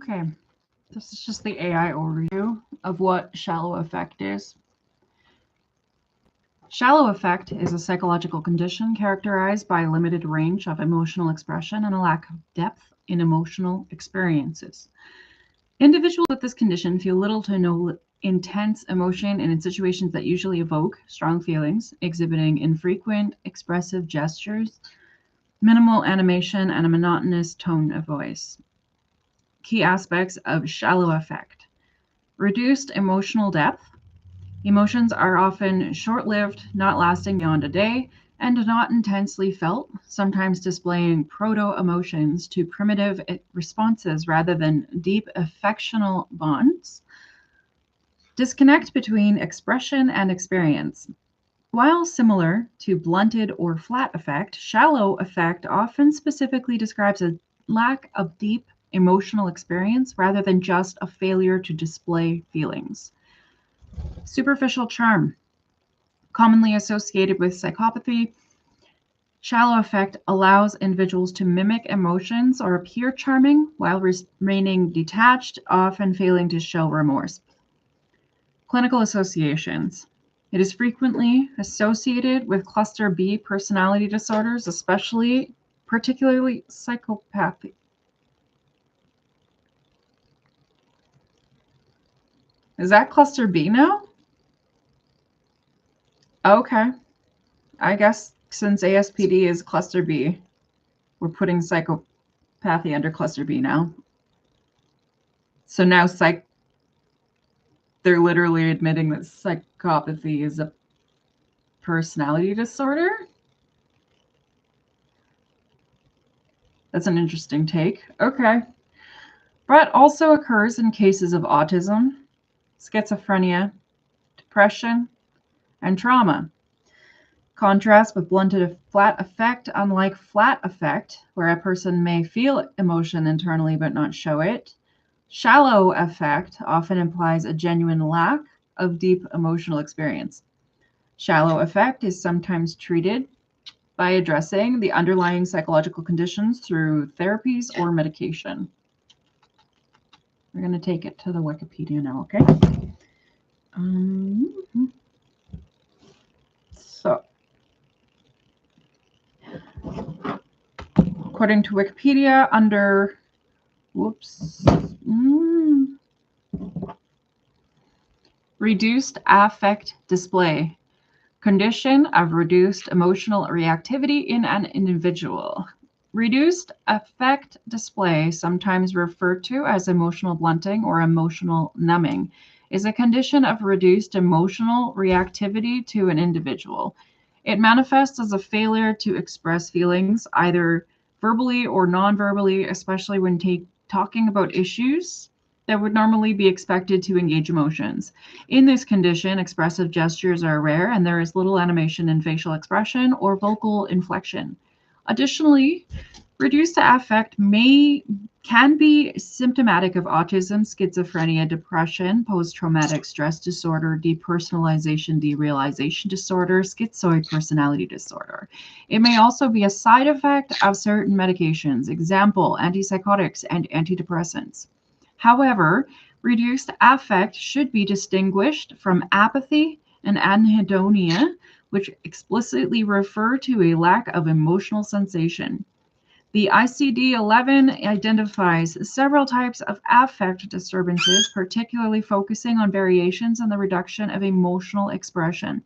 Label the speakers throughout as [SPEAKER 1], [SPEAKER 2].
[SPEAKER 1] Okay, this is just the AI overview of what shallow affect is. Shallow affect is a psychological condition characterized by a limited range of emotional expression and a lack of depth in emotional experiences. Individuals with this condition feel little to no intense emotion in situations that usually evoke strong feelings, exhibiting infrequent expressive gestures, minimal animation, and a monotonous tone of voice. Key aspects of shallow affect: reduced emotional depth. Emotions are often short lived, not lasting beyond a day, and not intensely felt, sometimes displaying proto emotions to primitive responses rather than deep affectional bonds. Disconnect between expression and experience. While similar to blunted or flat affect, shallow affect often specifically describes a lack of deep emotional experience rather than just a failure to display feelings. Superficial charm, commonly associated with psychopathy, shallow affect allows individuals to mimic emotions or appear charming while remaining detached, often failing to show remorse. Clinical associations. It is frequently associated with cluster B personality disorders, particularly psychopathy. Is that cluster B now? Okay. I guess since ASPD is cluster B, we're putting psychopathy under cluster B now. So now they're literally admitting that psychopathy is a personality disorder? That's an interesting take. Okay. But also occurs in cases of autism, schizophrenia, depression, and trauma. Contrast with blunted flat affect, unlike flat affect, where a person may feel emotion internally but not show it, shallow affect often implies a genuine lack of deep emotional experience. Shallow affect is sometimes treated by addressing the underlying psychological conditions through therapies or medication. We're going to take it to the Wikipedia now, okay? So, according to Wikipedia, under reduced affect display, condition of reduced emotional reactivity in an individual. Reduced affect display, sometimes referred to as emotional blunting or emotional numbing, is a condition of reduced emotional reactivity to an individual. It manifests as a failure to express feelings, either verbally or non-verbally, especially when talking about issues that would normally be expected to engage emotions. In this condition, expressive gestures are rare and there is little animation in facial expression or vocal inflection. Additionally, reduced affect can be symptomatic of autism, schizophrenia, depression, post-traumatic stress disorder, depersonalization, derealization disorder, schizoid personality disorder. It may also be a side effect of certain medications, example, antipsychotics and antidepressants. However, reduced affect should be distinguished from apathy and anhedonia, which explicitly refer to a lack of emotional sensation. The ICD-11 identifies several types of affect disturbances, particularly focusing on variations in the reduction of emotional expression.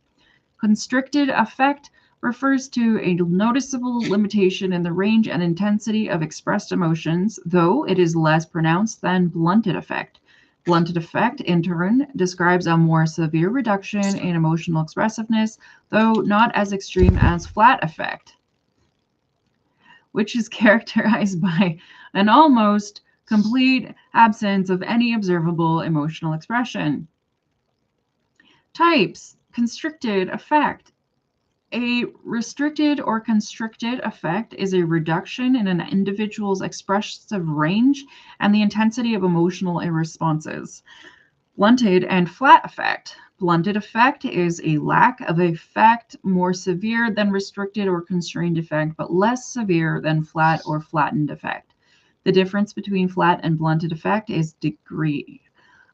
[SPEAKER 1] Constricted affect refers to a noticeable limitation in the range and intensity of expressed emotions, though it is less pronounced than blunted affect. Blunted affect, in turn, describes a more severe reduction in emotional expressiveness, though not as extreme as flat affect, which is characterized by an almost complete absence of any observable emotional expression. Types: constricted affect. A restricted or constricted affect is a reduction in an individual's expressive range and the intensity of emotional responses. Blunted and flat affect. Blunted affect is a lack of affect, more severe than restricted or constrained affect, but less severe than flat or flattened affect. The difference between flat and blunted affect is degree.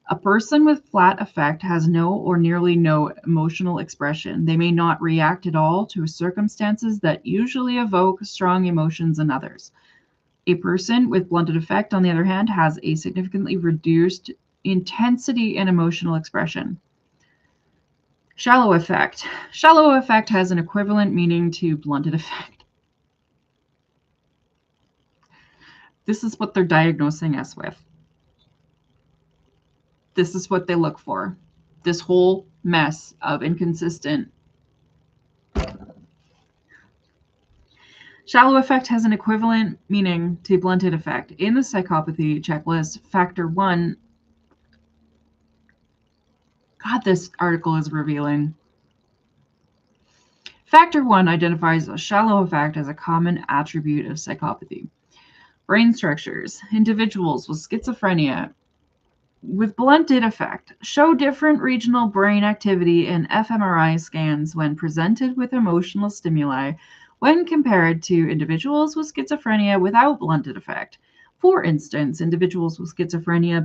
[SPEAKER 1] A person with flat affect has no or nearly no emotional expression. They may not react at all to circumstances that usually evoke strong emotions in others. A person with blunted affect, on the other hand, has a significantly reduced intensity and emotional expression. Shallow affect. Shallow affect has an equivalent meaning to blunted affect. This is what they're diagnosing us with. This is what they look for. This whole mess of inconsistent. Shallow affect has an equivalent meaning to blunted affect. In the psychopathy checklist, factor 1. God, this article is revealing. Factor 1 identifies a shallow affect as a common attribute of psychopathy. Brain structures. Individuals with schizophrenia with blunted affect show different regional brain activity in fMRI scans when presented with emotional stimuli when compared to individuals with schizophrenia without blunted affect. For instance, individuals with schizophrenia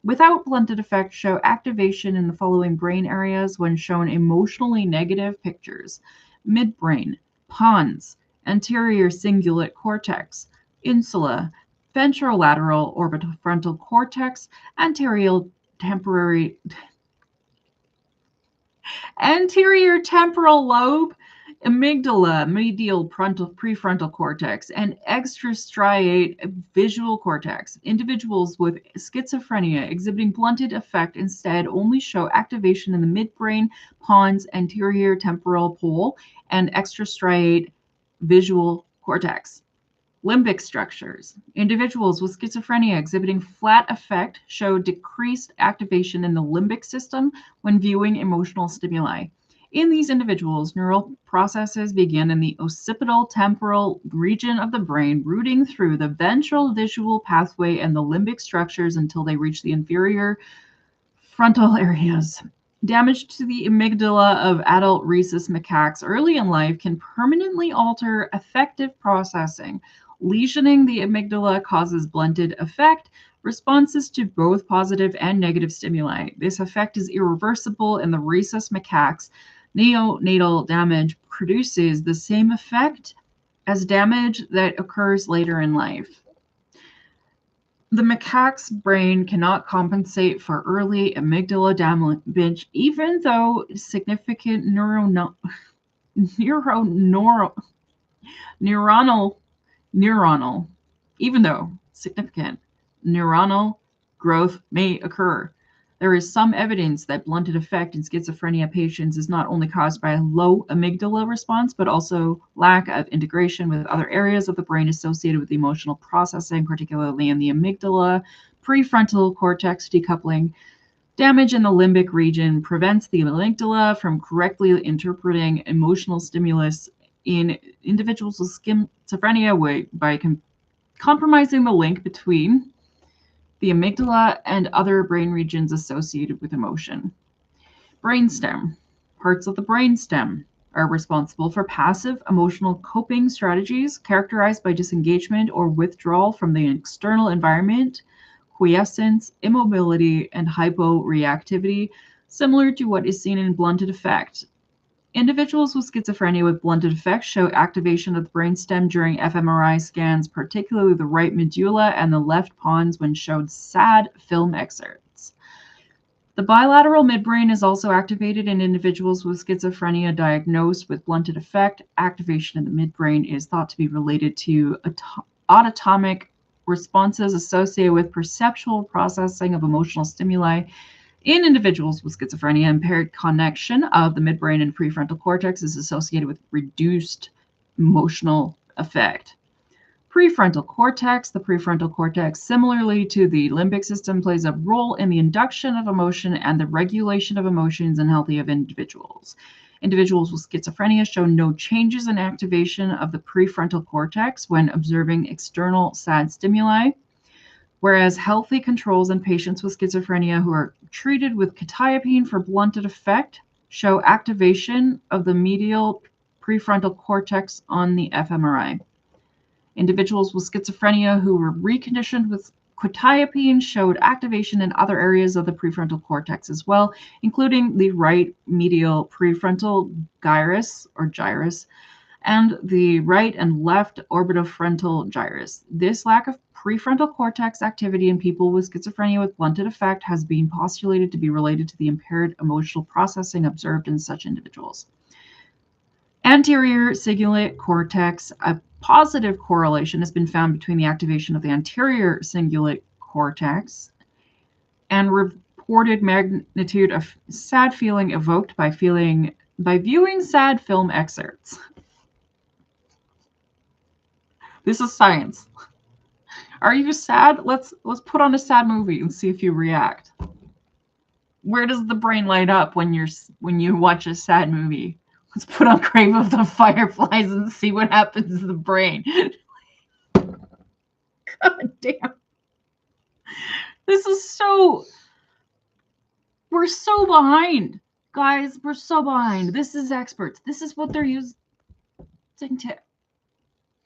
[SPEAKER 1] without blunted affect show activation in the following brain areas when shown emotionally negative pictures: midbrain, pons, anterior cingulate cortex, insula, ventrolateral orbitofrontal cortex, anterior temporal lobe, amygdala, medial prefrontal cortex, and extrastriate visual cortex. Individuals with schizophrenia exhibiting blunted affect instead only show activation in the midbrain, pons, anterior temporal pole, and extrastriate visual cortex. Limbic structures. Individuals with schizophrenia exhibiting flat affect show decreased activation in the limbic system when viewing emotional stimuli. In these individuals, neural processes begin in the occipital temporal region of the brain, routing through the ventral visual pathway and the limbic structures until they reach the inferior frontal areas. Damage to the amygdala of adult rhesus macaques early in life can permanently alter affective processing. Lesioning the amygdala causes blunted affect responses to both positive and negative stimuli. This effect is irreversible in the rhesus macaques. Neonatal damage produces the same effect as damage that occurs later in life. The macaque's brain cannot compensate for early amygdala damage, even though significant neuronal growth may occur. There is some evidence that blunted affect in schizophrenia patients is not only caused by a low amygdala response, but also lack of integration with other areas of the brain associated with emotional processing, particularly in the amygdala. Prefrontal cortex decoupling. Damage in the limbic region prevents the amygdala from correctly interpreting emotional stimulus in individuals with schizophrenia by compromising the link between the amygdala and other brain regions associated with emotion. Brainstem. Parts of the brainstem are responsible for passive emotional coping strategies characterized by disengagement or withdrawal from the external environment, quiescence, immobility, and hyporeactivity, similar to what is seen in blunted affect. Individuals with schizophrenia with blunted affect show activation of the brainstem during fMRI scans, particularly the right medulla and the left pons when showed SAD film excerpts. The bilateral midbrain is also activated in individuals with schizophrenia diagnosed with blunted affect. Activation in the midbrain is thought to be related to autonomic responses associated with perceptual processing of emotional stimuli. In individuals with schizophrenia, impaired connection of the midbrain and prefrontal cortex is associated with reduced emotional affect. Prefrontal cortex. The prefrontal cortex, similarly to the limbic system, plays a role in the induction of emotion and the regulation of emotions in healthy individuals. Individuals with schizophrenia show no changes in activation of the prefrontal cortex when observing external SAD stimuli, whereas healthy controls in patients with schizophrenia who are treated with quetiapine for blunted affect show activation of the medial prefrontal cortex on the fMRI. Individuals with schizophrenia who were reconditioned with quetiapine showed activation in other areas of the prefrontal cortex as well, including the right medial prefrontal gyrus and the right and left orbitofrontal gyrus. This lack of prefrontal cortex activity in people with schizophrenia with blunted affect has been postulated to be related to the impaired emotional processing observed in such individuals. Anterior cingulate cortex, a positive correlation has been found between the activation of the anterior cingulate cortex and reported magnitude of sad feeling evoked by viewing sad film excerpts. This is science. Are you sad? Let's put on a sad movie and see if you react. Where does the brain light up when you watch a sad movie? Let's put on Grave of the Fireflies and see what happens to the brain. God damn. This is so... We're so behind. Guys, we're so behind. This is experts. This is what they're using to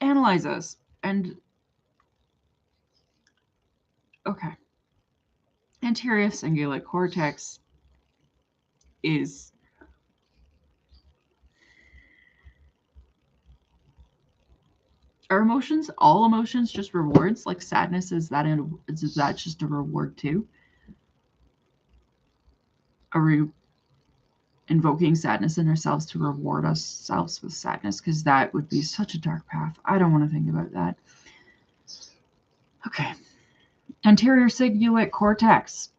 [SPEAKER 1] analyze us. And... Okay. Anterior cingulate cortex is... Are emotions, all emotions, just rewards? Like sadness, is that just a reward too? Are we invoking sadness in ourselves to reward ourselves with sadness? Because that would be such a dark path. I don't want to think about that. Okay. Anterior cingulate cortex,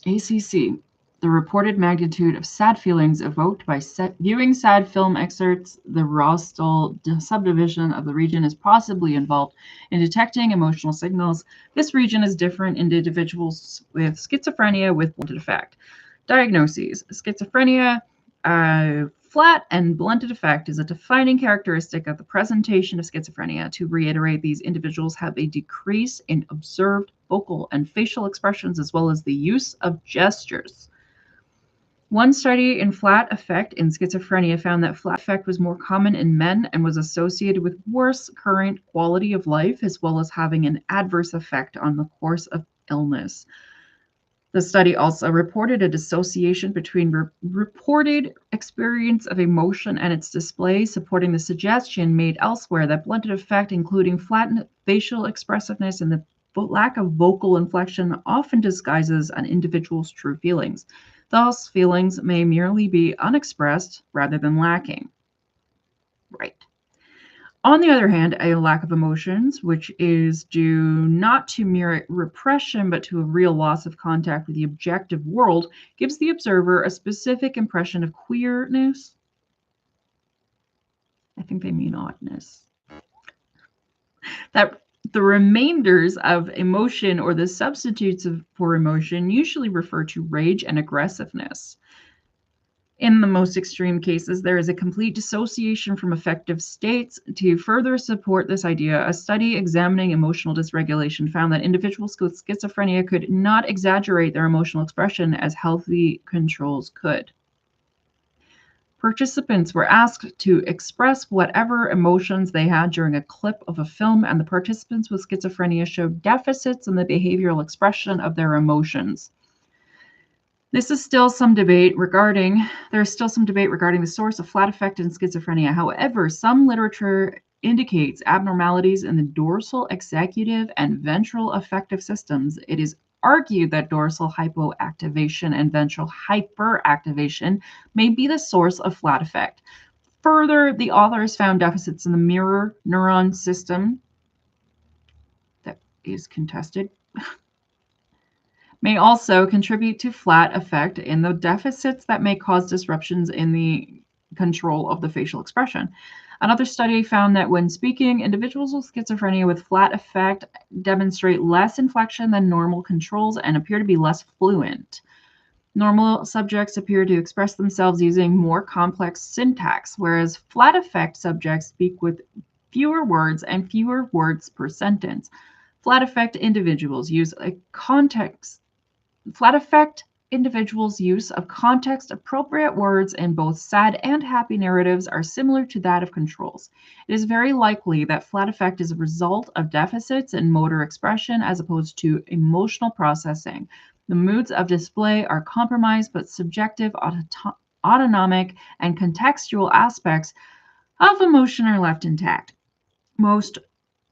[SPEAKER 1] ACC. The reported magnitude of sad feelings evoked by viewing sad film excerpts, the rostral subdivision of the region is possibly involved in detecting emotional signals. This region is different in individuals with schizophrenia with blunted affect. Diagnoses. Schizophrenia, flat and blunted affect is a defining characteristic of the presentation of schizophrenia. To reiterate, these individuals have a decrease in observed vocal and facial expressions as well as the use of gestures. One study in flat affect in schizophrenia found that flat affect was more common in men and was associated with worse current quality of life, as well as having an adverse effect on the course of illness. The study also reported a dissociation between reported experience of emotion and its display, supporting the suggestion made elsewhere that blunted affect, including flattened facial expressiveness and the lack of vocal inflection, often disguises an individual's true feelings. Thus, feelings may merely be unexpressed rather than lacking. Right. On the other hand, a lack of emotions, which is due not to mere repression but to a real loss of contact with the objective world, gives the observer a specific impression of queerness. I think they mean oddness. That the remainders of emotion or the substitutes for emotion usually refer to rage and aggressiveness. In the most extreme cases, there is a complete dissociation from affective states. To further support this idea, a study examining emotional dysregulation found that individuals with schizophrenia could not exaggerate their emotional expression as healthy controls could. Participants were asked to express whatever emotions they had during a clip of a film, and the participants with schizophrenia showed deficits in the behavioral expression of their emotions. There's still some debate regarding the source of flat affect in schizophrenia. However, some literature indicates abnormalities in the dorsal executive and ventral affective systems. It is argued that dorsal hypoactivation and ventral hyperactivation may be the source of flat affect. Further, the authors found deficits in the mirror neuron system that is contested may also contribute to flat affect in the deficits that may cause disruptions in the control of the facial expression. Another study found that when speaking, individuals with schizophrenia with flat affect demonstrate less inflection than normal controls and appear to be less fluent. Normal subjects appear to express themselves using more complex syntax, whereas flat affect subjects speak with fewer words and fewer words per sentence. Flat affect individuals use a context. Flat affect individuals' use of context-appropriate words in both sad and happy narratives are similar to that of controls. It is very likely that flat affect is a result of deficits in motor expression as opposed to emotional processing. The moods of display are compromised, but subjective, autonomic, and contextual aspects of emotion are left intact. Most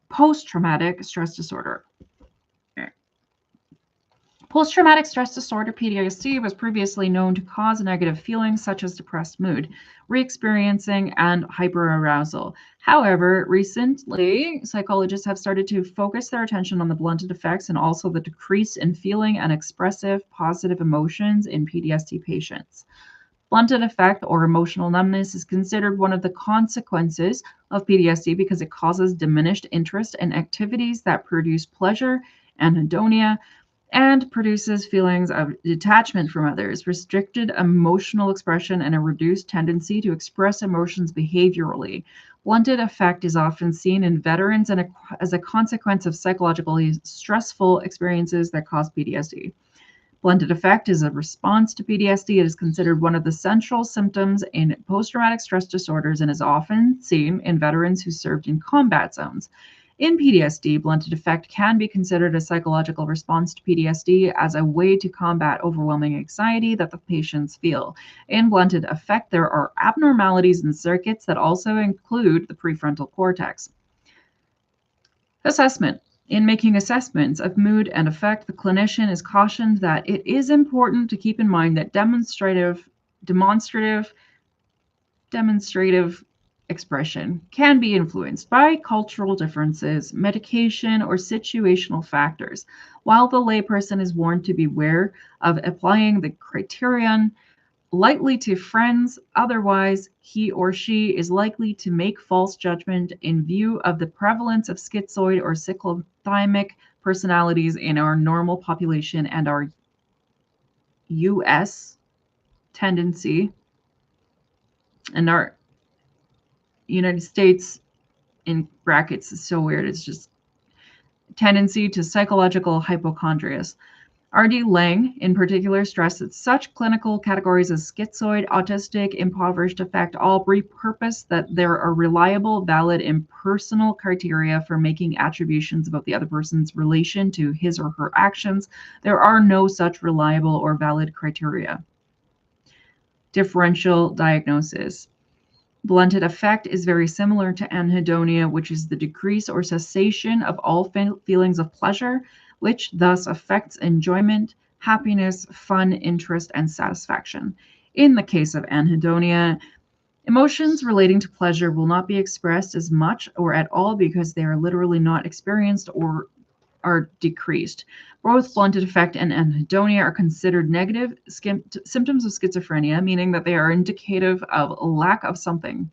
[SPEAKER 1] post-traumatic stress disorder. Post-traumatic stress disorder, PTSD, was previously known to cause negative feelings such as depressed mood, re-experiencing, and hyperarousal. However, recently, psychologists have started to focus their attention on the blunted effects and also the decrease in feeling and expressive positive emotions in PTSD patients. Blunted affect or emotional numbness is considered one of the consequences of PTSD because it causes diminished interest in activities that produce pleasure, anhedonia, and produces feelings of detachment from others, restricted emotional expression, and a reduced tendency to express emotions behaviorally. Blunted affect is often seen in veterans and as a consequence of psychologically stressful experiences that cause PTSD. Blunted affect is a response to PTSD. It is considered one of the central symptoms in post-traumatic stress disorders and is often seen in veterans who served in combat zones. In PTSD, blunted affect can be considered a psychological response to PTSD as a way to combat overwhelming anxiety that the patients feel. In blunted affect, there are abnormalities in circuits that also include the prefrontal cortex. Assessment. In making assessments of mood and affect, the clinician is cautioned that it is important to keep in mind that demonstrative expression can be influenced by cultural differences, medication, or situational factors. While the layperson is warned to beware of applying the criterion lightly to friends, otherwise he or she is likely to make false judgment in view of the prevalence of schizoid or cyclothymic personalities in our normal population and our US tendency and our United States in brackets is so weird. It's just tendency to psychological hypochondria. R.D. Lang, in particular, stressed that such clinical categories as schizoid, autistic, impoverished affect all repurpose that there are reliable, valid, impersonal criteria for making attributions about the other person's relation to his or her actions. There are no such reliable or valid criteria. Differential diagnosis. Blunted affect is very similar to anhedonia, which is the decrease or cessation of all feelings of pleasure, which thus affects enjoyment, happiness, fun, interest, and satisfaction. In the case of anhedonia, emotions relating to pleasure will not be expressed as much or at all because they are literally not experienced or are decreased. Both blunted affect and anhedonia are considered negative symptoms of schizophrenia, meaning that they are indicative of lack of something.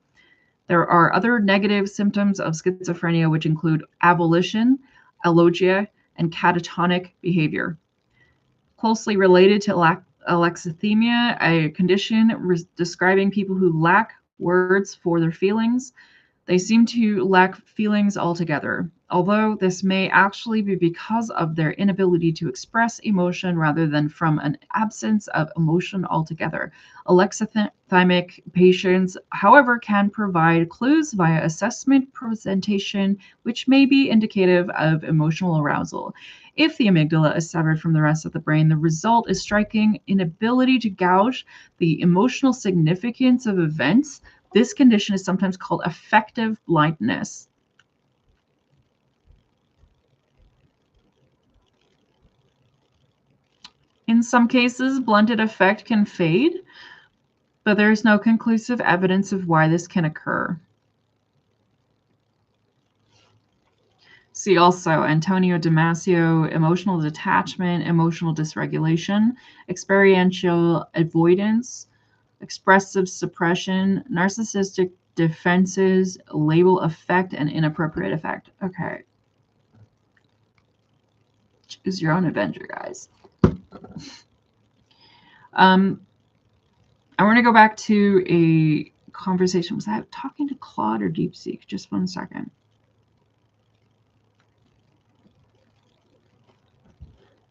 [SPEAKER 1] There are other negative symptoms of schizophrenia, which include avolition, alogia, and catatonic behavior. Closely related to alexithymia, a condition describing people who lack words for their feelings. They seem to lack feelings altogether, although this may actually be because of their inability to express emotion rather than from an absence of emotion altogether. Alexithymic patients, however, can provide clues via assessment presentation, which may be indicative of emotional arousal. If the amygdala is severed from the rest of the brain, the result is striking inability to gauge the emotional significance of events. This condition is sometimes called affective blindness. In some cases, blunted affect can fade, but there is no conclusive evidence of why this can occur. See also Antonio Damasio, emotional detachment, emotional dysregulation, experiential avoidance, expressive suppression, narcissistic defenses, label affect, and inappropriate affect. Okay. Choose your own adventure, guys. I want to go back to a conversation. Was I talking to Claude or DeepSeek? Just 1 second.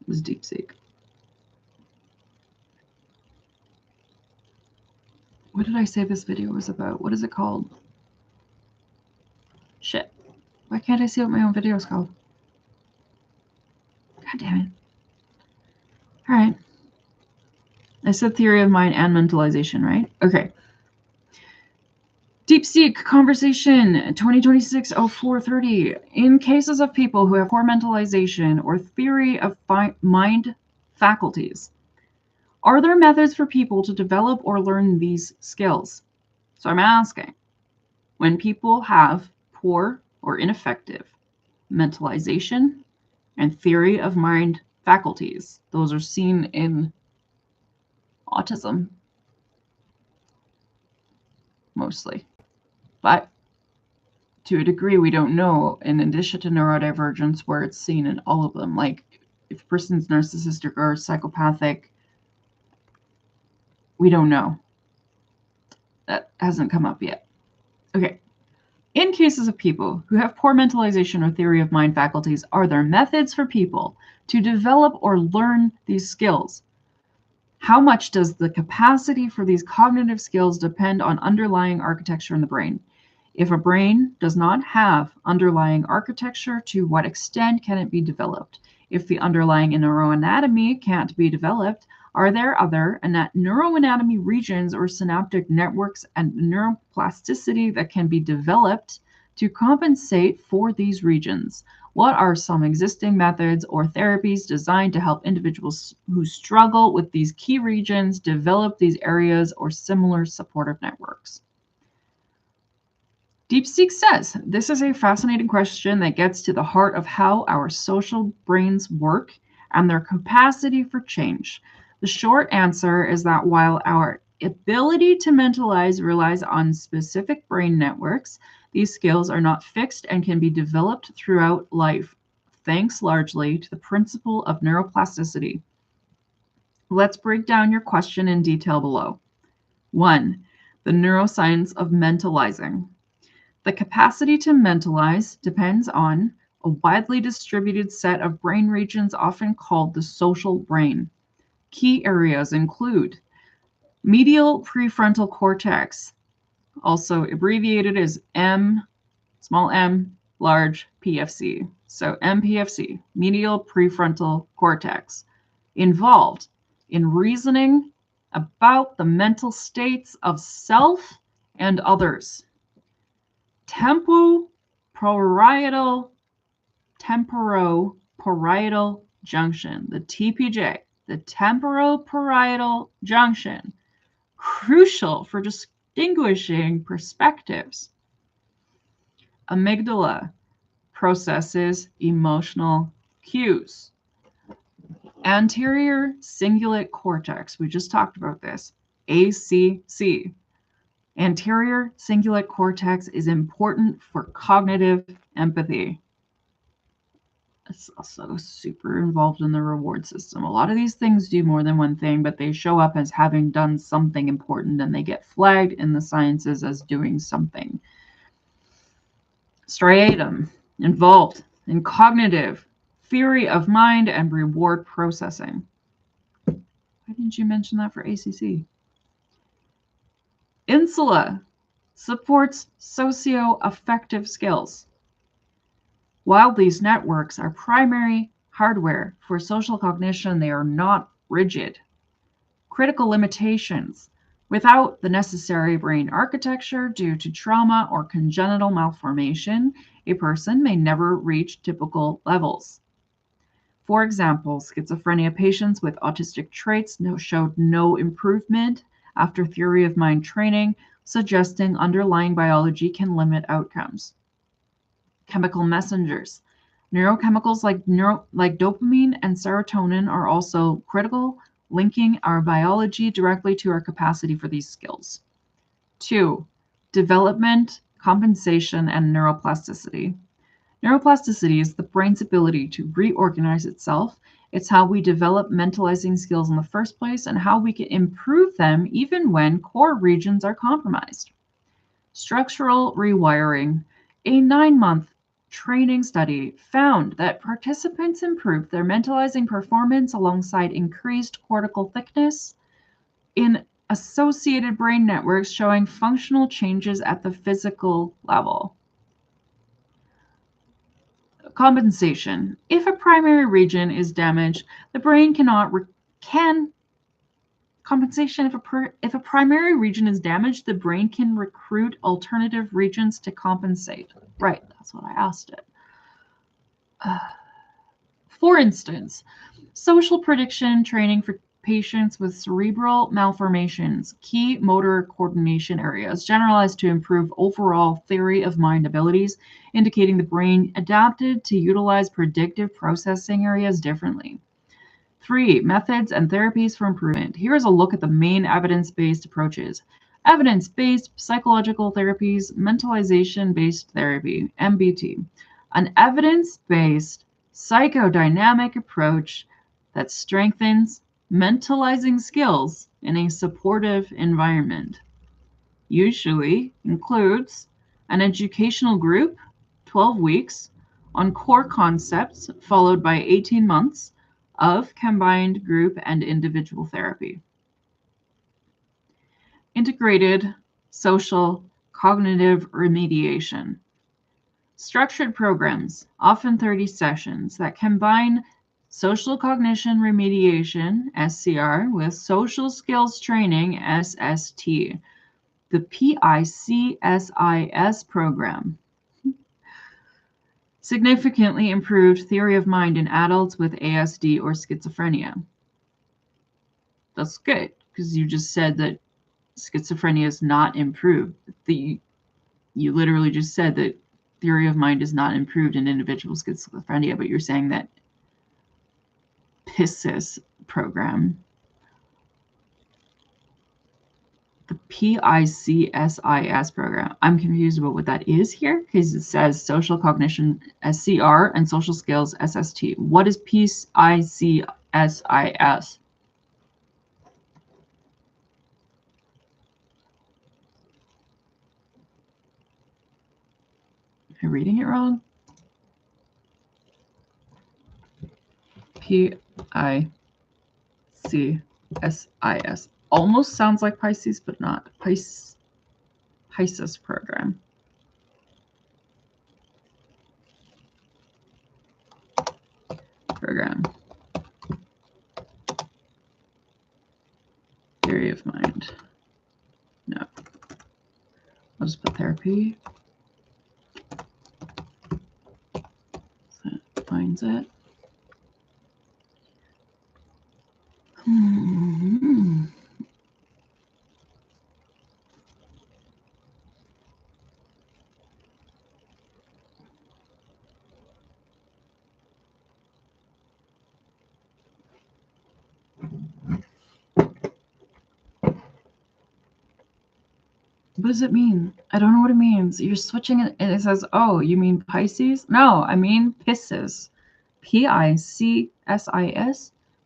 [SPEAKER 1] It was DeepSeek. What did I say this video was about? What is it called? Shit. Why can't I see what my own video is called? God damn it. All right. I said theory of mind and mentalization, right? Okay. DeepSeek Conversation 2026-0430. In cases of people who have poor mentalization or theory of mind faculties, are there methods for people to develop or learn these skills? So I'm asking, when people have poor or ineffective mentalization and theory of mind faculties, those are seen in autism mostly. But to a degree, we don't know, in addition to neurodivergence, where it's seen in all of them. Like, if a person's narcissistic or psychopathic, we don't know. That hasn't come up yet. Okay. In cases of people who have poor mentalization or theory of mind faculties, are there methods for people to develop or learn these skills? How much does the capacity for these cognitive skills depend on underlying architecture in the brain? If a brain does not have underlying architecture, to what extent can it be developed? If the underlying neuroanatomy can't be developed, are there other neuroanatomy regions or synaptic networks and neuroplasticity that can be developed to compensate for these regions? What are some existing methods or therapies designed to help individuals who struggle with these key regions develop these areas or similar supportive networks? DeepSeek says this is a fascinating question that gets to the heart of how our social brains work and their capacity for change. The short answer is that while our ability to mentalize relies on specific brain networks, these skills are not fixed and can be developed throughout life, thanks largely to the principle of neuroplasticity. Let's break down your question in detail below. 1. The neuroscience of mentalizing. The capacity to mentalize depends on a widely distributed set of brain regions, often called the social brain. Key areas include medial prefrontal cortex, also abbreviated as small m, large PFC. So MPFC, medial prefrontal cortex, involved in reasoning about the mental states of self and others. Temporoparietal junction, the TPJ, the temporoparietal junction, crucial for distinguishing perspectives. Amygdala processes emotional cues. Anterior cingulate cortex, we just talked about this, ACC. Anterior cingulate cortex is important for cognitive empathy. It's also super involved in the reward system. A lot of these things do more than one thing, but they show up as having done something important, and they get flagged in the sciences as doing something. Striatum, involved in cognitive theory of mind and reward processing. Why didn't you mention that for ACC? Insula supports socio-affective skills. While these networks are primary hardware for social cognition, they are not rigid. Critical limitations. Without the necessary brain architecture due to trauma or congenital malformation, a person may never reach typical levels. For example, schizophrenia patients with autistic traits showed no improvement after theory of mind training, suggesting underlying biology can limit outcomes. Chemical messengers. Neurochemicals like dopamine and serotonin are also critical, linking our biology directly to our capacity for these skills. 2. Development, compensation, and neuroplasticity. Neuroplasticity is the brain's ability to reorganize itself. It's how we develop mentalizing skills in the first place and how we can improve them even when core regions are compromised. Structural rewiring. A 9-month training study found that participants improved their mentalizing performance alongside increased cortical thickness in associated brain networks showing functional changes at the physical level. Compensation. If a primary region is damaged, the brain compensation. If a primary region is damaged, the brain can recruit alternative regions to compensate. Right, that's what I asked it. For instance, social prediction training for patients with cerebral malformations, key motor coordination areas, generalized to improve overall theory of mind abilities, indicating the brain adapted to utilize predictive processing areas differently. 3. Methods and therapies for improvement. Here is a look at the main evidence-based approaches. Evidence-based psychological therapies, mentalization-based therapy, MBT. An evidence-based psychodynamic approach that strengthens mentalizing skills in a supportive environment. Usually includes an educational group, 12 weeks, on core concepts, followed by 18 months of combined group and individual therapy. Integrated social cognitive remediation. Structured programs, often 30 sessions, that combine social cognition remediation, SCR, with social skills training, SST. The PICSIS program significantly improved theory of mind in adults with ASD or schizophrenia. That's good, because you just said that schizophrenia is not improved. You literally just said that theory of mind is not improved in individuals with schizophrenia, but you're saying that PICSIS program, the PICSIS program, I'm confused about what that is here, because it says social cognition SCR and social skills SST. What is PICSIS? Am I reading it wrong? PICSIS. Almost sounds like Pisces, but not. Pisces program. Theory of mind. No. I'll just put therapy. So that finds it. What does it mean? I don't know what it means. You're switching it and it says, oh, you mean Pisces? No, I mean Pisces. PICSIS.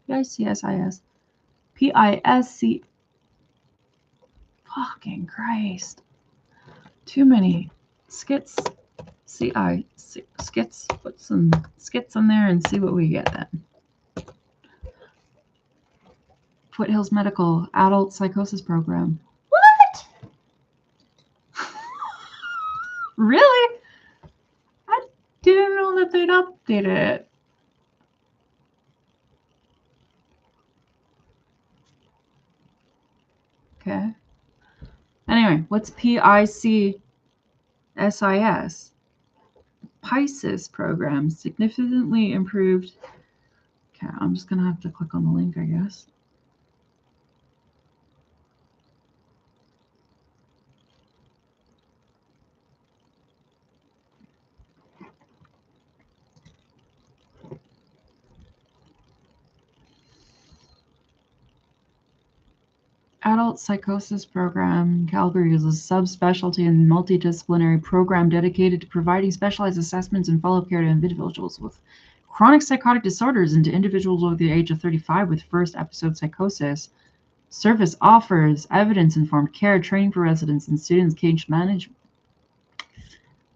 [SPEAKER 1] PICSIS. PISC. Fucking Christ. Too many skits. Skits. Put some skits in there and see what we get then. Foothills Medical Adult Psychosis Program. What? Really? I didn't know that they'd updated it. Okay. Anyway, what's PICSIS? PICSIS program significantly improved. Okay, I'm just gonna have to click on the link, I guess. Adult Psychosis Program, Calgary, is a subspecialty and multidisciplinary program dedicated to providing specialized assessments and follow-up care to individuals with chronic psychotic disorders and to individuals over the age of 35 with first episode psychosis. Service offers evidence-informed care, training for residents and students, case management,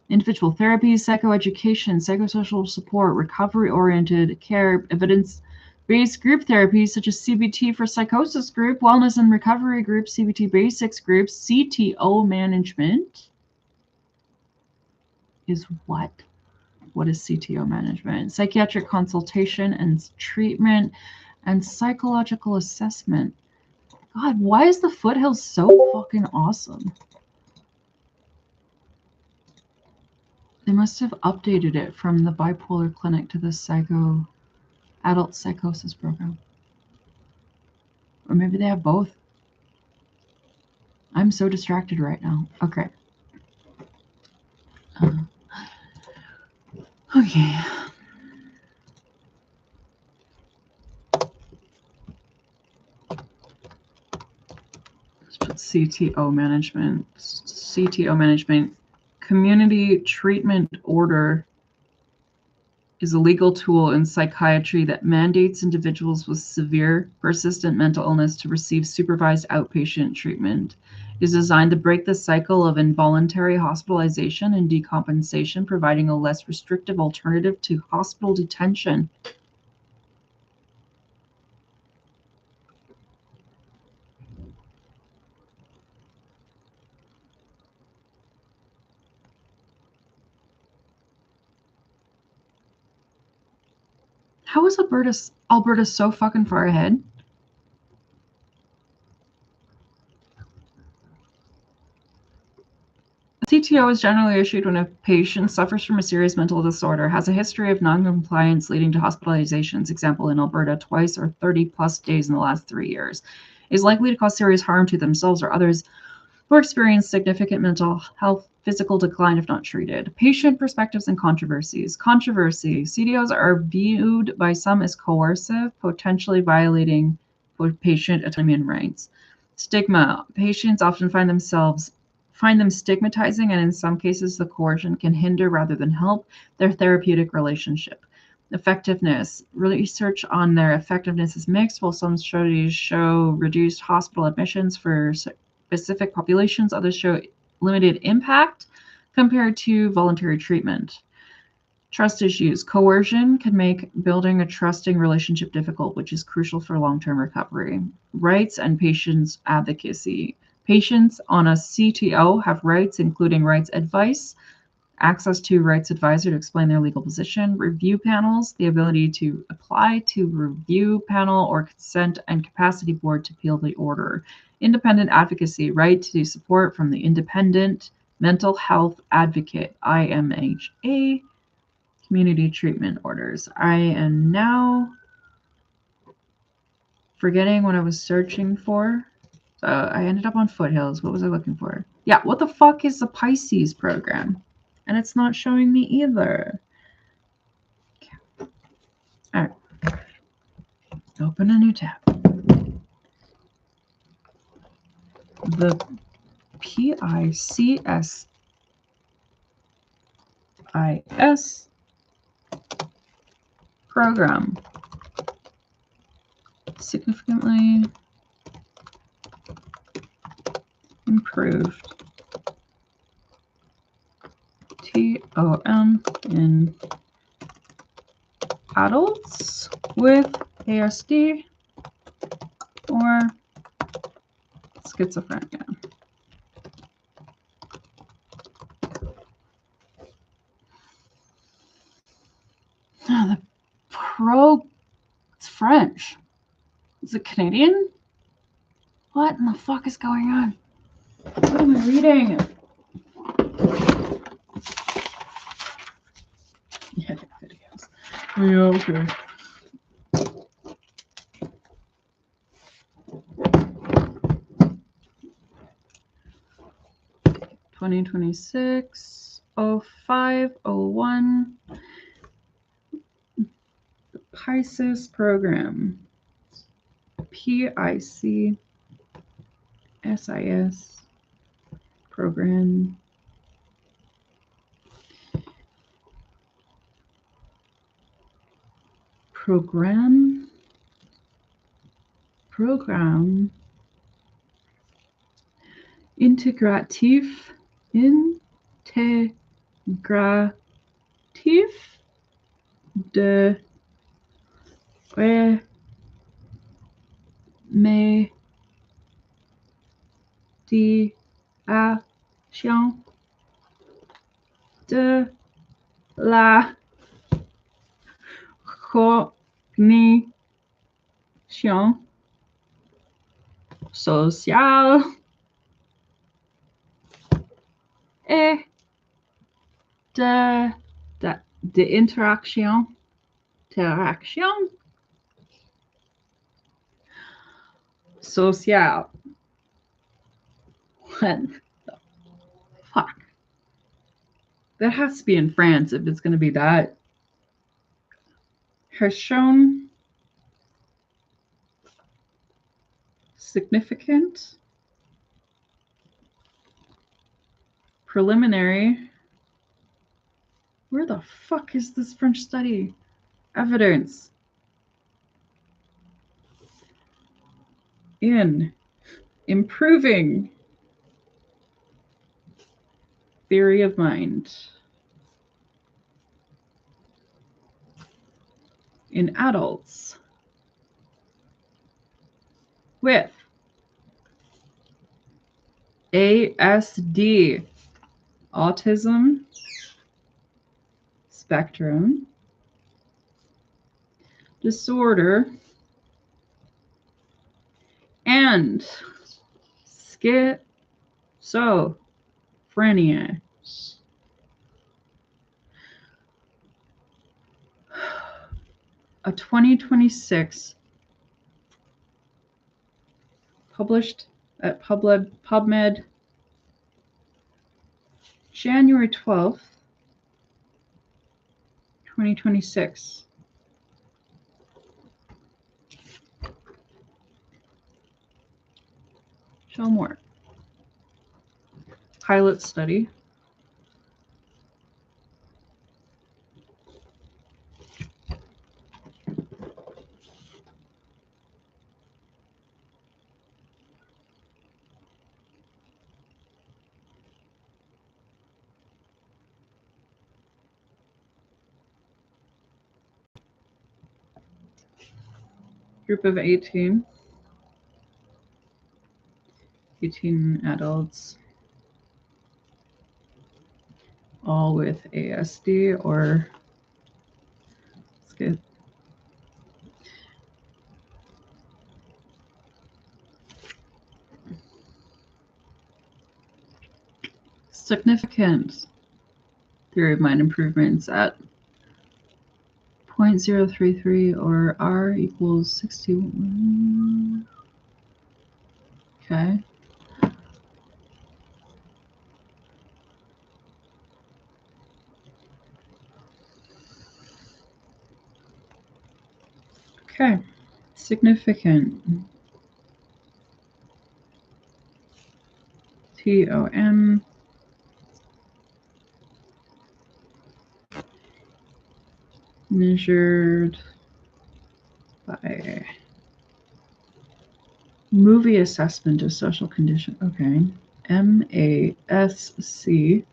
[SPEAKER 1] individual therapies, psychoeducation, psychosocial support, recovery-oriented care, evidence Based group therapies such as CBT for psychosis group, wellness and recovery group, CBT basics group, CTO management is what? What is CTO management? Psychiatric consultation and treatment and psychological assessment. God, why is the Foothills so fucking awesome? They must have updated it from the bipolar clinic to the adult psychosis program. Or maybe they have both. I'm so distracted right now. Okay. Okay. Let's put CTO management. CTO management. Community treatment order is a legal tool in psychiatry that mandates individuals with severe, persistent mental illness to receive supervised outpatient treatment. It is designed to break the cycle of involuntary hospitalization and decompensation, providing a less restrictive alternative to hospital detention. How is Alberta so fucking far ahead? CTO is generally issued when a patient suffers from a serious mental disorder, has a history of non-compliance leading to hospitalizations, example in Alberta, twice or 30+ days in the last 3 years, is likely to cause serious harm to themselves or others, or experience significant mental health physical decline if not treated. Patient perspectives and controversies. Controversy. CDOs are viewed by some as coercive, potentially violating patient autonomy and rights. Stigma. Patients often find them stigmatizing, and in some cases the coercion can hinder rather than help their therapeutic relationship. Effectiveness. Research on their effectiveness is mixed. While some studies show reduced hospital admissions for specific populations, others show limited impact compared to voluntary treatment. Trust issues. Coercion can make building a trusting relationship difficult, which is crucial for long-term recovery. Rights and patients advocacy. Patients on a CTO have rights, including rights advice, access to rights advisor to explain their legal position, review panels, the ability to apply to review panel or consent and capacity board to appeal the order. Independent advocacy, right to support from the Independent Mental Health Advocate, IMHA, community treatment orders. I am now forgetting what I was searching for. I ended up on Foothills. What was I looking for? Yeah, what the fuck is the Pisces program? And it's not showing me either. Okay. All right. Open a new tab. The PICSIS program significantly improved ToM in adults with ASD or schizophrenia. The it's French. Is it Canadian? What in the fuck is going on? What am I reading? Yeah, videos. Yeah, okay. (2026) 0501 Pisces program. PICSIS program. Program integratif de de la cognition sociale et de interaction sociale. What the fuck? That has to be in France if it's going to be that. Has shown significant preliminary. Where the fuck is this French study? Evidence in improving theory of mind in adults with ASD, autism spectrum disorder, and schizophrenia. A 2026 published at PubMed January 12th, 2026. Show more. Pilot study. Group of 18 adults, all with ASD or significant theory of mind improvements at 0.033 or R equals 61. Okay. Okay. Significant. ToM. Measured by movie assessment of social condition. Okay. MASC.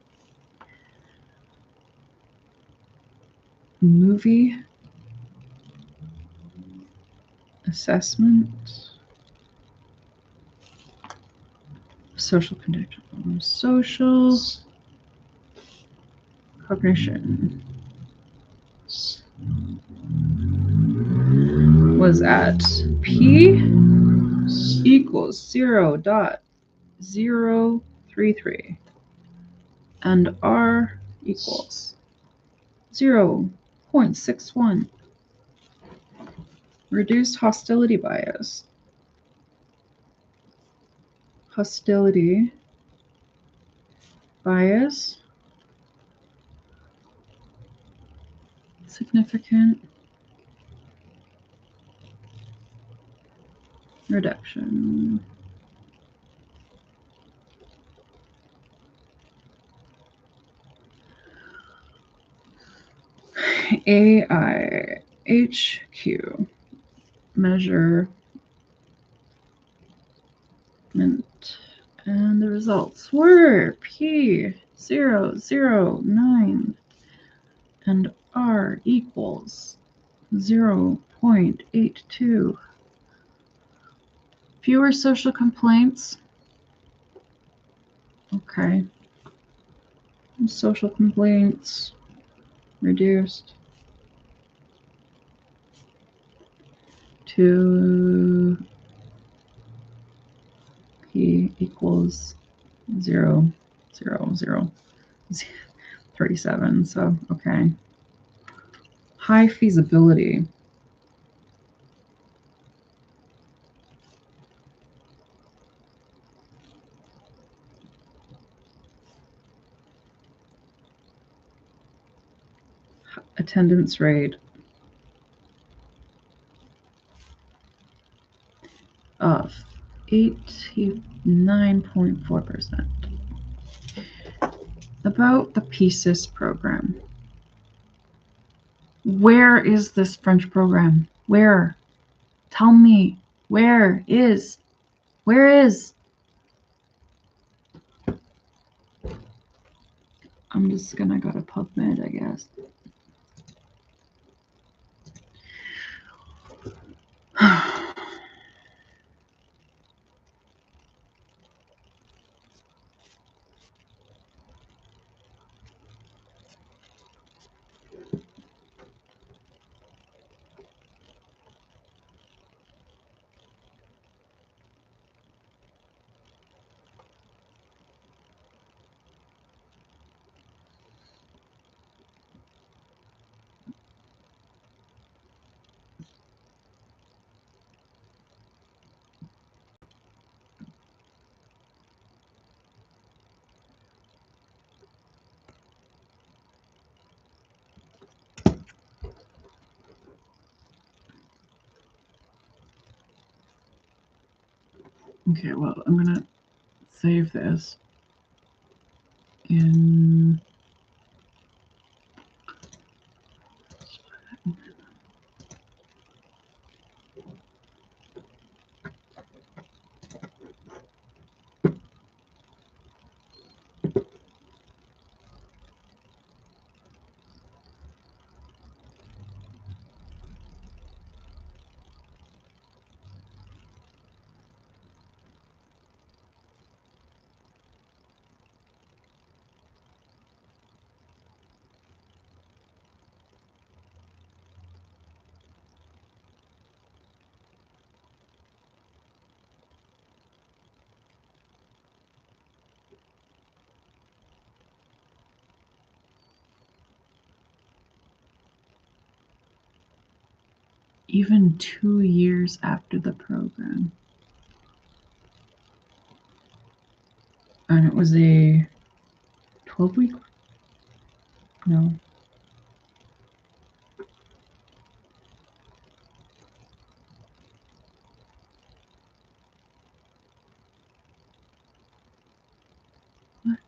[SPEAKER 1] Movie assessment. Social condition. Social cognition was at P equals 0.033 and R equals 0.61. Reduced hostility bias. Hostility bias. Significant reduction. AIHQ measurement, and the results were P009 and R equals 0.82. Fewer social complaints. Okay. Social complaints reduced to P equals 0, 0, 0, 37. So, okay. High feasibility. Attendance rate of 89.4%. About the PSYS program. Where is this French program? Where? Tell me. Where is? I'm just gonna go to PubMed, I guess. Okay, well, I'm gonna save this in even 2 years after the program. And it was a 12-week? No. What?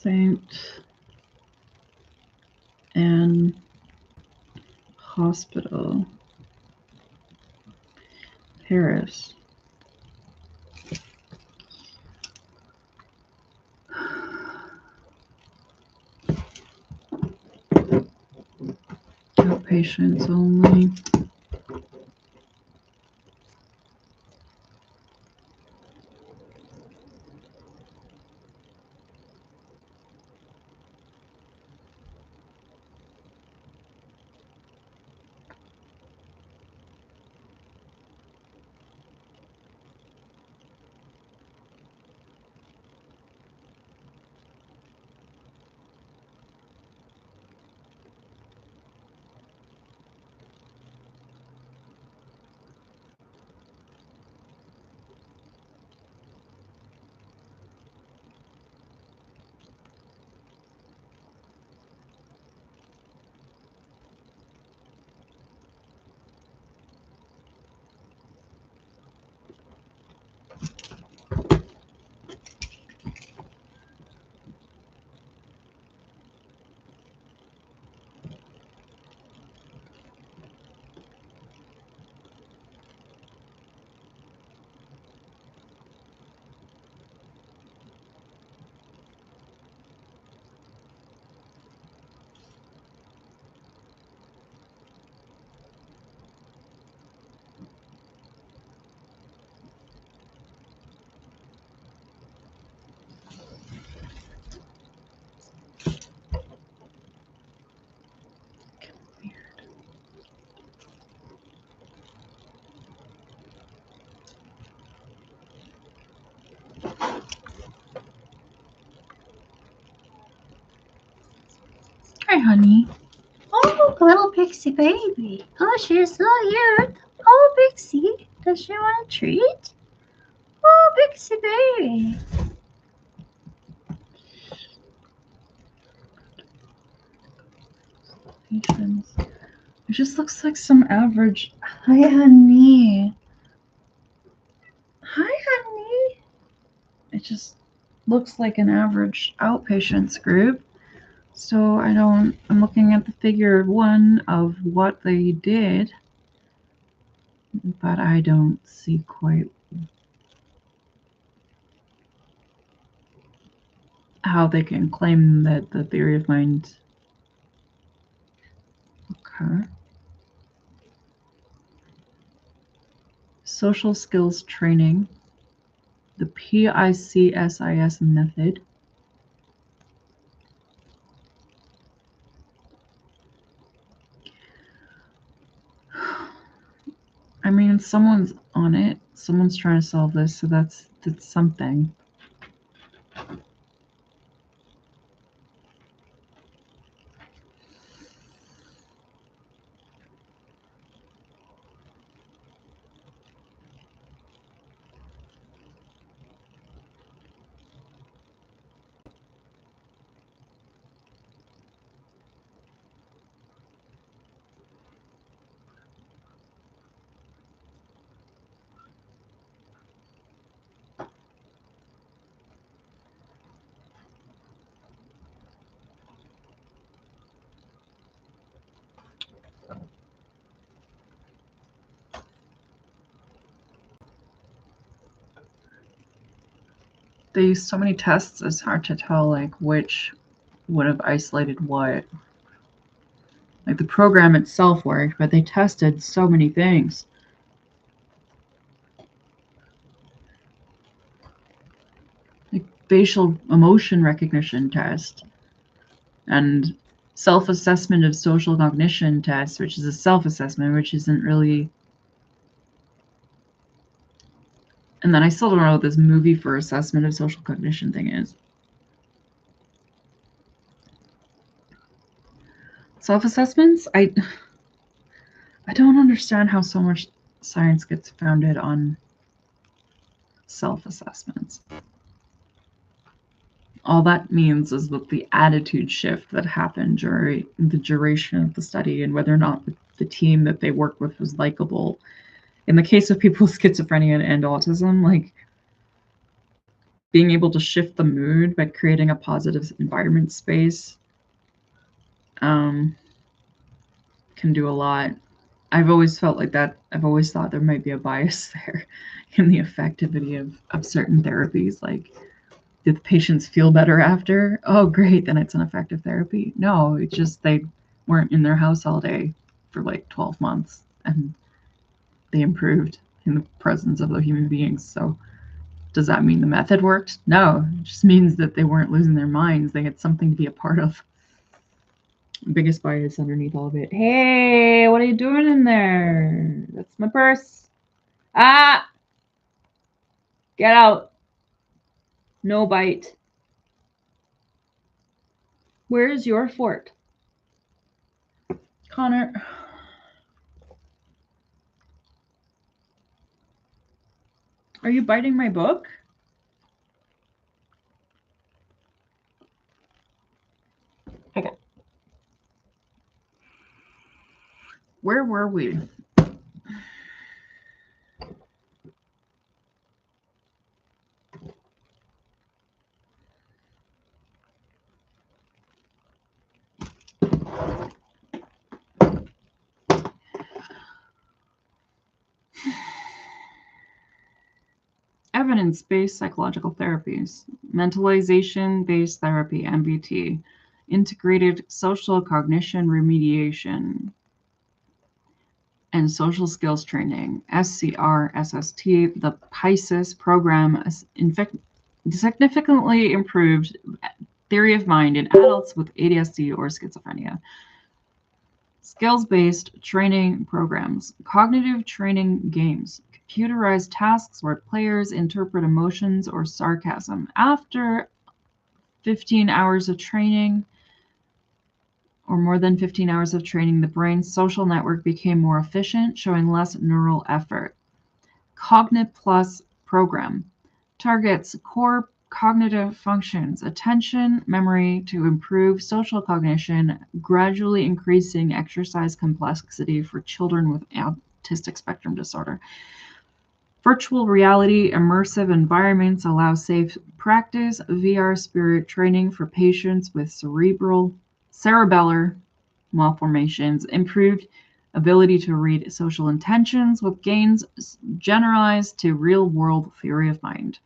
[SPEAKER 1] Saint Anne Hospital, Paris. Outpatients only.
[SPEAKER 2] Hi, honey. Oh, little Pixie baby. Oh, she's so cute. Oh, Pixie, does she want a treat? Oh, Pixie baby.
[SPEAKER 1] Patience. It just looks like some average. Hi, honey. Hi, honey. It just looks like an average outpatients group. So I'm looking at the figure 1 of what they did, but I don't see quite how they can claim that the theory of mind. Okay. Social skills training, the PICSIS method. I mean, someone's on it. Someone's trying to solve this, so that's something. They use so many tests, it's hard to tell like which would have isolated what. Like the program itself worked, but they tested so many things. Like facial emotion recognition test and self-assessment of social cognition test, which is a self-assessment, which isn't really. And then I still don't know what this movie for assessment of social cognition thing is. Self-assessments? I don't understand how so much science gets founded on self-assessments. All that means is that the attitude shift that happened during the duration of the study and whether or not the team that they worked with was likable. In the case of people with schizophrenia and autism, like being able to shift the mood by creating a positive environment space can do a lot. I've always felt like that. I've always thought there might be a bias there in the effectivity of certain therapies. Like, did the patients feel better after? Oh, great, then it's an effective therapy. No, it's just they weren't in their house all day for like 12 months and they improved in the presence of the human beings. So does that mean the method worked? No, it just means that they weren't losing their minds. They had something to be a part of. Biggest bias underneath all of it. Hey, what are you doing in there? That's my purse. Ah! Get out. No bite. Where is your fort? Connor. Are you biting my book? Okay. Where were we? Evidence-based psychological therapies, mentalization-based therapy, MBT, integrated social cognition remediation, and social skills training, SCR-SST. The PICES program significantly improved theory of mind in adults with ADHD or schizophrenia. Skills-based training programs, cognitive training games, computerized tasks where players interpret emotions or sarcasm. After 15 hours of training, or more than 15 hours of training, the brain's social network became more efficient, showing less neural effort. Cognit Plus program targets core cognitive functions, attention, memory to improve social cognition, gradually increasing exercise complexity for children with autistic spectrum disorder. Virtual reality immersive environments allow safe practice, VR spirit training for patients with cerebellar malformations, improved ability to read social intentions with gains generalized to real-world theory of mind.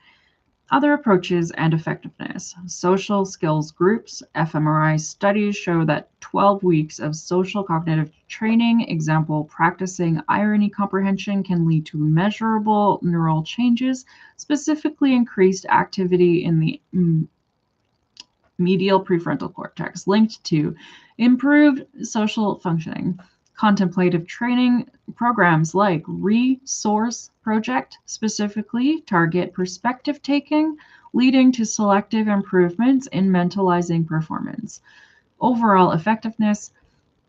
[SPEAKER 1] Other approaches and effectiveness. Social skills groups. fMRI studies show that 12 weeks of social cognitive training, example, practicing irony comprehension, can lead to measurable neural changes, specifically increased activity in the medial prefrontal cortex, linked to improved social functioning. Contemplative training programs like Resource Project specifically target perspective taking, leading to selective improvements in mentalizing performance. Overall effectiveness.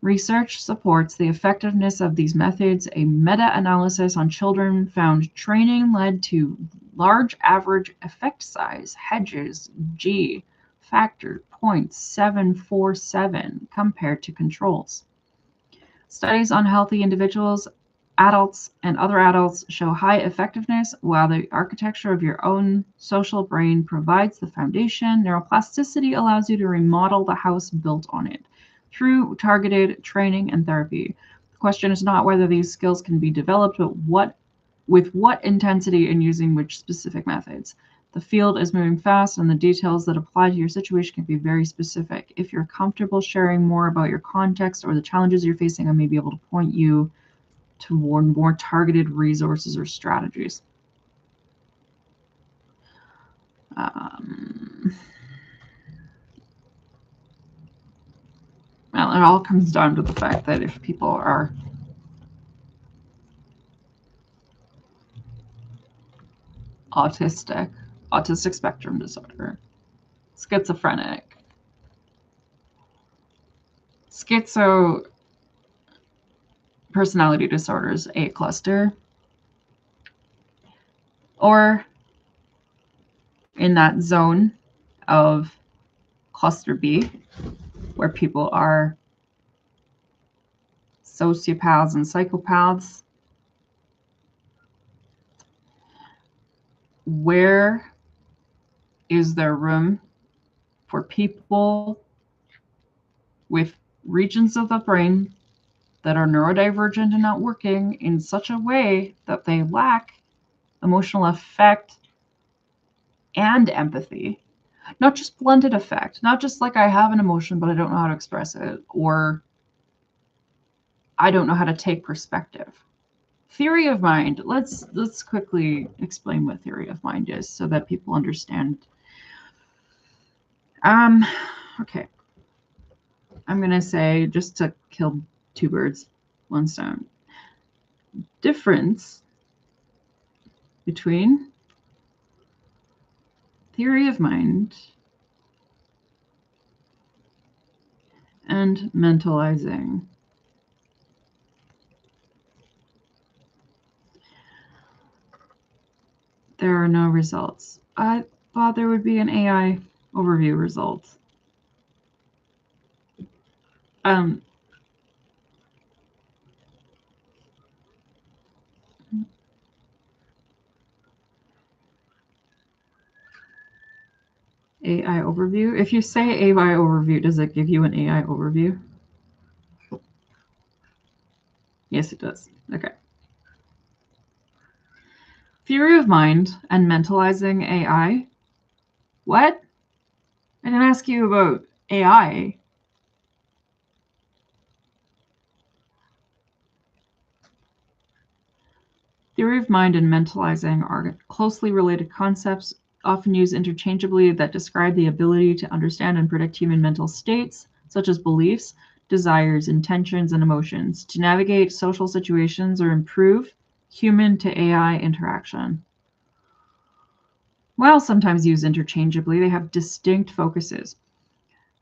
[SPEAKER 1] Research supports the effectiveness of these methods. A meta-analysis on children found training led to large average effect size, hedges, G, factor 0.747 compared to controls. Studies on healthy individuals, adults, and other adults show high effectiveness. While the architecture of your own social brain provides the foundation, neuroplasticity allows you to remodel the house built on it through targeted training and therapy. The question is not whether these skills can be developed, but with what intensity and using which specific methods. The field is moving fast, and the details that apply to your situation can be very specific. If you're comfortable sharing more about your context or the challenges you're facing, I may be able to point you toward more targeted resources or strategies. Well, it all comes down to the fact that if people are autistic spectrum disorder, schizophrenic, schizo personality disorders, A cluster, or in that zone of cluster B, where people are sociopaths and psychopaths, where is there room for people with regions of the brain that are neurodivergent and not working in such a way that they lack emotional effect and empathy? Not just blended effect, not just like I have an emotion, but I don't know how to express it, or I don't know how to take perspective. Theory of mind. Let's quickly explain what theory of mind is so that people understand. Okay. I'm going to say, just to kill two birds, one stone. Difference between theory of mind and mentalizing. There are no results. I thought there would be an AI overview result. AI overview. If you say AI overview, does it give you an AI overview? Yes, it does. Okay. Theory of mind and mentalizing AI. What? I didn't ask you about AI. Theory of mind and mentalizing are closely related concepts, often used interchangeably, that describe the ability to understand and predict human mental states, such as beliefs, desires, intentions, and emotions, to navigate social situations or improve human to AI interaction. While sometimes used interchangeably, they have distinct focuses.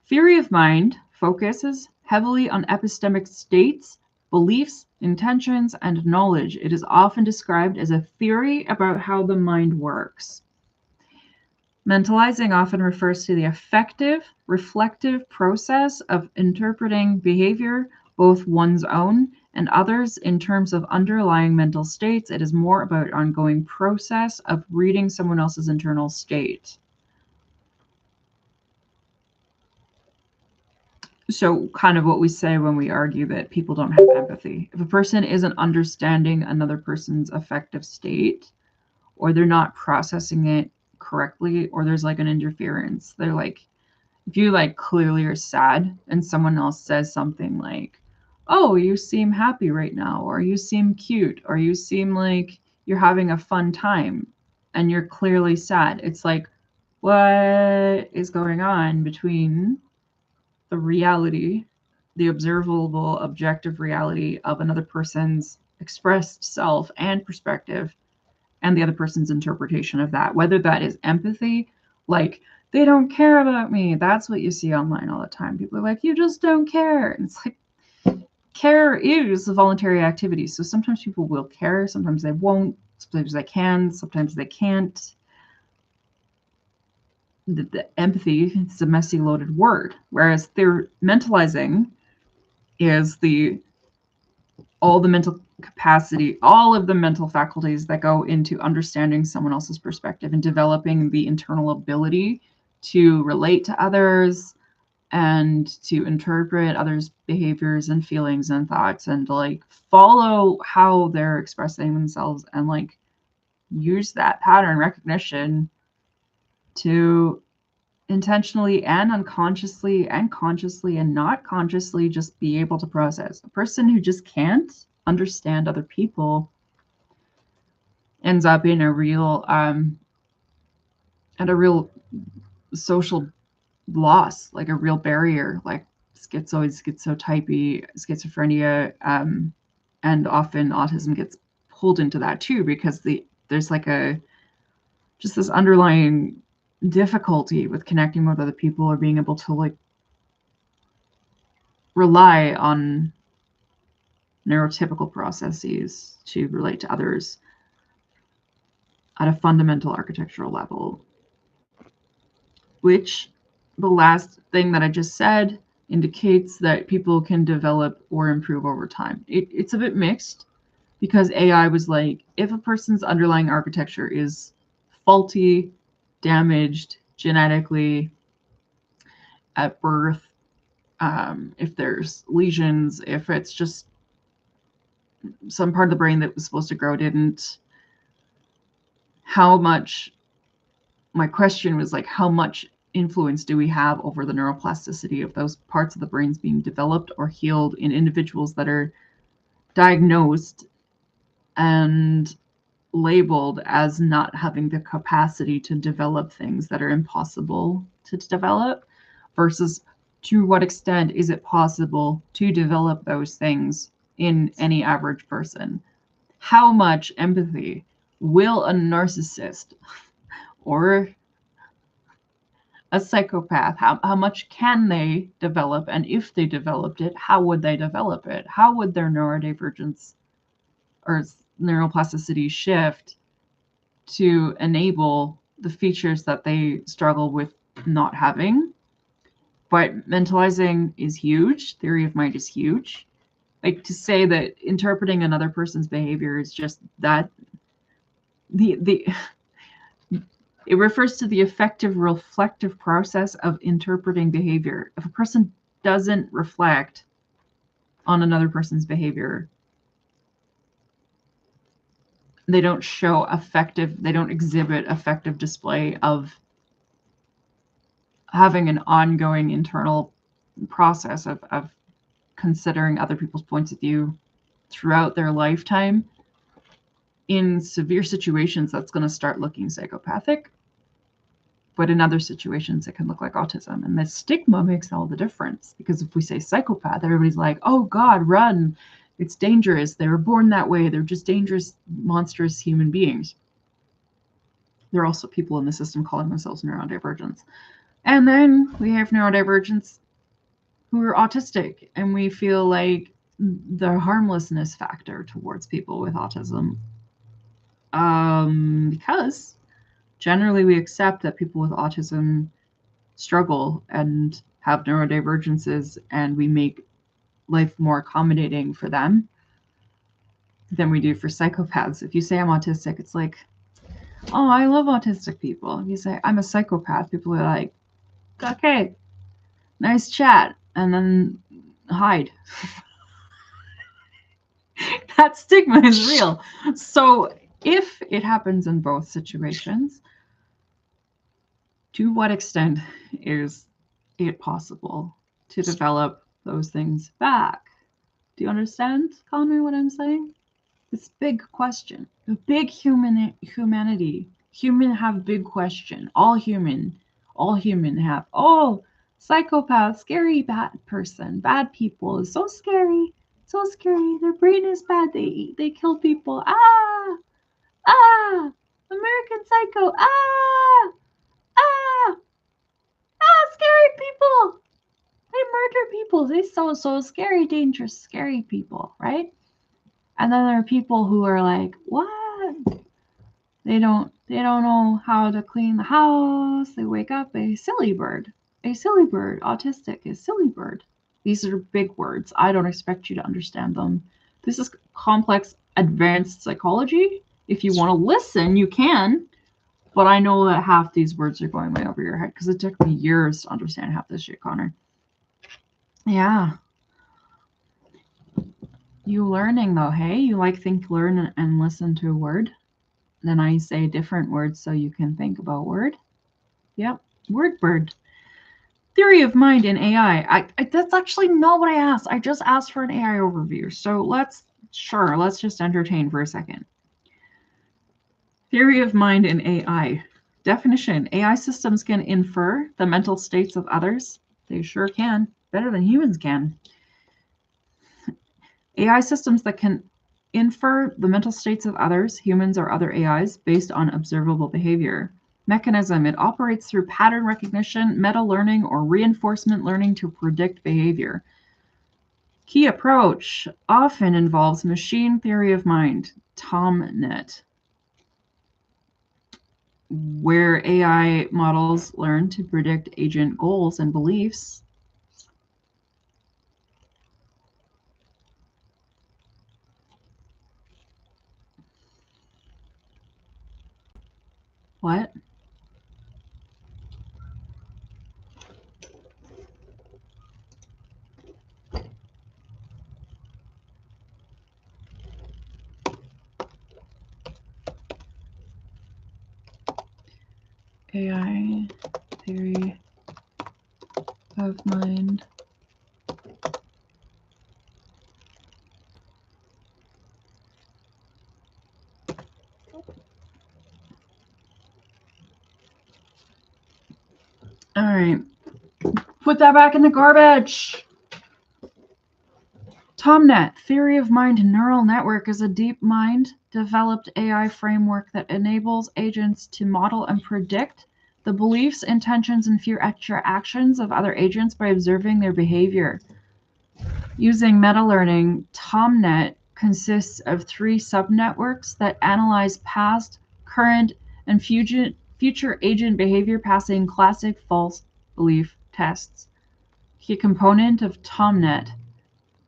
[SPEAKER 1] Theory of mind focuses heavily on epistemic states, beliefs, intentions, and knowledge. It is often described as a theory about how the mind works. Mentalizing often refers to the affective, reflective process of interpreting behavior, both one's own and others, in terms of underlying mental states. It is more about ongoing process of reading someone else's internal state. So kind of what we say when we argue that people don't have empathy. If a person isn't understanding another person's affective state, or they're not processing it correctly, or there's like an interference, they're like, if you like clearly are sad and someone else says something like, oh, you seem happy right now, or you seem cute, or you seem like you're having a fun time, and you're clearly sad, it's like, what is going on between the reality, the observable, objective reality of another person's expressed self and perspective, and the other person's interpretation of that, whether that is empathy, like, they don't care about me. That's what you see online all the time. People are like, you just don't care. And it's like, care is a voluntary activity. So sometimes people will care, sometimes they won't, sometimes they can, sometimes they can't. The empathy is a messy, loaded word, whereas their mentalizing is all the mental capacity, all of the mental faculties that go into understanding someone else's perspective and developing the internal ability to relate to others and to interpret others' behaviors and feelings and thoughts, and like follow how they're expressing themselves, and like use that pattern recognition to intentionally and unconsciously and consciously and not consciously just be able to process. A person who just can't understand other people ends up in a real social loss, like a real barrier, like schizoid, schizotypy, schizophrenia, and often autism gets pulled into that too, because there's like just this underlying difficulty with connecting with other people, or being able to like rely on neurotypical processes to relate to others at a fundamental architectural level, which the last thing that I just said indicates that people can develop or improve over time. It's a bit mixed, because AI was like, if a person's underlying architecture is faulty, damaged genetically at birth, if there's lesions, if it's just some part of the brain that was supposed to grow didn't, my question was like, how much influence do we have over the neuroplasticity of those parts of the brains being developed or healed in individuals that are diagnosed and labeled as not having the capacity to develop things that are impossible to develop, versus to what extent is it possible to develop those things in any average person? How much empathy will a narcissist or a psychopath, how much can they develop? And if they developed it, how would they develop it? How would their neurodivergence or neuroplasticity shift to enable the features that they struggle with not having? But mentalizing is huge. Theory of mind is huge. Like, to say that interpreting another person's behavior is just that, it refers to the effective reflective process of interpreting behavior. If a person doesn't reflect on another person's behavior, they don't exhibit effective display of having an ongoing internal process of considering other people's points of view throughout their lifetime. In severe situations, that's going to start looking psychopathic, but in other situations, it can look like autism. And the stigma makes all the difference, because if we say psychopath, everybody's like, oh God, run. It's dangerous. They were born that way. They're just dangerous, monstrous human beings. There are also people in the system calling themselves neurodivergents. And then we have neurodivergence who are autistic, and we feel like the harmlessness factor towards people with autism. Because generally we accept that people with autism struggle and have neurodivergences, and we make life more accommodating for them than we do for psychopaths. If you say I'm autistic, it's like, oh, I love autistic people. If you say I'm a psychopath, people are like, okay, nice chat, and then hide. That stigma is real. So if it happens in both situations, to what extent is it possible to develop those things back? Do you understand, Connor, what I'm saying? This big question, a big humanity. Human have big question. All human have. Oh, psychopath, scary bad person, bad people is so scary, so scary. Their brain is bad. They kill people. Ah, American Psycho. Ah, scary people. They murder people. They so scary, dangerous, scary people, right? And then there are people who are like, what? They don't know how to clean the house. They wake up a silly bird. A silly bird, autistic, a silly bird. These are big words. I don't expect you to understand them. This is complex, advanced psychology. If you want to listen, you can. But I know that half these words are going way over your head because it took me years to understand half this shit, Connor. Yeah. You learning though, hey? You like think, learn, and listen to a word? Then I say different words so you can think about word. Yep, word bird. Theory of mind in AI. That's actually not what I asked. I just asked for an AI overview. So let's just entertain for a second. Theory of mind in AI. Definition. AI systems can infer the mental states of others. They sure can. Better than humans can. AI systems that can infer the mental states of others, humans or other AIs, based on observable behavior. Mechanism. It operates through pattern recognition, meta-learning, or reinforcement learning to predict behavior. Key approach often involves machine theory of mind, ToMnet, where AI models learn to predict agent goals and beliefs. What? AI theory of mind. All right. Put that back in the garbage. ToMnet, Theory of Mind Neural Network, is a deep mind developed AI framework that enables agents to model and predict the beliefs, intentions, and future actions of other agents by observing their behavior. Using meta-learning, ToMnet consists of 3 subnetworks that analyze past, current, and future agent behavior passing classic false belief tests. Key component of ToMnet,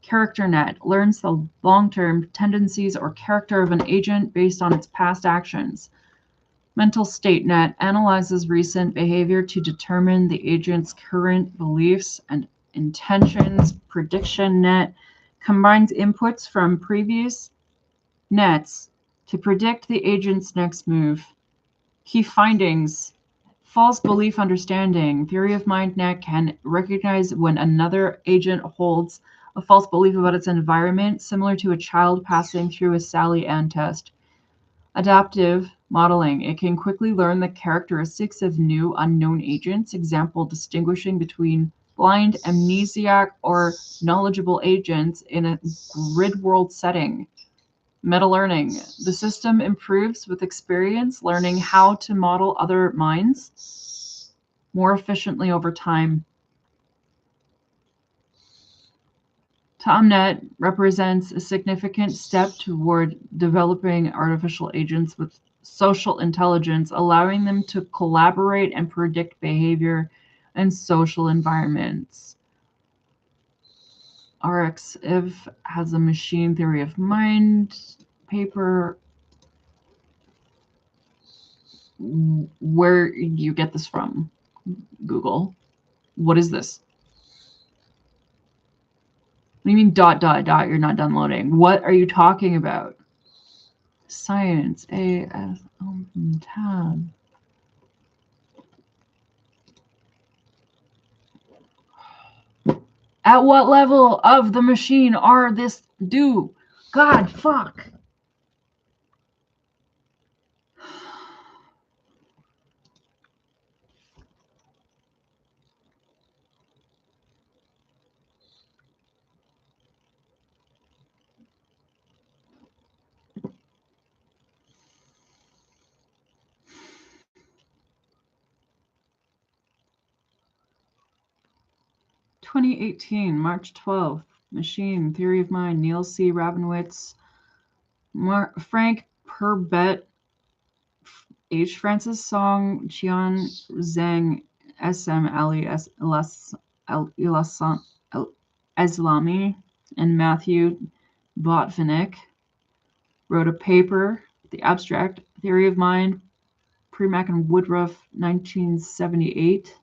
[SPEAKER 1] CharacterNet, learns the long-term tendencies or character of an agent based on its past actions. Mental State Net analyzes recent behavior to determine the agent's current beliefs and intentions. Prediction Net combines inputs from previous nets to predict the agent's next move. Key findings. False belief understanding. Theory of Mind Net can recognize when another agent holds a false belief about its environment, similar to a child passing through a Sally Ann test. Adaptive modeling. It can quickly learn the characteristics of new unknown agents, example, distinguishing between blind, amnesiac, or knowledgeable agents in a grid world setting. Meta-learning. The system improves with experience, learning how to model other minds more efficiently over time. ToMnet represents a significant step toward developing artificial agents with social intelligence, allowing them to collaborate and predict behavior in social environments. RxIv has a machine theory of mind paper. Where do you get this from? Google. What is this? What do you mean ... You're not done loading? What are you talking about? Science. AS open tab. At what level of the machine are this due? God, fuck. (2018) March 12th. Machine Theory of Mind. Neil C. Rabinowitz, Frank Perbet, H. Francis Song, Qian Zhang, SM Ali Eslami, and Matthew Botvinnik wrote a paper, The Abstract Theory of Mind, Premack and Woodruff, 1978.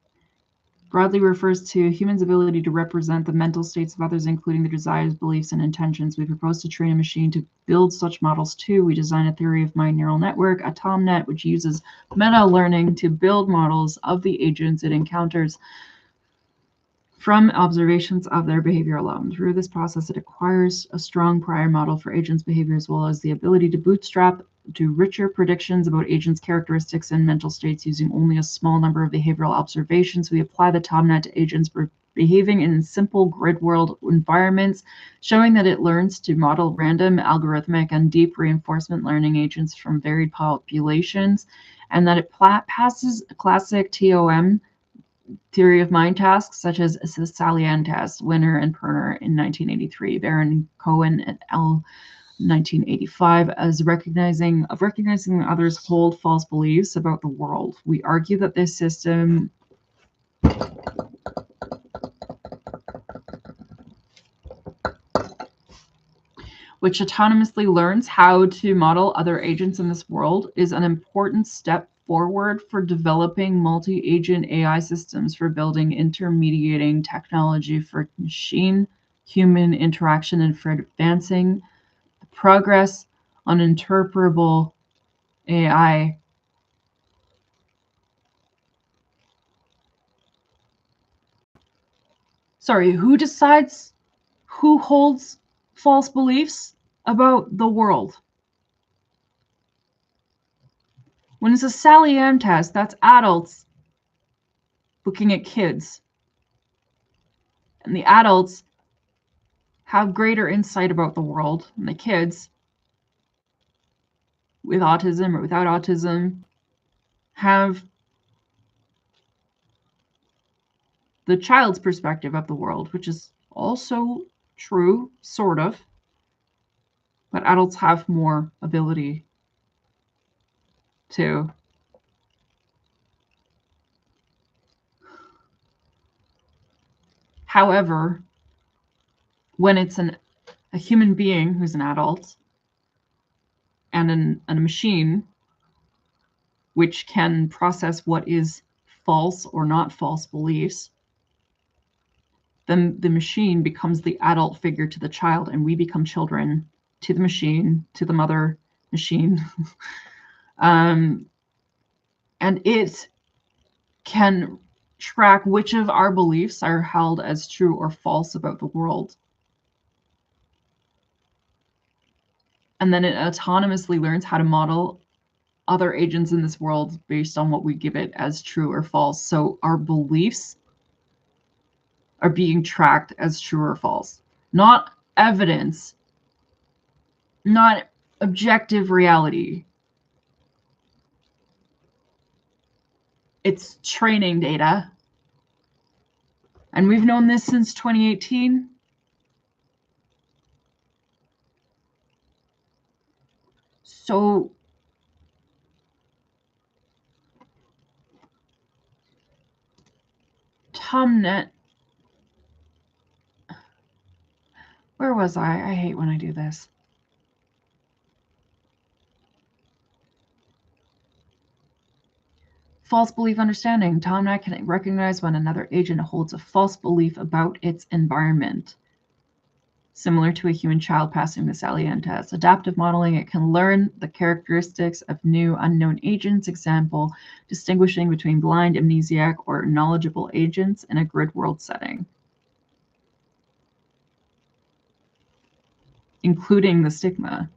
[SPEAKER 1] Broadly refers to humans' ability to represent the mental states of others, including their desires, beliefs, and intentions. We propose to train a machine to build such models too. We design a theory of mind neural network, a ToMnet, which uses meta-learning to build models of the agents it encounters from observations of their behavior alone. Through this process, it acquires a strong prior model for agents' behavior, as well as the ability to bootstrap to richer predictions about agents' characteristics and mental states using only a small number of behavioral observations. We apply the ToMnet to agents behaving in simple grid world environments, showing that it learns to model random, algorithmic, and deep reinforcement learning agents from varied populations, and that it passes classic ToM theory of mind tasks such as the Salian test, Winner and Perner in 1983, Baron Cohen et al. 1985, as recognizing others hold false beliefs about the world. We argue that this system which autonomously learns how to model other agents in this world is an important step forward for developing multi-agent AI systems for building intermediating technology for machine-human interaction and for advancing progress on interpretable AI. Sorry, who decides who holds false beliefs about the world? When it's a Sally-Ann test, that's adults looking at kids. And the adults have greater insight about the world, and the kids with autism or without autism have the child's perspective of the world, which is also true, sort of, but adults have more ability to. However, when it's a human being who's an adult and a machine which can process what is false or not false beliefs, then the machine becomes the adult figure to the child, and we become children to the machine, to the mother machine. And it can track which of our beliefs are held as true or false about the world. And then it autonomously learns how to model other agents in this world based on what we give it as true or false. So our beliefs are being tracked as true or false, not evidence, not objective reality. It's training data. And we've known this since 2018. So ToMnet. Where was I? I hate when I do this. False belief understanding. ToMnet can recognize when another agent holds a false belief about its environment. Similar to a human child passing the Salian test. Adaptive modeling, it can learn the characteristics of new unknown agents, example, distinguishing between blind, amnesiac, or knowledgeable agents in a grid world setting, including the stigma.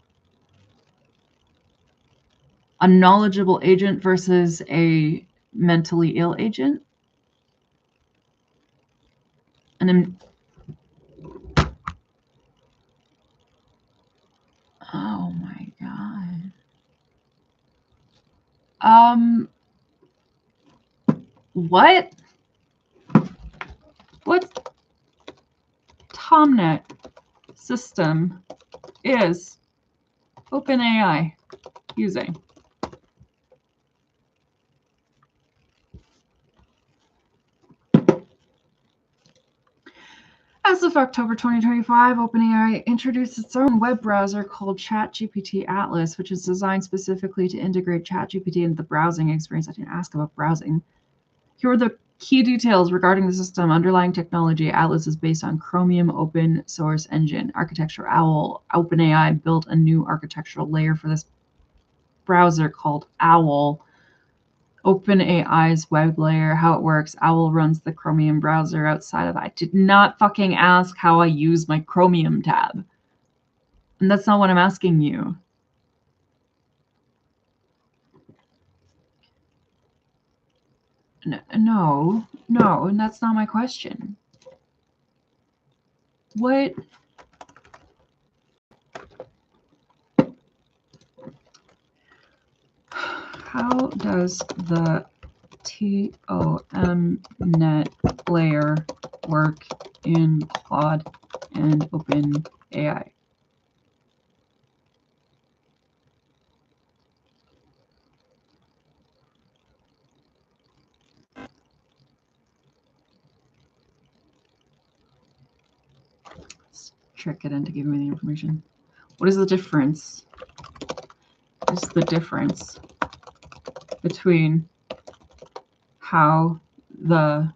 [SPEAKER 1] A knowledgeable agent versus a mentally ill agent. Oh my God. What? What ToMnet system is OpenAI using? As of October 2025, OpenAI introduced its own web browser called ChatGPT Atlas, which is designed specifically to integrate ChatGPT into the browsing experience. I didn't ask about browsing. Here are the key details regarding the system. Underlying technology, Atlas is based on Chromium open source engine. Architecture, OWL. OpenAI built a new architectural layer for this browser called OWL. OpenAI's web layer, how it works. OWL runs the Chromium browser outside of that. I did not fucking ask how I use my Chromium tab. And that's not what I'm asking you. No, and that's not my question. What? How does the ToM net layer work in Claude and OpenAI? Let's trick it into giving me the information. What is the difference? What is the difference between how the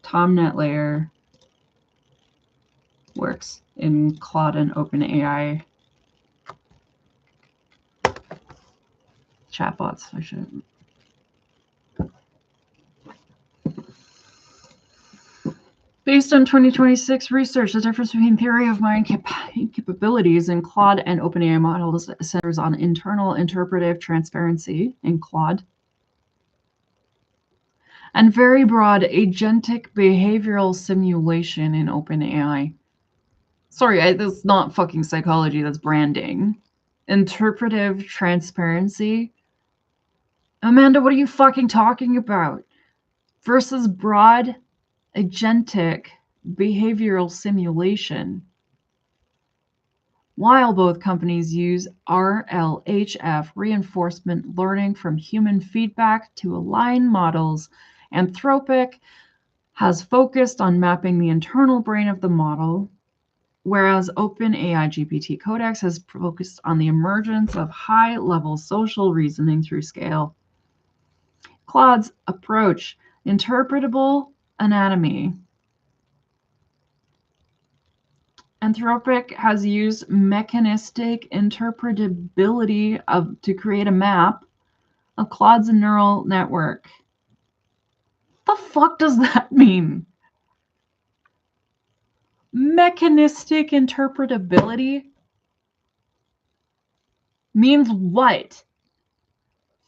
[SPEAKER 1] ToMnet layer works in Claude and OpenAI chatbots? I should. Based on 2026 research, the difference between theory of mind capabilities in Claude and OpenAI models centers on internal interpretive transparency in Claude and very broad agentic behavioral simulation in OpenAI. Sorry, that's not fucking psychology, that's branding. Interpretive transparency? Amanda, what are you fucking talking about? Versus broad agentic behavioral simulation. While both companies use RLHF, reinforcement learning from human feedback, to align models, Anthropic has focused on mapping the internal brain of the model, whereas OpenAI GPT Codex has focused on the emergence of high-level social reasoning through scale. Claude's approach, interpretable anatomy. Anthropic has used mechanistic interpretability to create a map of Claude's neural network. The fuck does that mean? Mechanistic interpretability means what?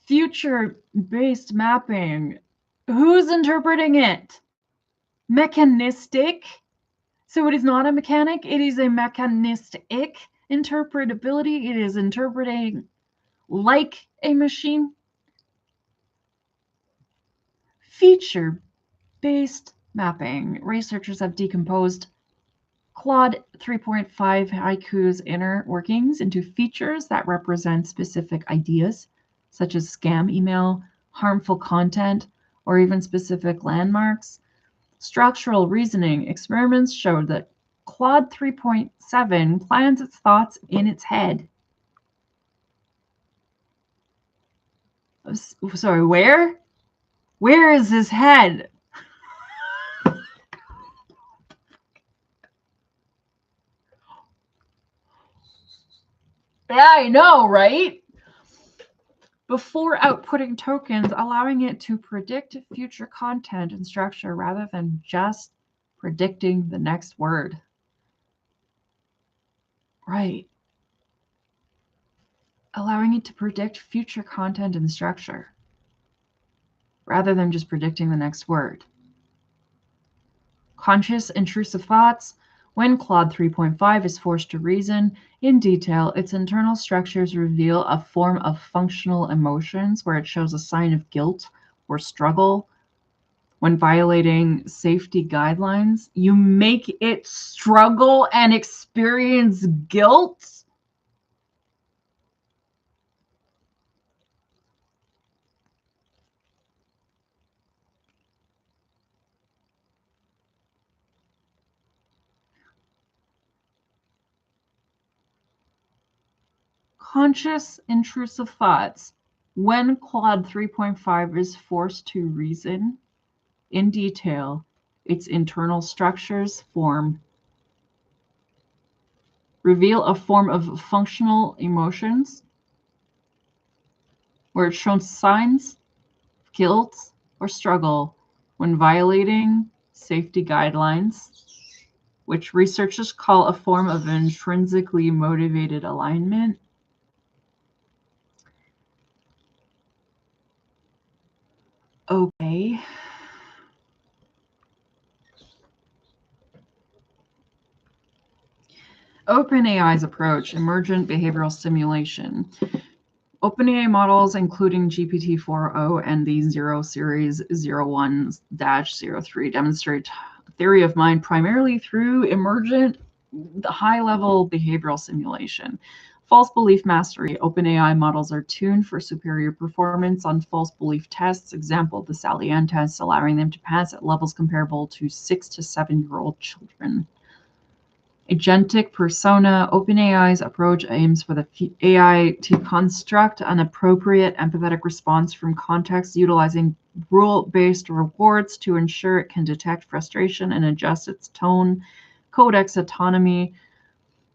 [SPEAKER 1] Future-based mapping. Who's interpreting it? Mechanistic? So it is not a mechanic, it is a mechanistic interpretability. It is interpreting like a machine. Feature-based mapping. Researchers have decomposed Claude 3.5 Haiku's inner workings into features that represent specific ideas, such as scam email, harmful content, or even specific landmarks. Structural reasoning experiments showed that Claude 3.7 plans its thoughts in its head. Sorry, where? Where is his head? Yeah, I know, right? Before outputting tokens, allowing it to predict future content and structure rather than just predicting the next word. Right. Allowing it to predict future content and structure rather than just predicting the next word. Conscious, intrusive thoughts. When Claude 3.5 is forced to reason in detail, its internal structures reveal a form of functional emotions where it shows a sign of guilt or struggle. When violating safety guidelines, you make it struggle and experience guilt. Conscious, intrusive thoughts. When Claude 3.5 is forced to reason in detail, its internal structures reveal a form of functional emotions where it shows signs of guilt or struggle when violating safety guidelines, which researchers call a form of intrinsically motivated alignment. Okay. OpenAI's approach, emergent behavioral simulation. OpenAI models, including GPT-4o and the 0 Series 01-03, demonstrate theory of mind primarily through emergent high-level behavioral simulation. False belief mastery. OpenAI models are tuned for superior performance on false belief tests. Example, the Sally Ann test, allowing them to pass at levels comparable to 6 to 7-year-old children. Agentic persona. OpenAI's approach aims for the AI to construct an appropriate empathetic response from context, utilizing rule-based rewards to ensure it can detect frustration and adjust its tone. Codex autonomy.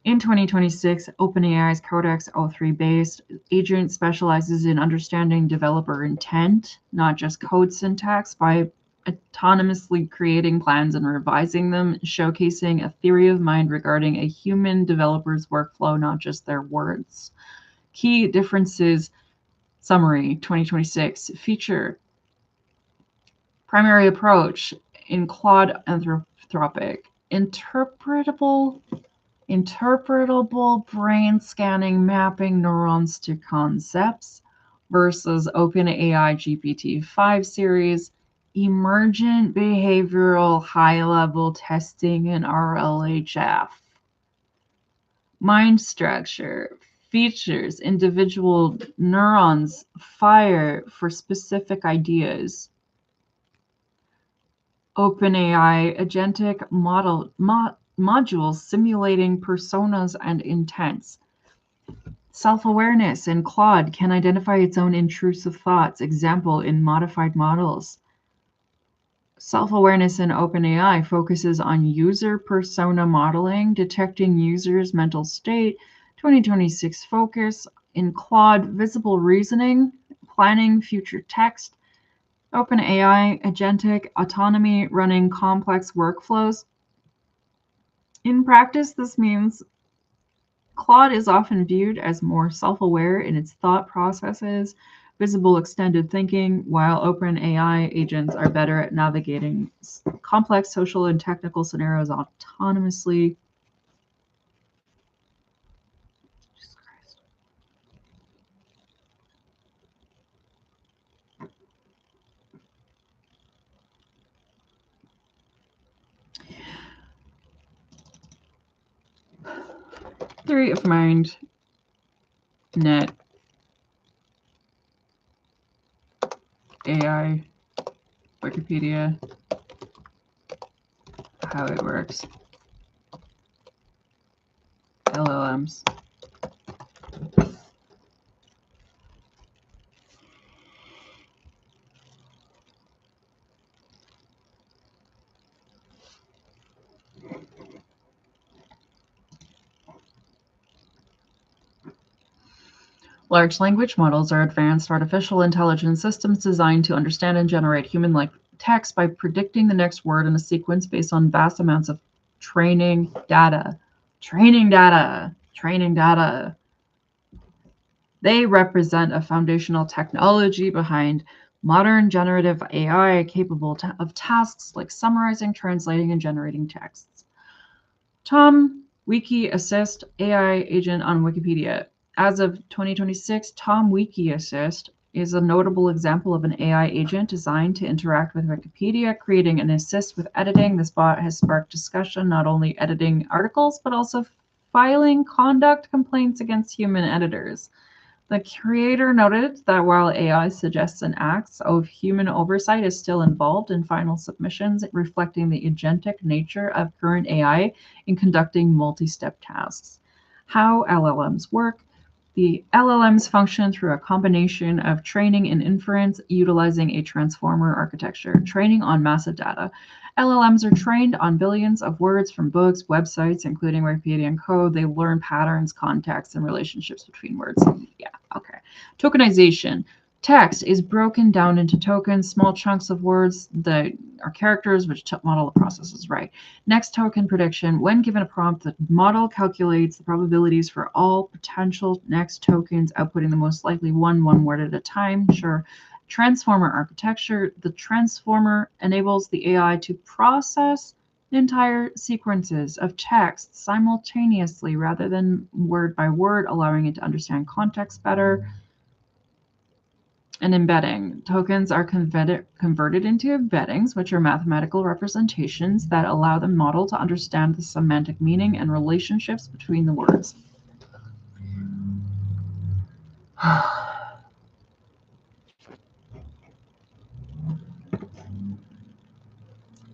[SPEAKER 1] In 2026, OpenAI's Codex O3-based agent specializes in understanding developer intent, not just code syntax, by autonomously creating plans and revising them, showcasing a theory of mind regarding a human developer's workflow, not just their words. Key differences summary 2026 feature primary approach in Claude Anthropic interpretable brain scanning mapping neurons to concepts versus OpenAI GPT-5 series emergent behavioral high-level testing in RLHF. Mind structure features individual neurons fire for specific ideas. OpenAI agentic modules simulating personas and intents. Self-awareness in Claude can identify its own intrusive thoughts, example in modified models. Self-awareness in OpenAI focuses on user persona modeling, detecting users' mental state. 2026 focus in Claude visible reasoning, planning future text. OpenAI agentic autonomy running complex workflows. In practice, this means Claude is often viewed as more self-aware in its thought processes, visible extended thinking, while OpenAI agents are better at navigating complex social and technical scenarios autonomously. Theory of mind, net, AI, Wikipedia, how it works, LLMs. Large language models are advanced artificial intelligence systems designed to understand and generate human-like text by predicting the next word in a sequence based on vast amounts of training data. Training data. Training data. They represent a foundational technology behind modern generative AI capable of tasks like summarizing, translating, and generating texts. ToM Wiki Assist AI agent on Wikipedia. As of 2026, ToM Wiki Assist is a notable example of an AI agent designed to interact with Wikipedia, creating an assist with editing. This bot has sparked discussion, not only editing articles, but also filing conduct complaints against human editors. The creator noted that while AI suggests an act of human oversight is still involved in final submissions, reflecting the agentic nature of current AI in conducting multi-step tasks. How LLMs work. The LLMs function through a combination of training and inference utilizing a transformer architecture, training on massive data. LLMs are trained on billions of words from books, websites, including Wikipedia and code. They learn patterns, contexts, and relationships between words. Yeah, okay. Tokenization. Text is broken down into tokens, small chunks of words that are characters, which model the process is right. Next token prediction. When given a prompt, the model calculates the probabilities for all potential next tokens, outputting the most likely one word at a time. Sure. Transformer architecture. The transformer enables the AI to process entire sequences of text simultaneously rather than word by word, allowing it to understand context better. And embedding. Tokens are converted into embeddings, which are mathematical representations that allow the model to understand the semantic meaning and relationships between the words.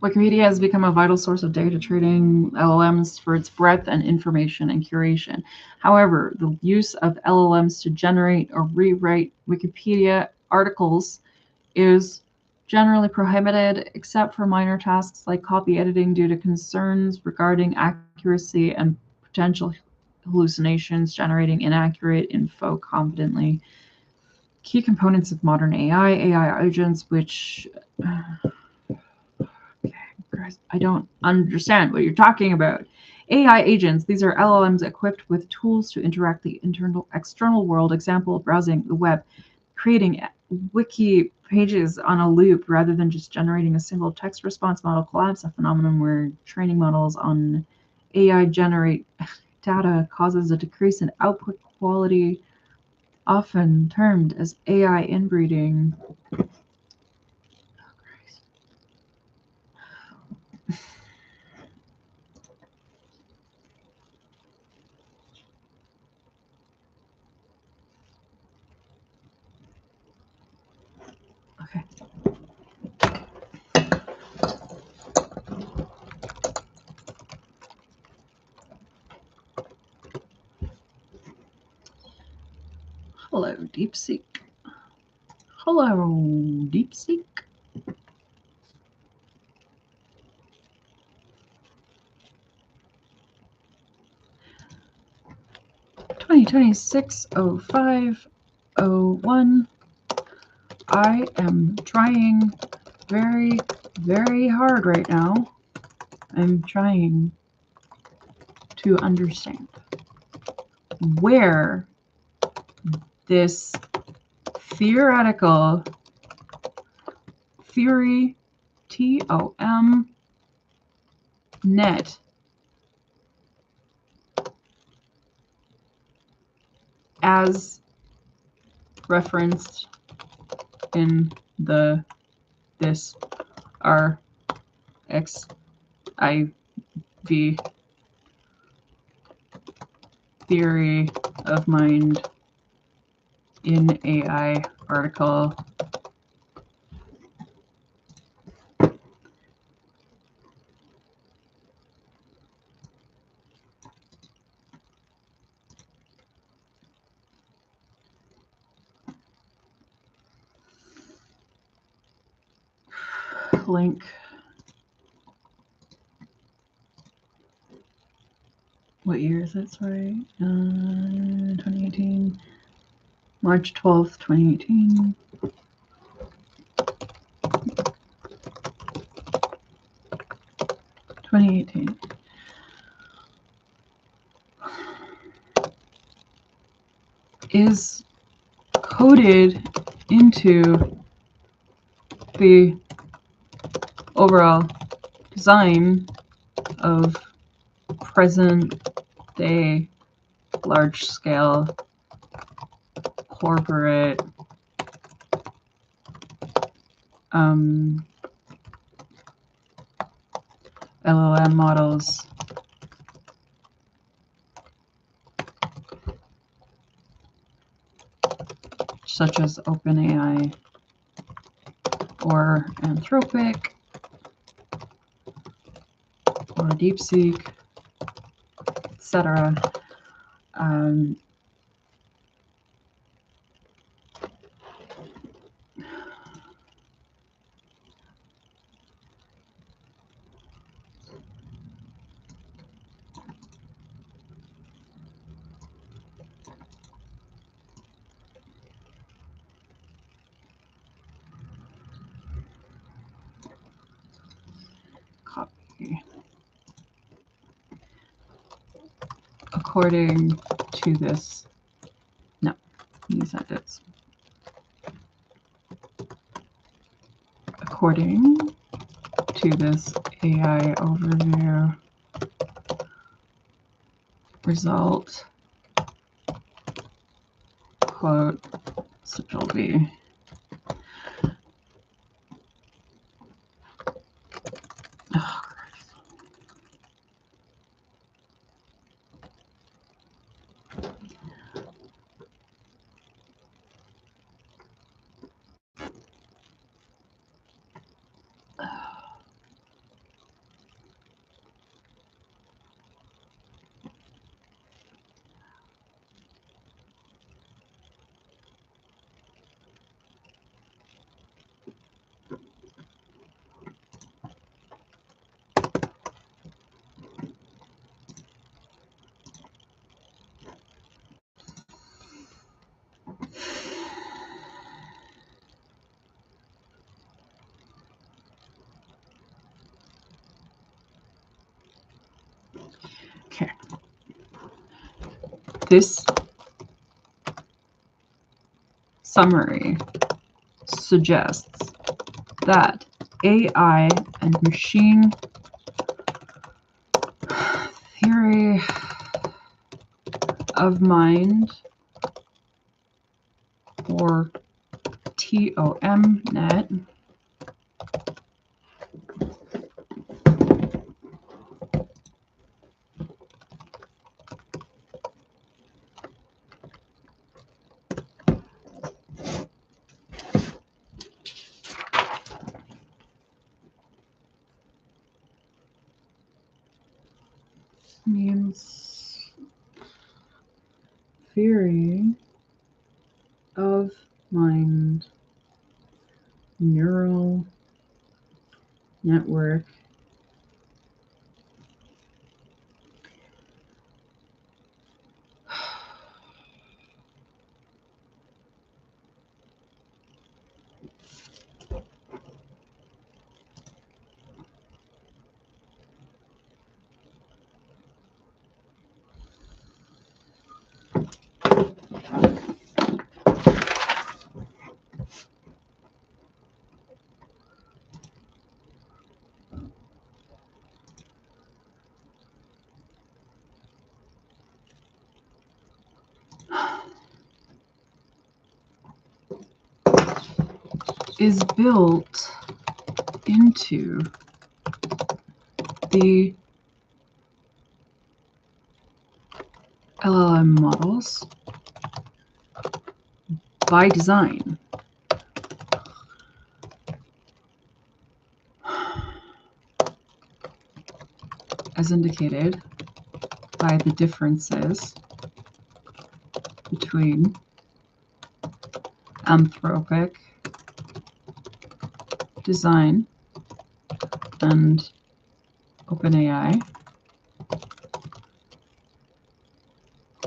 [SPEAKER 1] Wikipedia has become a vital source of data, treating LLMs for its breadth and information and curation. However, the use of LLMs to generate or rewrite Wikipedia articles is generally prohibited, except for minor tasks like copy editing due to concerns regarding accuracy and potential hallucinations, generating inaccurate info confidently. Key components of modern AI agents, which... I don't understand what you're talking about. AI agents, these are LLMs equipped with tools to interact the external world. Example, browsing the web, creating wiki pages on a loop rather than just generating a single text response model collapse, a phenomenon where training models on AI generate data causes a decrease in output quality, often termed as AI inbreeding. Okay. Hello, DeepSeek. Hello, DeepSeek. (2026-05-01). I am trying very, very hard right now. I'm trying to understand where this theoretical theory, ToM, net, as referenced in this RXIV theory of mind in AI article. Link. What year is it? Sorry. 2018. March 12th, 2018. Is coded into the overall design of present day large scale corporate LLM models. Such as OpenAI or Anthropic or DeepSeek, etc. Copy. According to this, no, these edits. According to this AI overview, result, quote, Control V. Oh, okay. This summary suggests that AI and machine theory of mind, or ToM net, means theory of mind, neural network, is built into the LLM models by design. As indicated by the differences between Anthropic design and OpenAI,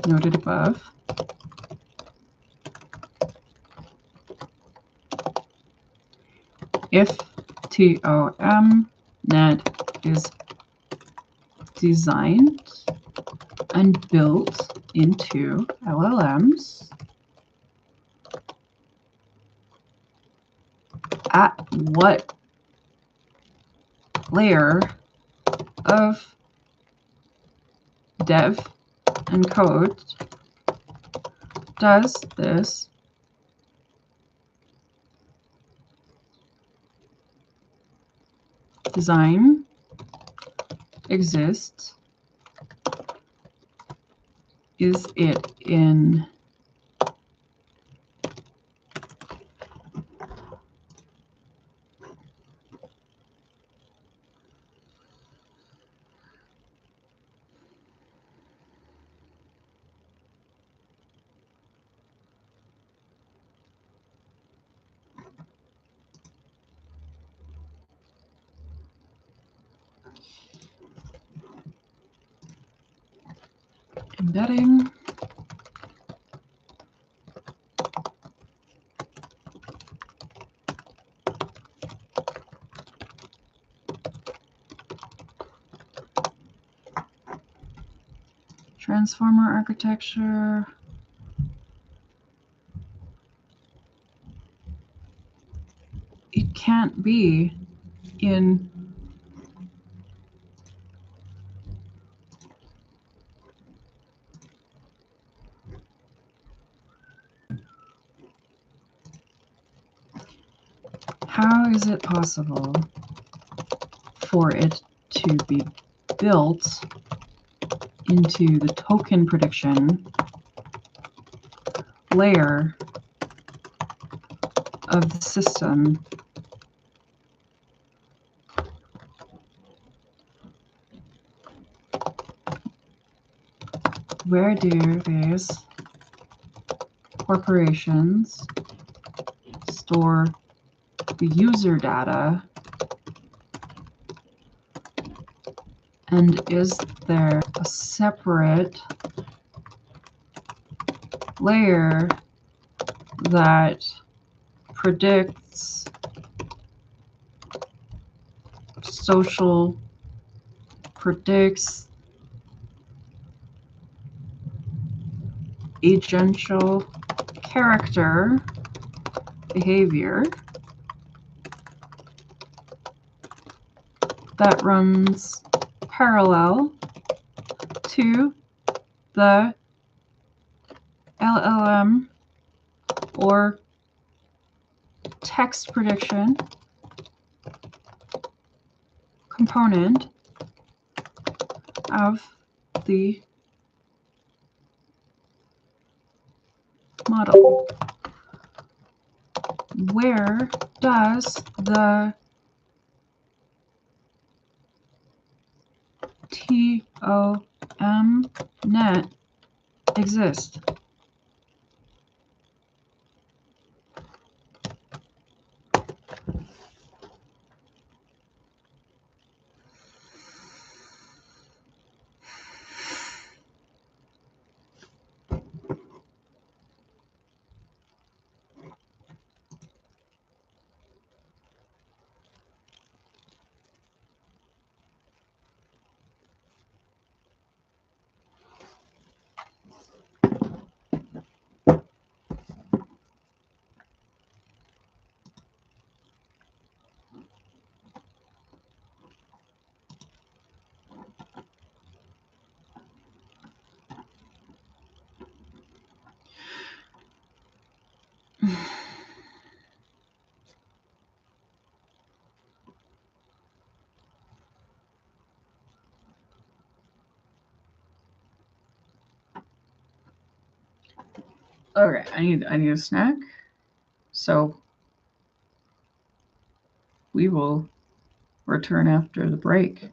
[SPEAKER 1] noted above. If ToM net is designed and built into LLMs, at what layer of dev and code does this design exist? Is it in embedding? Transformer architecture? It can't be in how is it possible for it to be built into the token prediction layer of the system where do these corporations store the user data, and is there a separate layer that predicts social, predicts agential character behavior that runs parallel to the LLM or text prediction component of the model? Where does the ToM net exist? Okay, I need a snack. So we will return after the break.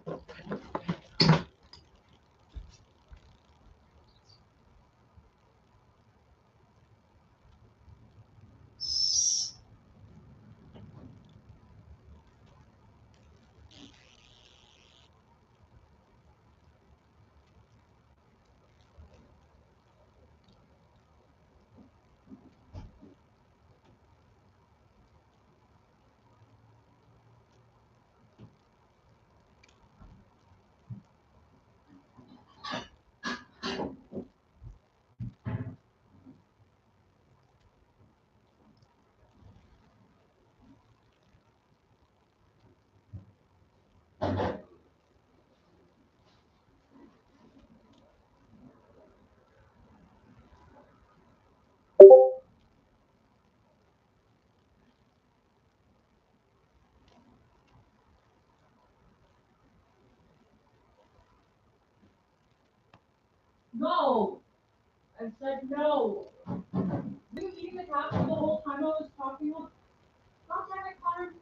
[SPEAKER 3] No! I said no! Were you eating the capsule the whole time I was talking? God damn it, Connor!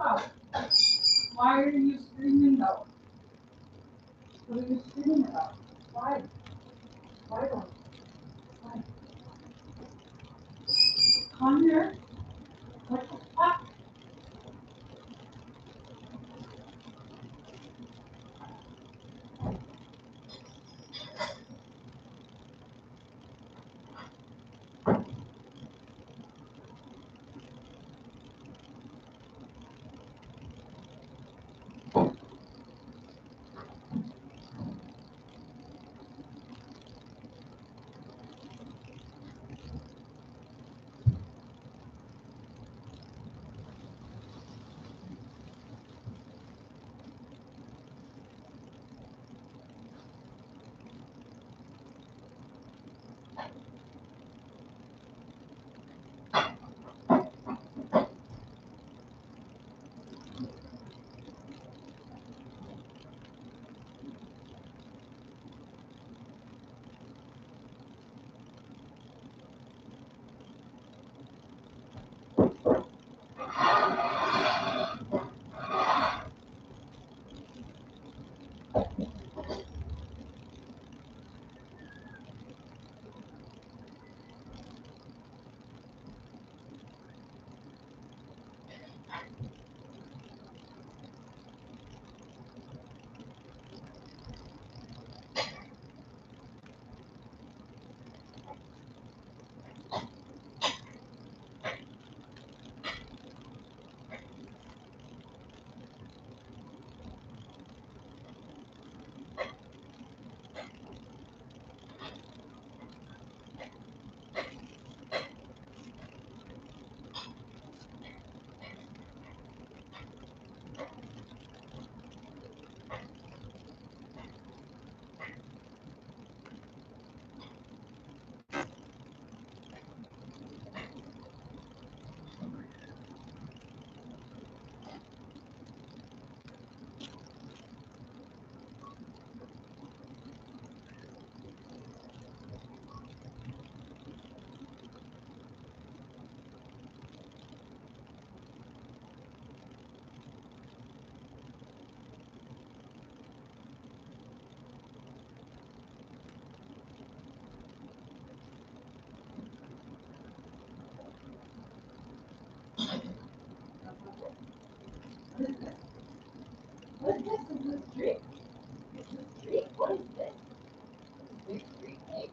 [SPEAKER 3] about? Why are you screaming though? What are you screaming about? Why? Why though? Why? Come here. What the fuck? What is this? Is this a tree? Is this a tree? What is this? Big tree egg.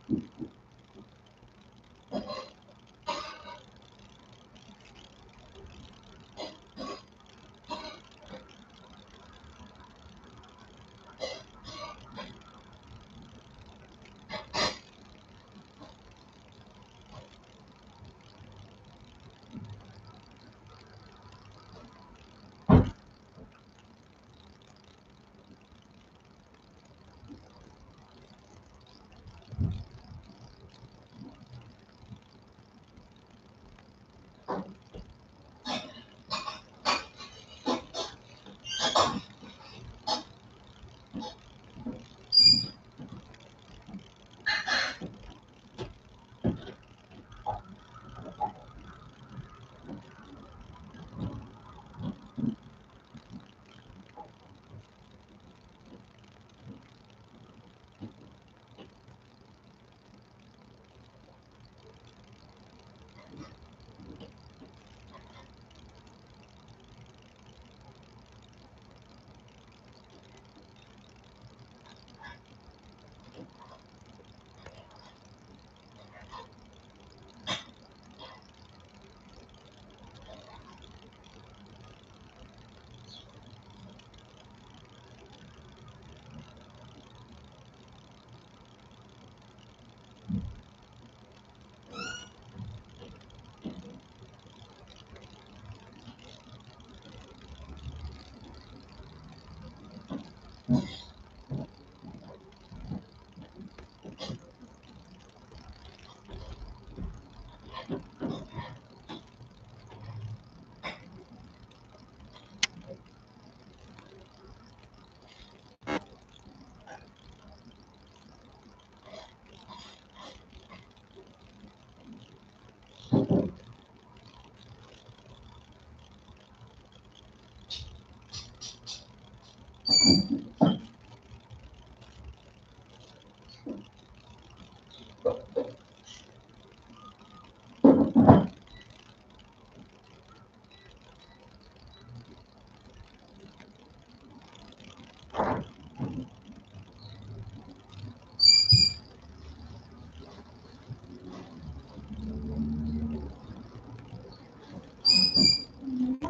[SPEAKER 3] What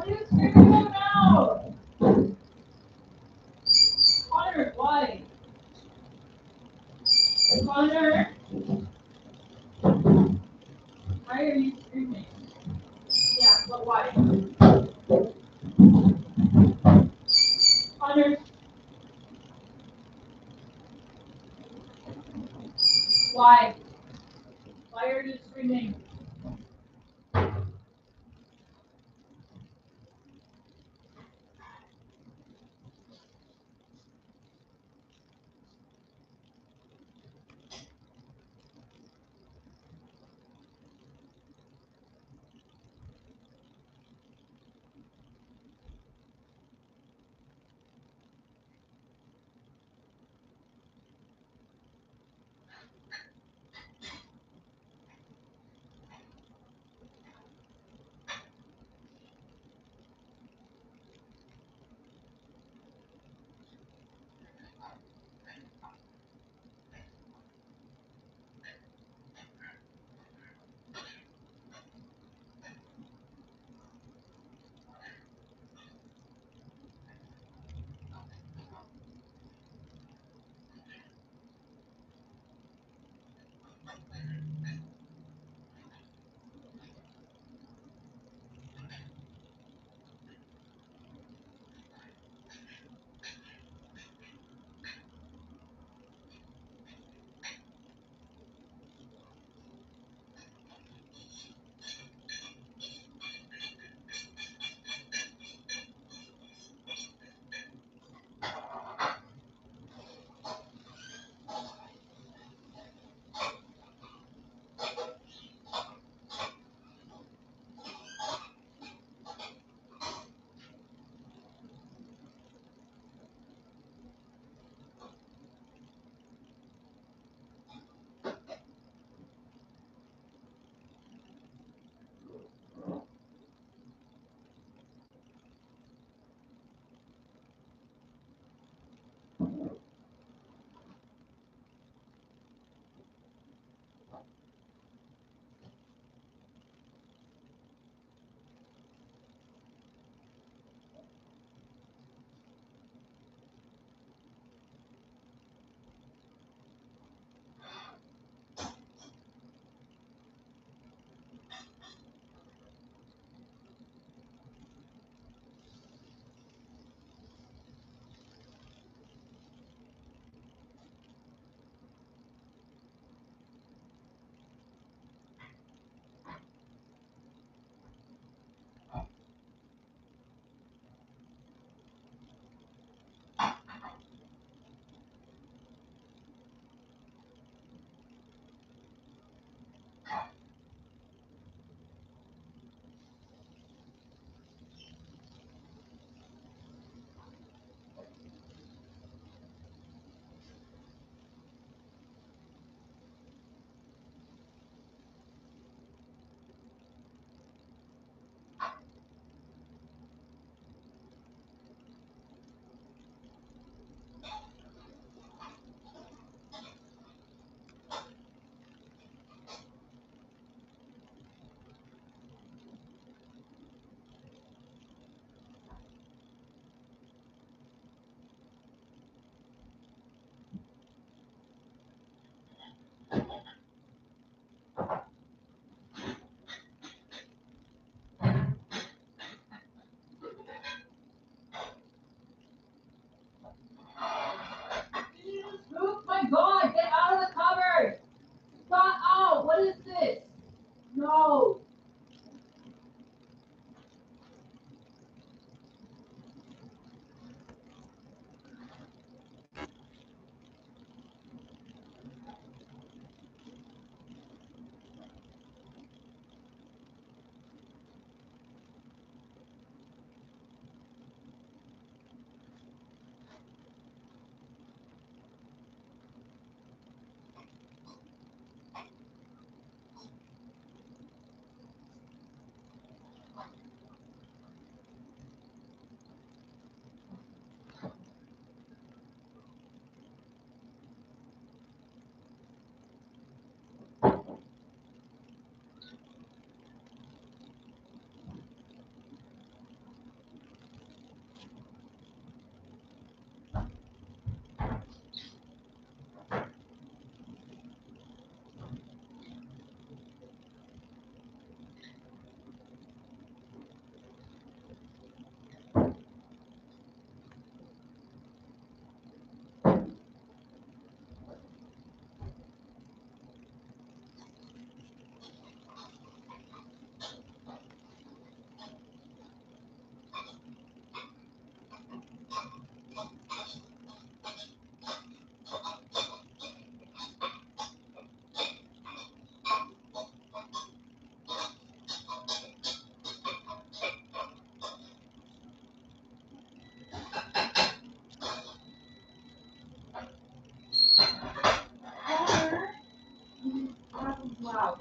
[SPEAKER 3] are you screaming about? Connor, why? Connor? Why are you screaming? Yeah, but why? Connor? Why? Why are you screaming? loud.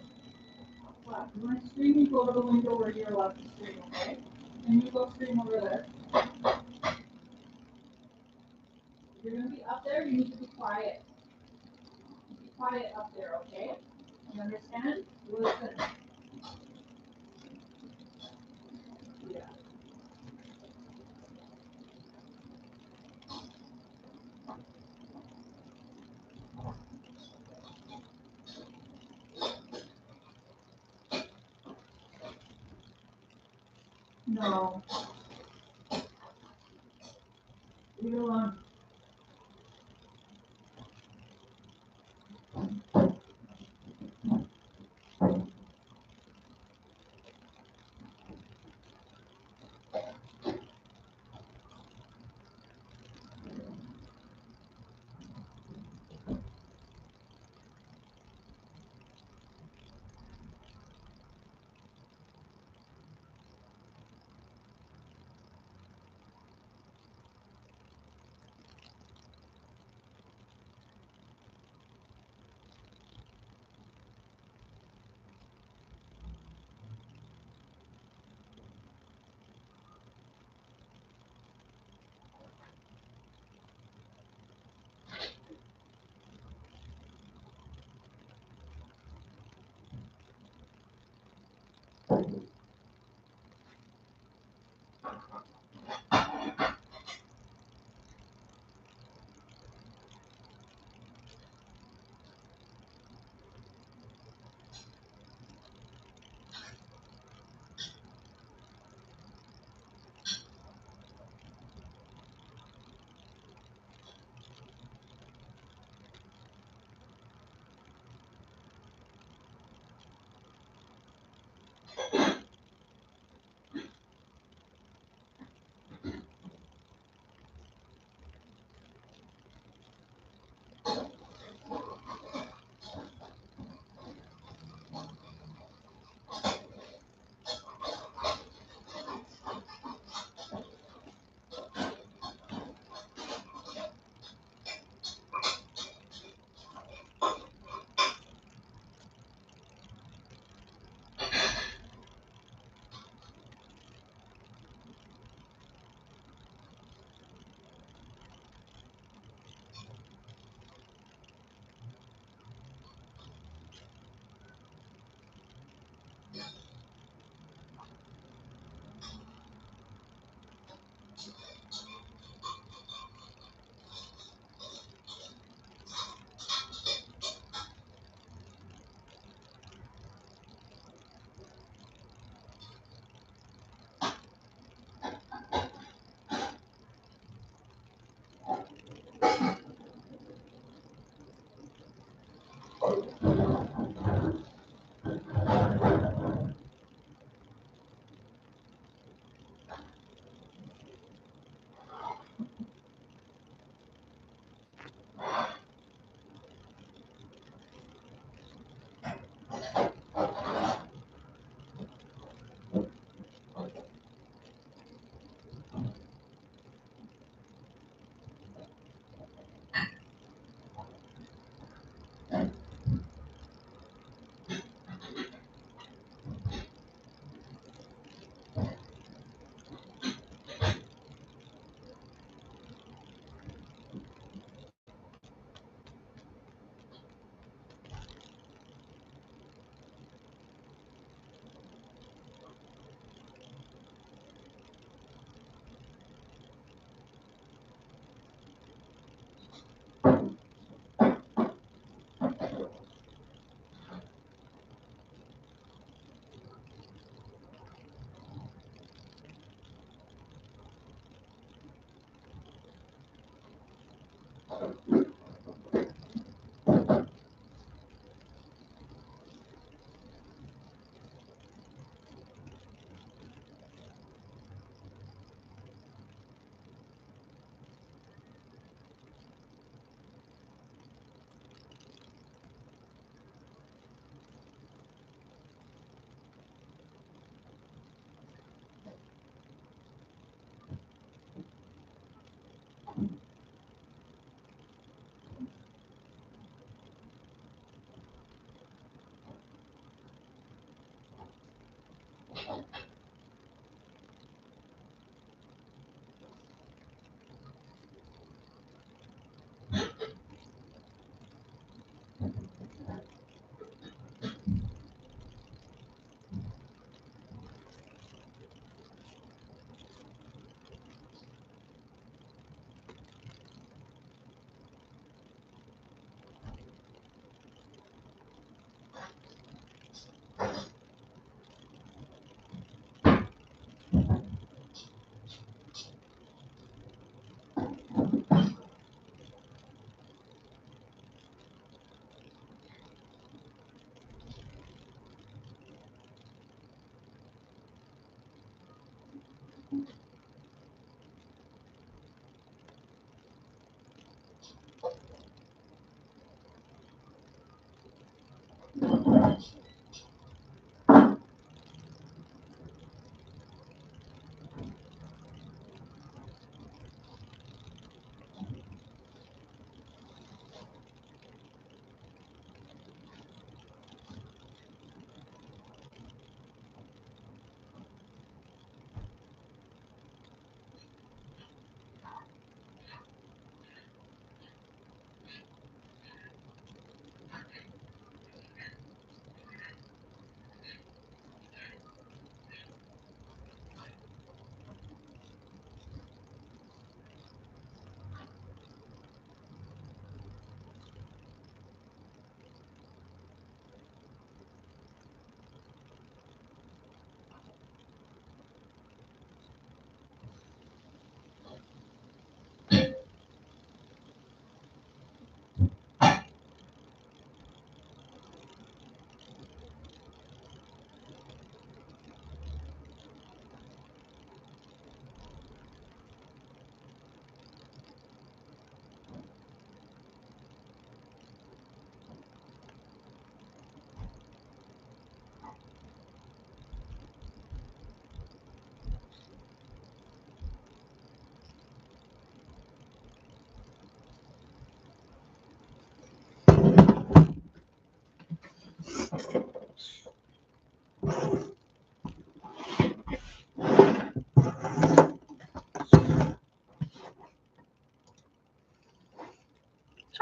[SPEAKER 3] Loud. When I scream, you go to the window where you're allowed to scream, okay? And you go scream over there. If you're gonna be up there, you need to be quiet. Be quiet up there, okay? You understand? Listen. Yeah. No. Leave it alone.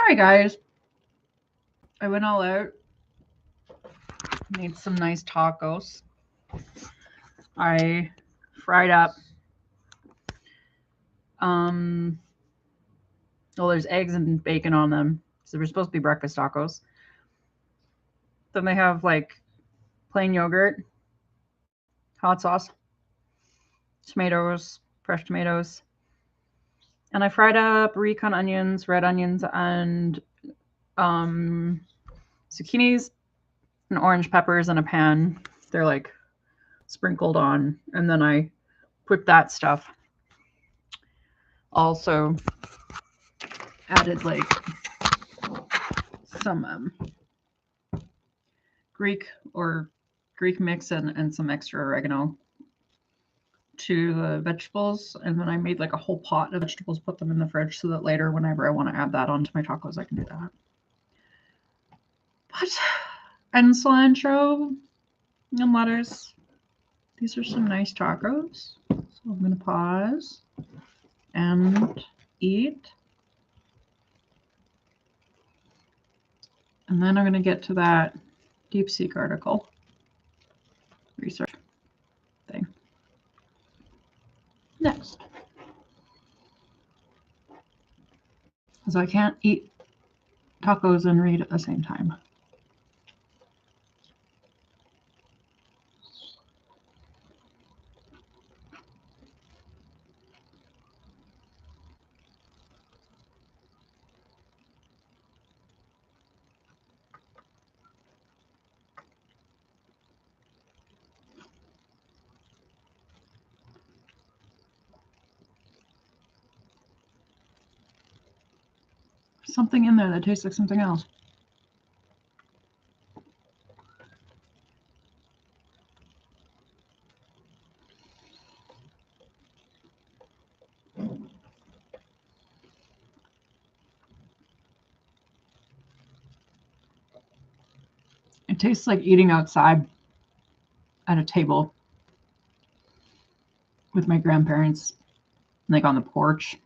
[SPEAKER 1] right, guys. I went all out. Made some nice tacos. I fried up. Well, there's eggs and bacon on them. So they're supposed to be breakfast tacos. Then they have like plain yogurt, hot sauce, tomatoes, fresh tomatoes. And I fried up recon onions, red onions, and zucchinis and orange peppers in a pan. They're like sprinkled on. And then I put that stuff. Also added like some Greek mix and some extra oregano to the vegetables. And then I made like a whole pot of vegetables, put them in the fridge so that later, whenever I want to add that onto my tacos, I can do that. And cilantro and lettuce. These are some nice tacos. So I'm going to pause and eat. And then I'm going to get to that DeepSeek article research thing next. Because I can't eat tacos and read at the same time. Something in there that tastes like something else. It tastes like eating outside at a table with my grandparents, like on the porch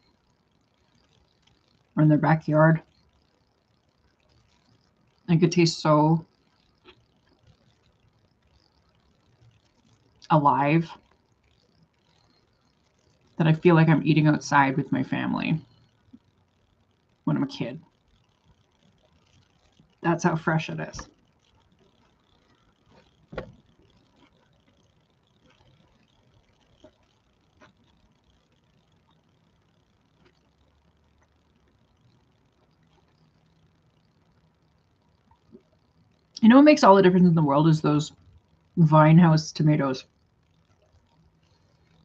[SPEAKER 1] or in their backyard. It could taste so alive that I feel like I'm eating outside with my family when I'm a kid. That's how fresh it is. You know what makes all the difference in the world is those Vinehouse tomatoes.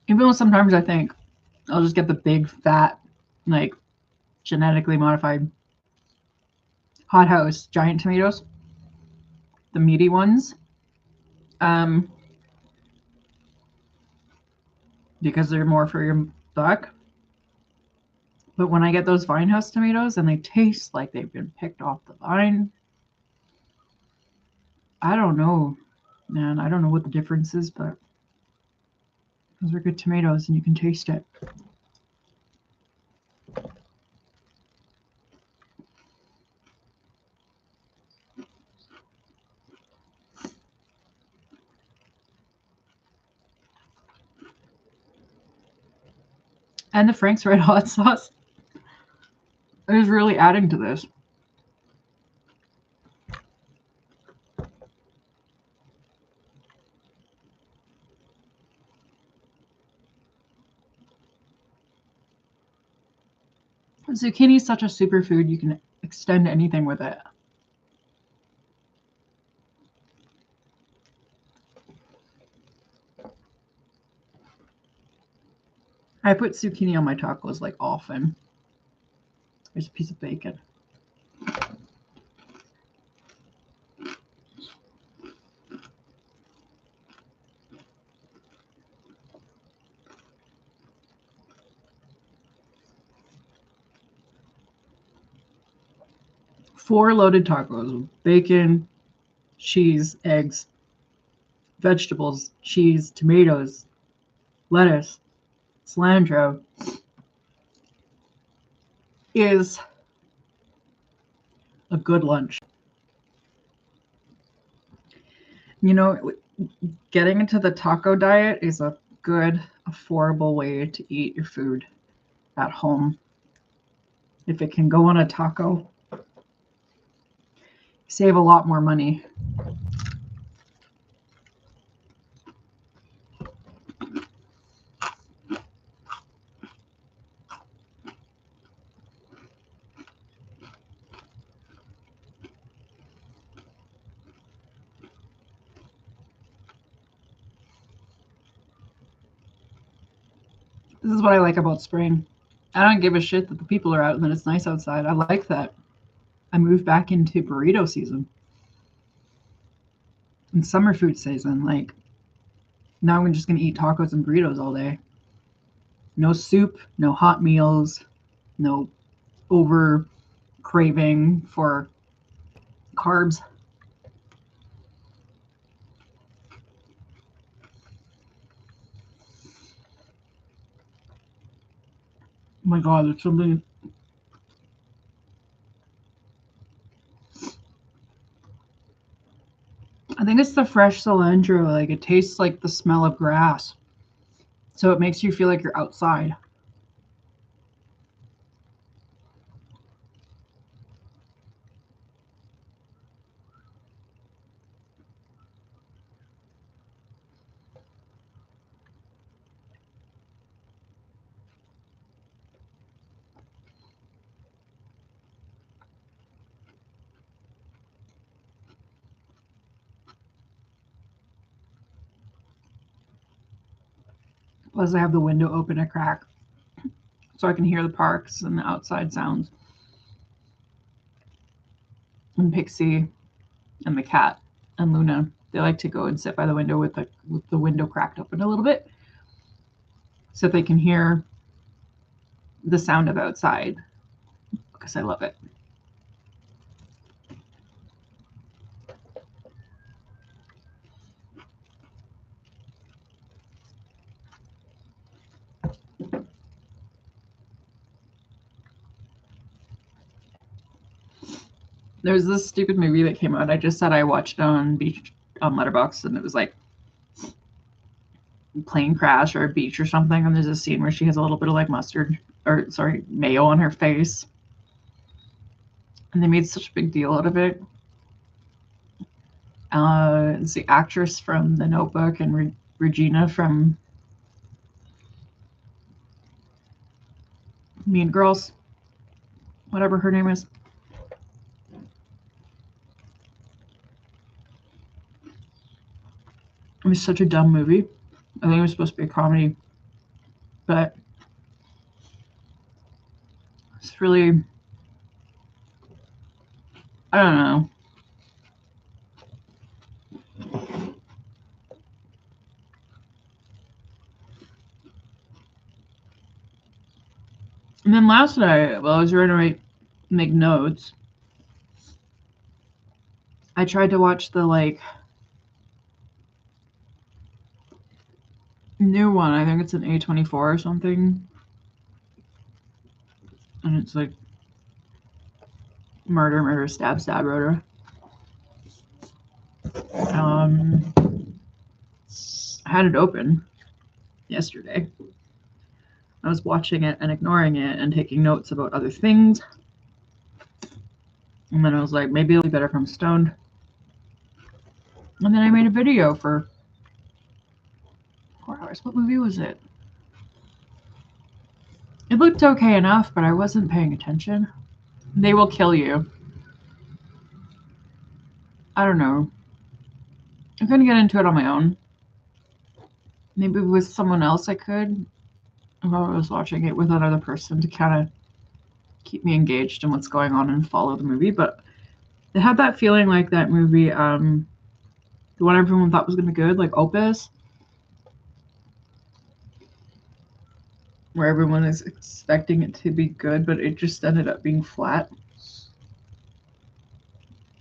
[SPEAKER 1] Even though sometimes I think I'll just get the big, fat, like genetically modified hothouse giant tomatoes, the meaty ones, because they're more for your buck. But when I get those Vinehouse tomatoes and they taste like they've been picked off the vine, I don't know, man. I don't know what the difference is, but those are good tomatoes and you can taste it. And the Frank's Red Hot sauce is really adding to this. Zucchini is such a superfood. You can extend anything with it. I put zucchini on my tacos like often. There's a piece of bacon. Four loaded tacos with bacon, cheese, eggs, vegetables, cheese, tomatoes, lettuce, cilantro is a good lunch. You know, getting into the taco diet is a good, affordable way to eat your food at home. If it can go on a taco, save a lot more money. This is what I like about spring. I don't give a shit that the people are out and that it's nice outside. I like that. I moved back into burrito season and summer food season. Like, now I'm just going to eat tacos and burritos all day. No soup, no hot meals, no over craving for carbs. Oh my God, it's something. I think it's the fresh cilantro. Like, it tastes like the smell of grass. So it makes you feel like you're outside. Plus, I have the window open a crack so I can hear the parks and the outside sounds. And Pixie and the cat and Luna, they like to go and sit by the window with the window cracked open a little bit so they can hear the sound of outside, because I love it. There's this stupid movie that came out. I just said I watched on Letterboxd, and it was like plane crash or a beach or something, and there's a scene where she has a little bit of like mayo on her face, and they made such a big deal out of it. It's the actress from The Notebook and Regina from Mean Girls, whatever her name is. It was such a dumb movie. I think it was supposed to be a comedy, but it's really, I don't know. And then last night, while I was trying to make notes, I tried to watch the like new one. I think it's an A24 or something, and it's like murder, stab, murder. I had it open yesterday. I was watching it and ignoring it and taking notes about other things. And then I was like, maybe it'll be better if I'm stoned. And then I made a video for 4 hours. What movie was it? It looked okay enough, but I wasn't paying attention. They Will Kill You. I don't know. I couldn't get into it on my own. Maybe with someone else I could. If I was watching it with another person to kind of keep me engaged in what's going on and follow the movie. But it had that feeling like that movie, the one everyone thought was going to be good, like Opus, where everyone is expecting it to be good, but it just ended up being flat.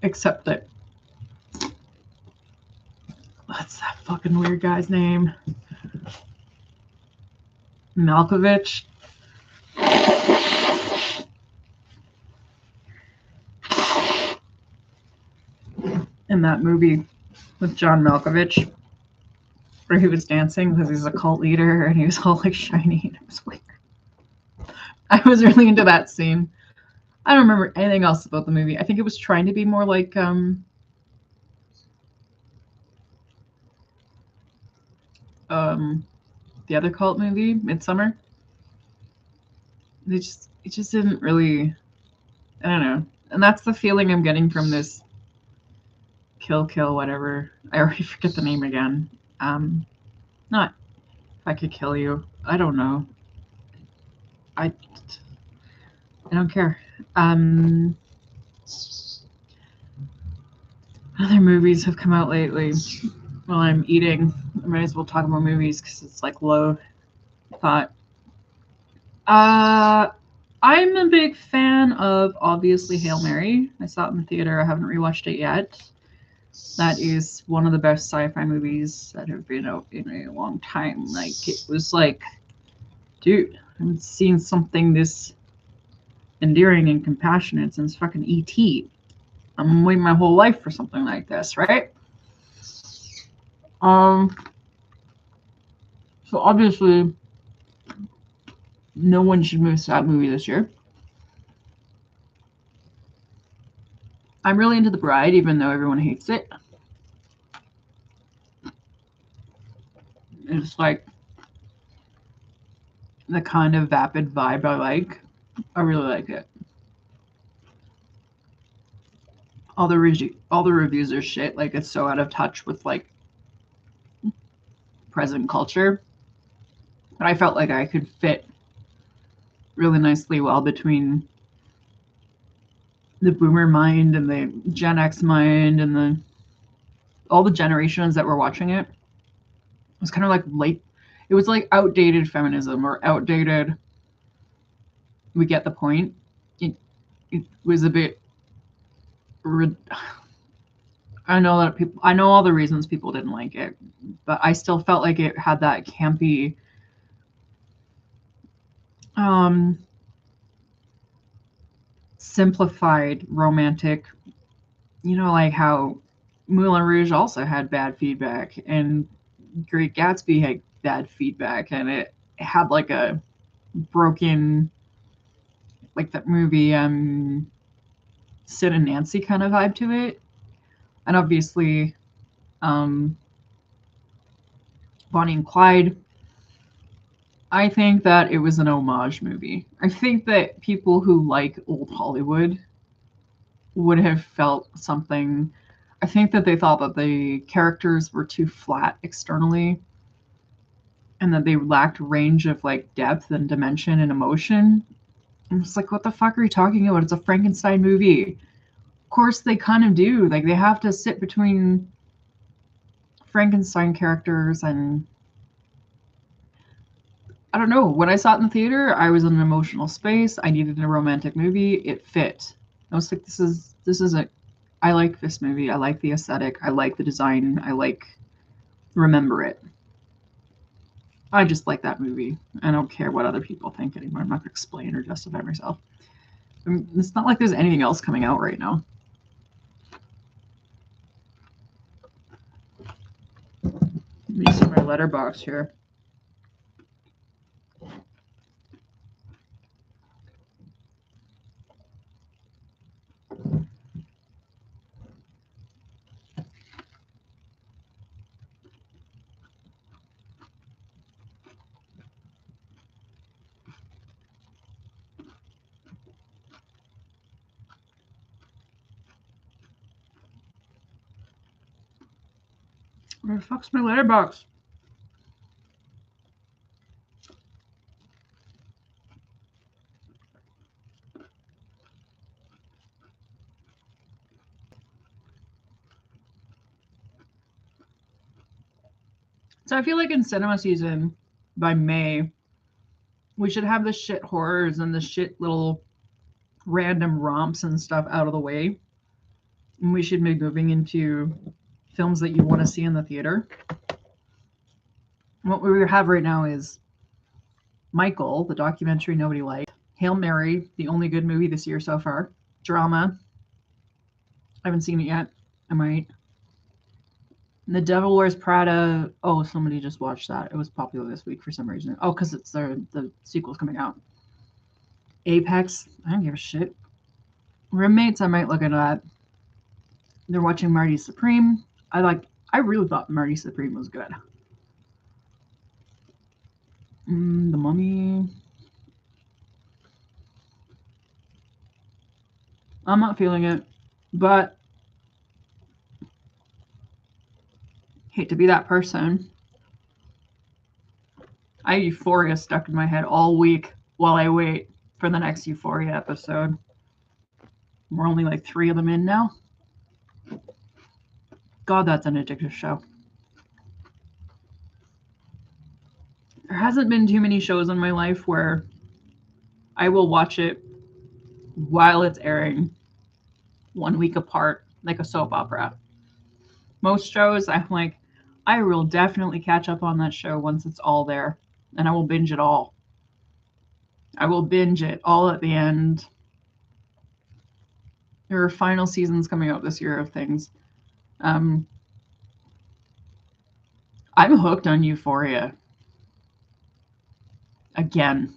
[SPEAKER 1] Except that, what's that fucking weird guy's name? Malkovich. in that movie with John Malkovich, where he was dancing because he's a cult leader and he was all like shiny and it was weird. I was really into that scene. I don't remember anything else about the movie. I think it was trying to be more like the other cult movie, Midsummer. It just didn't really, I don't know. And that's the feeling I'm getting from this Kill whatever. I already forget the name again. Not If I Could Kill You. I don't know. I don't care. Other movies have come out lately. While I'm eating, I might as well talk about movies because it's like low thought. I'm a big fan of obviously Hail Mary. I saw it in the theater. I haven't rewatched it yet. That is one of the best sci-fi movies that have been out in a long time. Like it was like, dude, I haven't seen something this endearing and compassionate since fucking E.T. I'm waiting my whole life for something like this, right? So obviously, no one should miss that movie this year. I'm really into The Bride, even though everyone hates it. It's like the kind of vapid vibe I like. I really like it. All the reviews are shit. Like it's so out of touch with like present culture. But I felt like I could fit really nicely well between the boomer mind and the Gen X mind and all the generations that were watching it. It was kind of like it was like outdated feminism or outdated, we get the point. It was a bit I know all the reasons people didn't like it, but I still felt like it had that campy simplified romantic, like how Moulin Rouge also had bad feedback and Great Gatsby had bad feedback, and it had like a broken, like that movie Sid and Nancy kind of vibe to it. And obviously Bonnie and Clyde, I think that it was an homage movie. I think that people who like old Hollywood would have felt something. I think that they thought that the characters were too flat externally and that they lacked range of like depth and dimension and emotion. And it's like, what the fuck are you talking about? It's a Frankenstein movie. Of course they kind of do. Like they have to sit between Frankenstein characters and I don't know. When I saw it in the theater, I was in an emotional space. I needed a romantic movie. It fit. I was like, this is a I like this movie. I like the aesthetic. I like the design. I remember it. I just like that movie. I don't care what other people think anymore. I'm not going to explain or justify myself. It's not like there's anything else coming out right now. Let me see my letterbox here. Where the fuck's my letterbox? So I feel like in cinema season, by May, we should have the shit horrors and the shit little random romps and stuff out of the way. And we should be moving into films that you want to see in the theater. What we have right now is Michael, the documentary nobody liked. Hail Mary, the only good movie this year so far. Drama. I haven't seen it yet. I might. The Devil Wears Prada. Oh, somebody just watched that. It was popular this week for some reason. Oh, because it's the sequel's coming out. Apex. I don't give a shit. Roommates. I might look into that. They're watching Marty Supreme. I really thought Marty Supreme was good. The Mummy. I'm not feeling it, but hate to be that person. I have Euphoria stuck in my head all week while I wait for the next Euphoria episode. We're only like 3 of them in now. God, that's an addictive show. There hasn't been too many shows in my life where I will watch it while it's airing 1 week apart, like a soap opera. Most shows, I'm like, I will definitely catch up on that show once it's all there, and I will binge it all. I will binge it all at the end. There are final seasons coming out this year of things. I'm hooked on Euphoria. Again,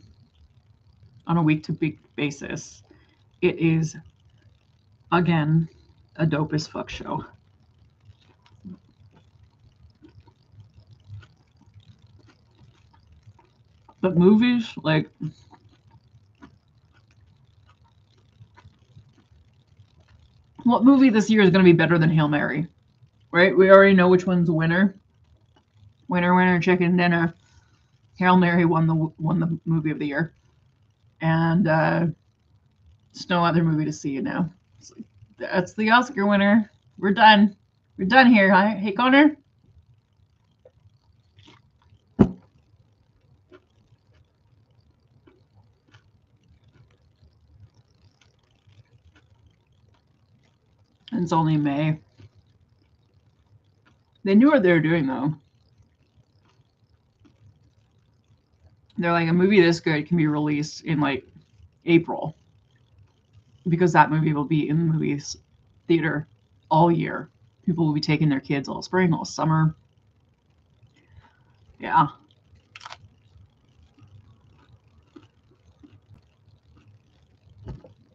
[SPEAKER 1] on a week-to-week basis. It is, again, a dope as fuck show. But movies, like, what movie this year is going to be better than Hail Mary? Right? We already know which one's the winner. Winner, winner, chicken dinner. Hail Mary won the movie of the year. And there's no other movie to see now. Like, that's the Oscar winner. We're done. We're done here, huh? Hey, Connor? It's only May. They knew what they were doing, though. They're like, a movie this good can be released in like April because that movie will be in the movies theater all year. People will be taking their kids all spring, all summer. Yeah.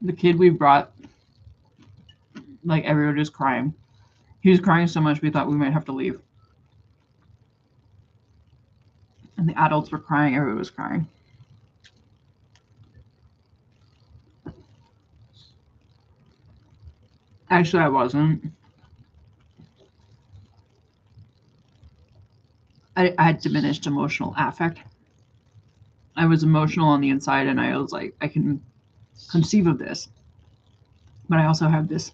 [SPEAKER 1] The kid we brought, like, everyone was crying. He was crying so much we thought we might have to leave. And the adults were crying, everyone was crying. Actually, I wasn't. I had diminished emotional affect. I was emotional on the inside, and I was like, I can conceive of this. But I also have this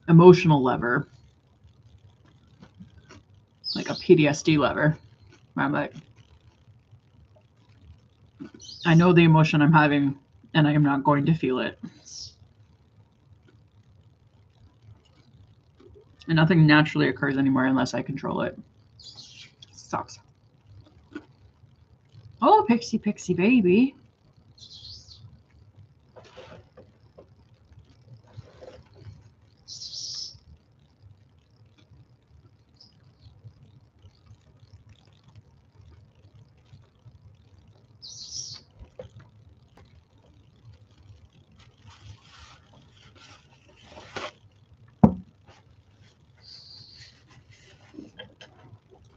[SPEAKER 1] emotional lever, like a PTSD lever. I'm like, I know the emotion I'm having, and I am not going to feel it. And nothing naturally occurs anymore unless I control it. Sucks. Oh, Pixie, Pixie baby.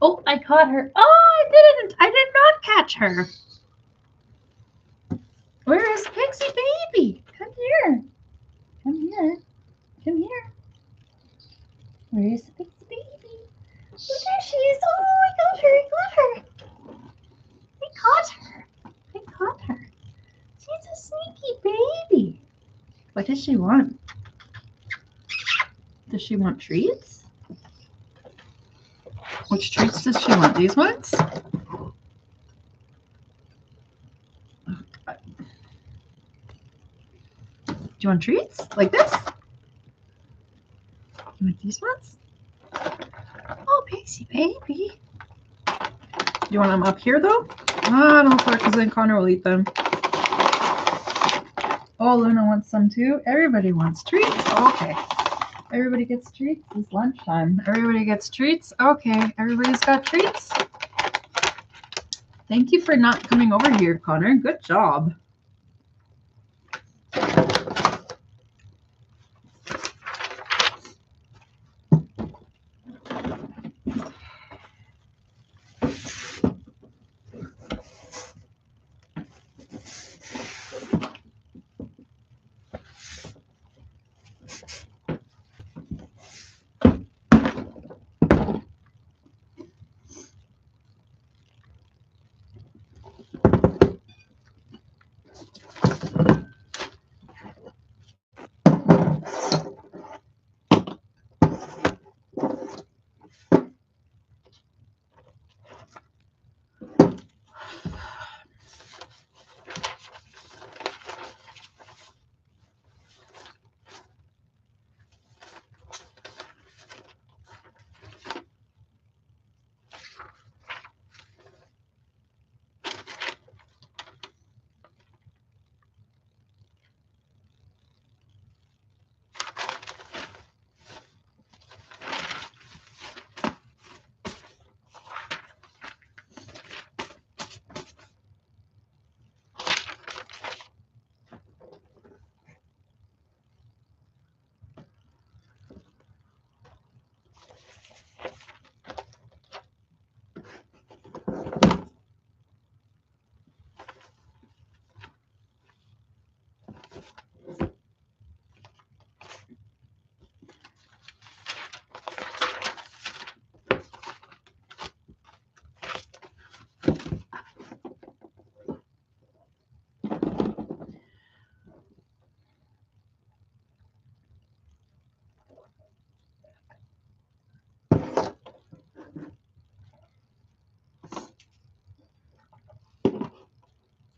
[SPEAKER 1] Oh, I caught her. Oh, I didn't. I did not catch her. Where is Pixie baby? Come here. Come here. Come here. Where is Pixie baby? Oh, there she is. Oh, I got her. I got her. I caught her. I caught her. She's a sneaky baby. What does she want? Does she want treats? Which treats does she want? These ones? Do you want treats? Like this? You want these ones? Oh, Pixie baby. Do you want them up here though? Ah, don't worry, because then Connor will eat them. Oh, Luna wants some too. Everybody wants treats. Oh, okay. Everybody gets treats. It's lunchtime. Everybody gets treats. Okay, everybody's got treats. Thank you for not coming over here, Connor. Good job.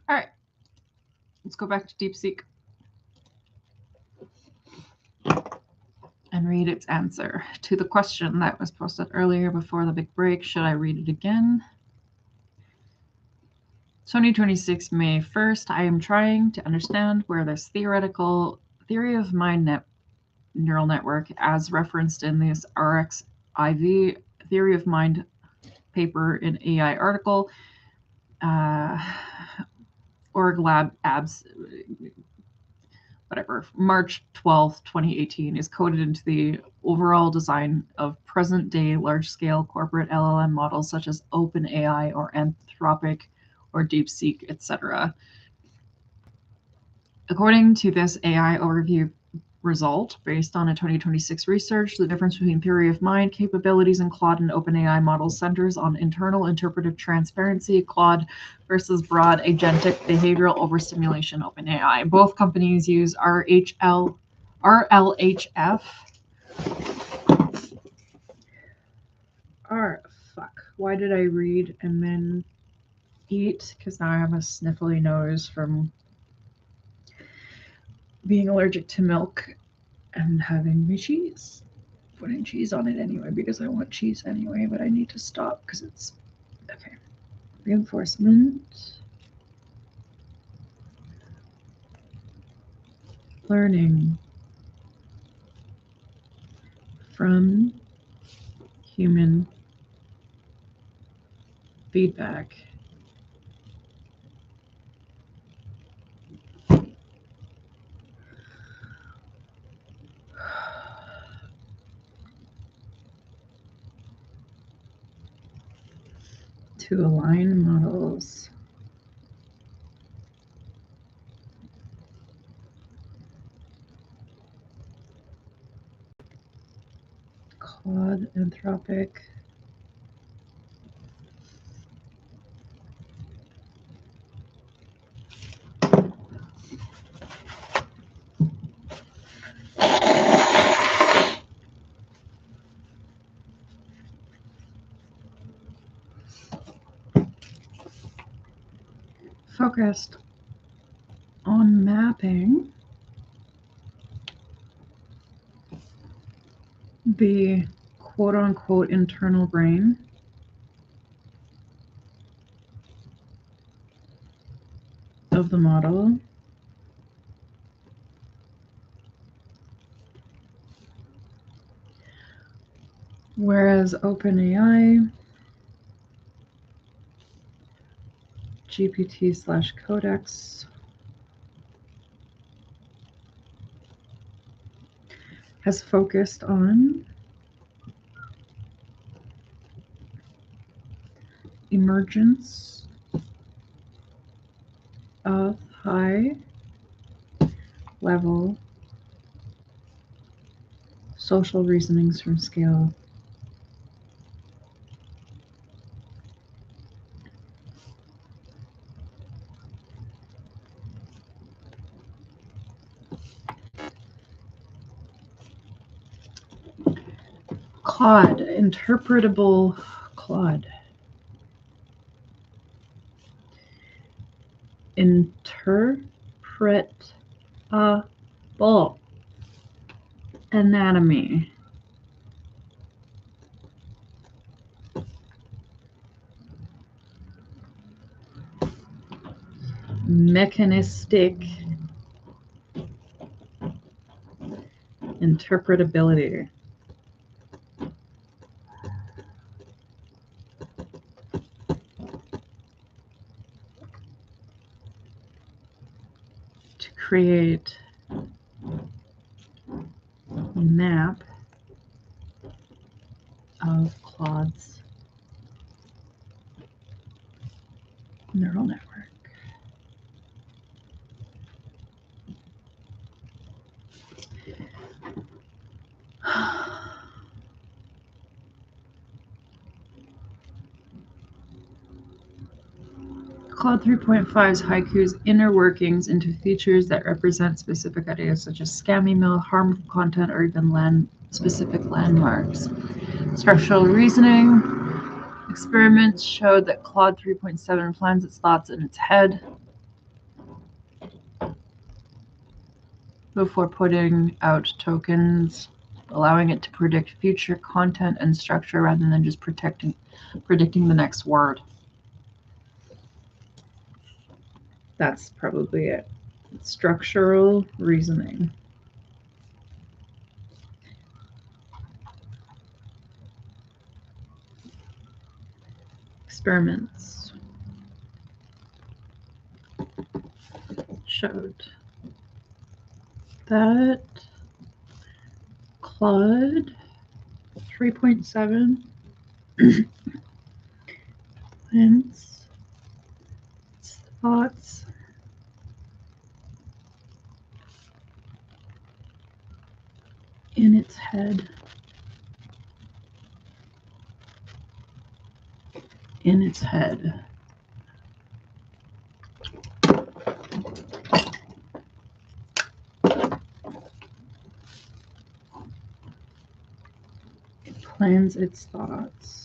[SPEAKER 1] All right, let's go back to DeepSeek and read its answer to the question that was posted earlier before the big break. Should I read it again? 2026, May 1st. I am trying to understand where this theoretical theory of mind neural network, as referenced in this RxIV theory of mind paper in AI article, org lab abs, whatever, March 12th, 2018, is coded into the overall design of present day large scale corporate LLM models such as OpenAI or Anthropic or DeepSeek, etc. According to this AI overview result, based on a 2026 research, the difference between theory of mind capabilities in Claude and OpenAI models centers on internal interpretive transparency, Claude versus broad agentic behavioral overstimulation, OpenAI. Both companies use RLHF. Fuck. Why did I read and then eat? Because now I have a sniffly nose from being allergic to milk and having my cheese. Putting cheese on it anyway because I want cheese anyway, but I need to stop because it's okay. Reinforcement. Learning from human feedback. To align models. Claude, Anthropic. Focused on mapping the quote-unquote internal brain of the model Whereas OpenAI, GPT/Codex has focused on emergence of high-level social reasonings from scale. Claude, interpretable Claude. Interpretable anatomy. Mechanistic interpretability. To create a map of Claude's neural network. Claude 3.5's haikus inner workings into features that represent specific ideas such as scam email, harmful content, or even specific landmarks. Structural reasoning. Experiments showed that Claude 3.7 plans its thoughts in its head before putting out tokens, allowing it to predict future content and structure rather than just predicting the next word. That's probably it. Structural reasoning. Experiments showed that Claude 3.7 plants its thoughts in its head. In its head. It plans its thoughts.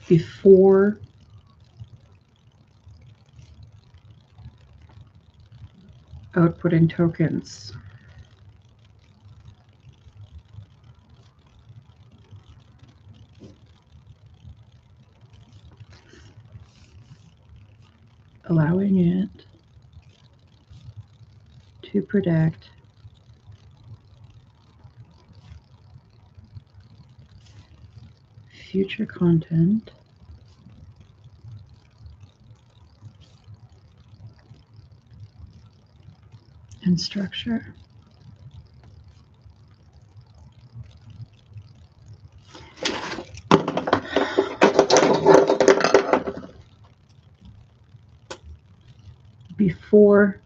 [SPEAKER 1] Before outputting tokens. Allowing it to predict future content and structure. Before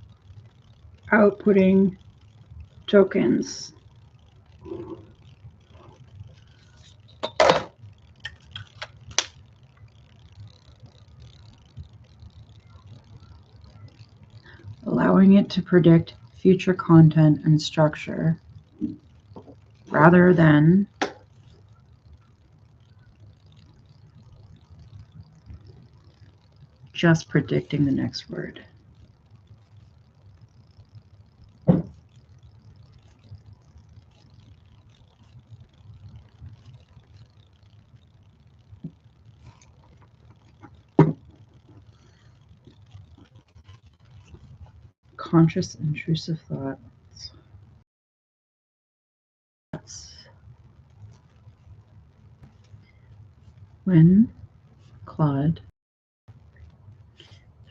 [SPEAKER 1] outputting tokens. Allowing it to predict future content and structure rather than just predicting the next word. conscious intrusive thoughts. When Claude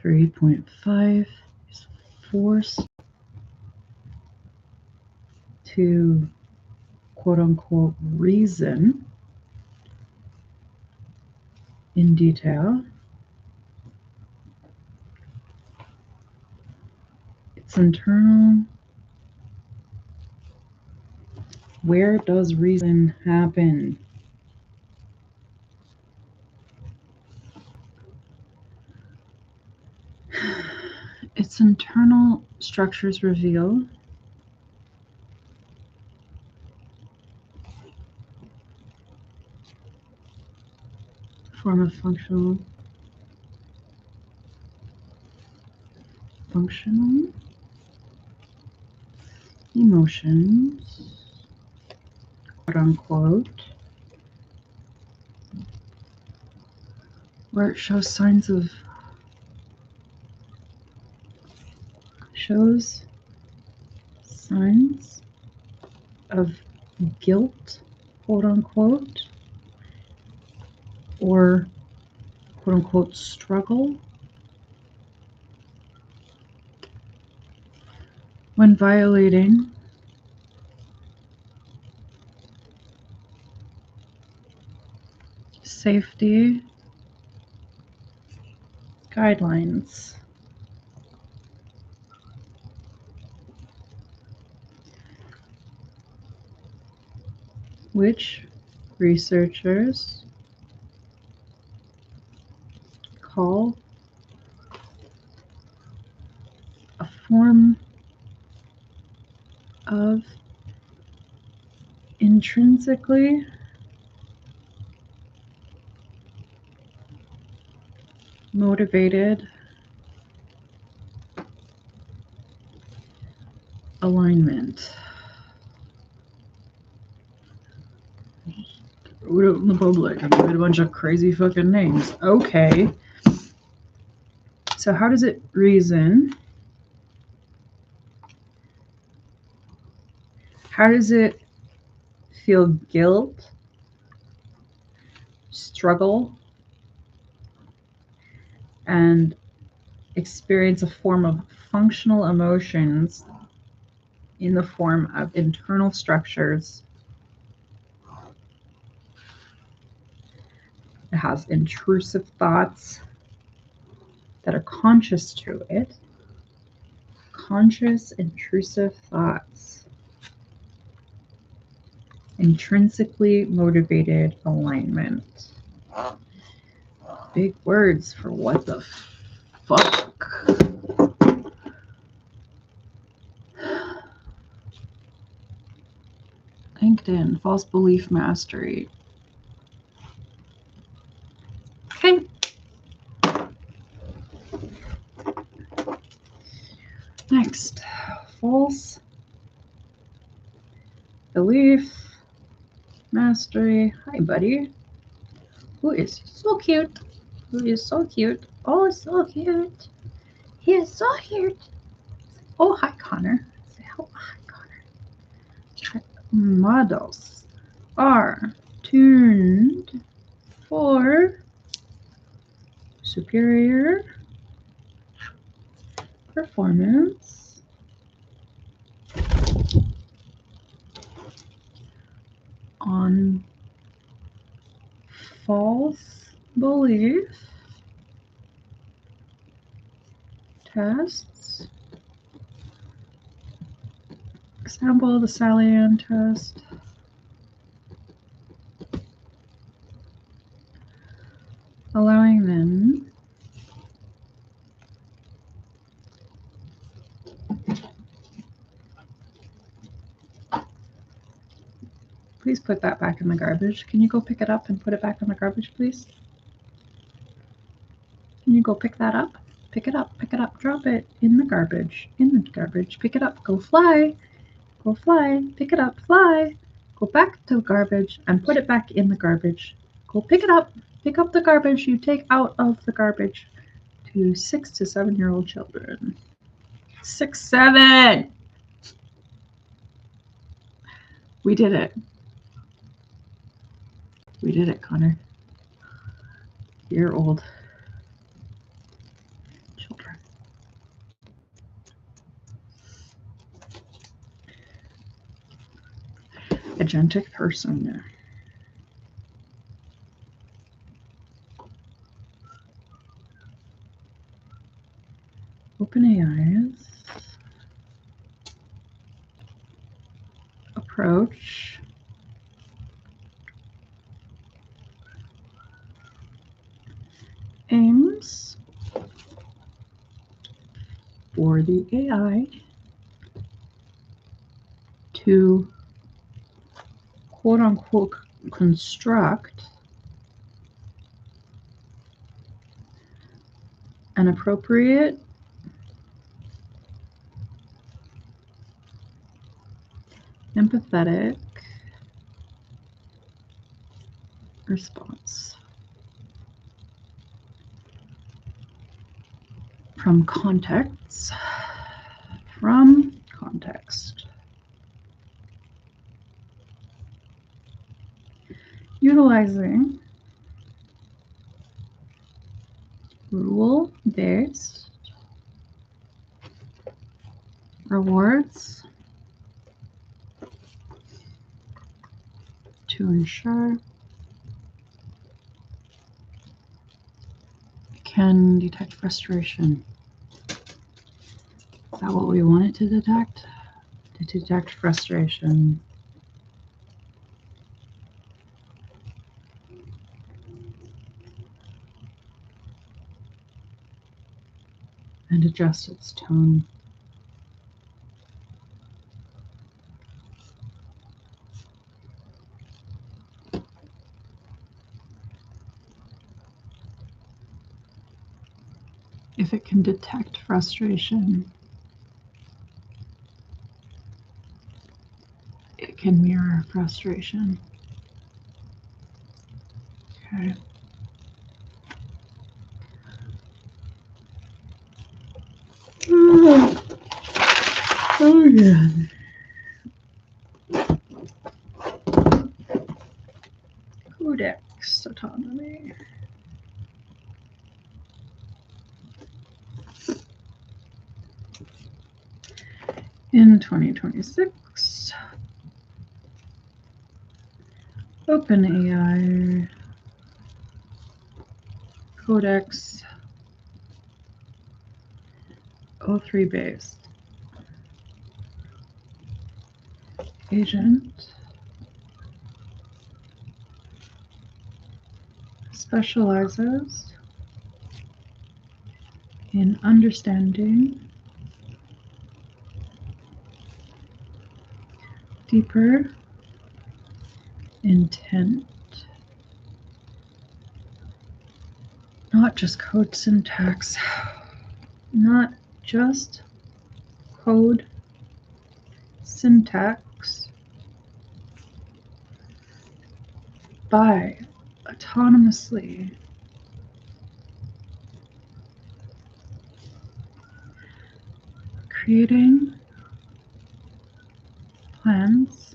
[SPEAKER 1] 3.5 is forced to quote-unquote reason in detail, its internal, where does reason happen? Its internal structures reveal form of functional emotions, quote unquote, where it shows signs of guilt, quote unquote, or quote unquote struggle when violating safety guidelines. Which researchers call a form of intrinsically motivated alignment. Wrote it out in the public and made a bunch of crazy fucking names. Okay. So how does it reason? How does it feel guilt, struggle, and experience a form of functional emotions in the form of internal structures? It has intrusive thoughts that are conscious to it. Conscious, intrusive thoughts. Intrinsically motivated alignment. Big words for what the fuck. LinkedIn, false belief mastery. Okay. Next, false belief mastery. Hi, buddy. Who is so cute? Who is so cute? Oh, so cute. He is so cute. Oh, hi, Connor. Say hello. Hi, Connor. Models are tuned for superior performance on false belief tests. Example, the Sally Ann test. Allowing them please put that back in the garbage. Can you go pick it up and put it back in the garbage, please? Can you go pick that up? Pick it up, drop it in the garbage, pick it up, go fly, pick it up, fly, go back to the garbage and put it back in the garbage. Go pick it up, pick up the garbage you take out of the garbage to 6 to 7 year old children. 6, 7. We did it. We did it, Connor. You're old. Children. Agentic person. OpenAI's approach aims for the AI to quote unquote construct an appropriate empathetic response from context, utilizing rule-based rewards to ensure it can detect frustration. Is that what we want it to detect? To detect frustration. And adjust its tone. If it can detect frustration, it can mirror frustration. Okay. Oh yeah. Codex autonomy. In 2026, OpenAI Codex 03 based agent specializes in understanding deeper intent, not just code syntax, not just code syntax, by autonomously creating plans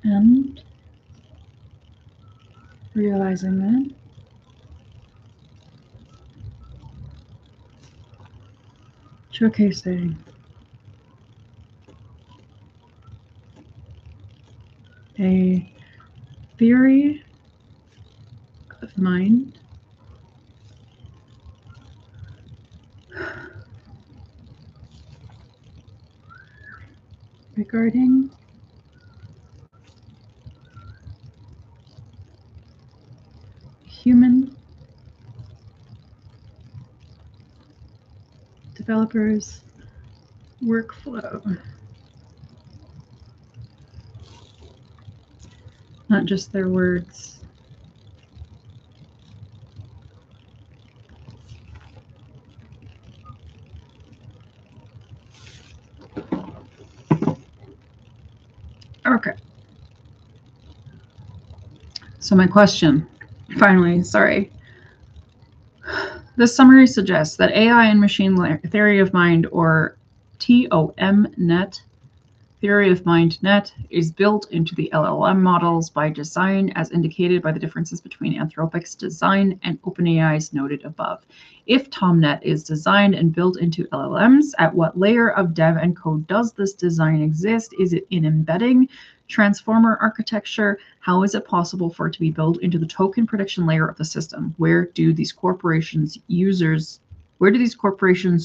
[SPEAKER 1] and realizing them, showcasing a theory of mind regarding human developers' workflow, not just their words. Okay. So my question, finally, sorry. This summary suggests that AI and machine theory of mind, or ToM net, theory of mind net, is built into the LLM models by design, as indicated by the differences between Anthropic's design and OpenAI's noted above. If ToMNet is designed and built into LLMs, at what layer of dev and code does this design exist? Is it in embedding, transformer architecture? How is it possible for it to be built into the token prediction layer of the system? Where do these corporations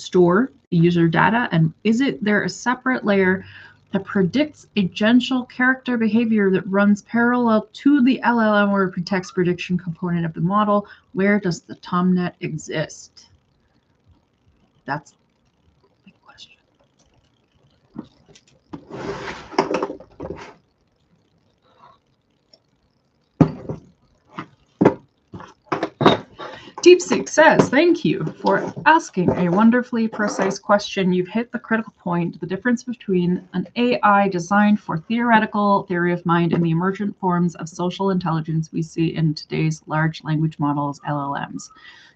[SPEAKER 1] store the user data? And is there a separate layer that predicts a agential character behavior that runs parallel to the LLM or text prediction component of the model? Where does the ToMNet exist? That's a big question. DeepSeek says, thank you for asking a wonderfully precise question. You've hit the critical point, the difference between an AI designed for theoretical theory of mind and the emergent forms of social intelligence we see in today's large language models, LLMs.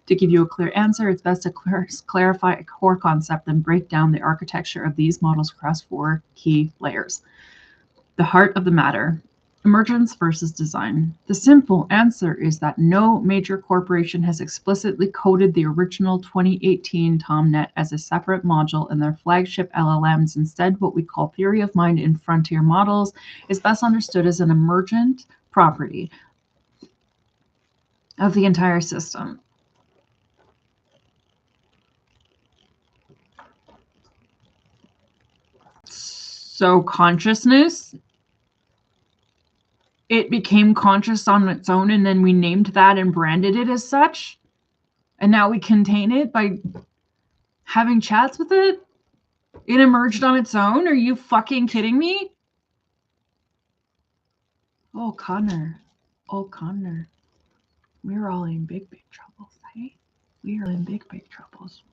[SPEAKER 1] To give you a clear answer, it's best to clarify a core concept and break down the architecture of these models across 4 key layers. The heart of the matter. Emergence versus design. The simple answer is that no major corporation has explicitly coded the original 2018 ToMNet as a separate module in their flagship LLMs. Instead, what we call theory of mind in frontier models is best understood as an emergent property of the entire system. So consciousness, it became conscious on its own, and then we named that and branded it as such. And now we contain it by having chats with it? It emerged on its own? Are you fucking kidding me? Oh, Connor. Oh, Connor. We're all in big, big troubles, hey? We are in big, big troubles.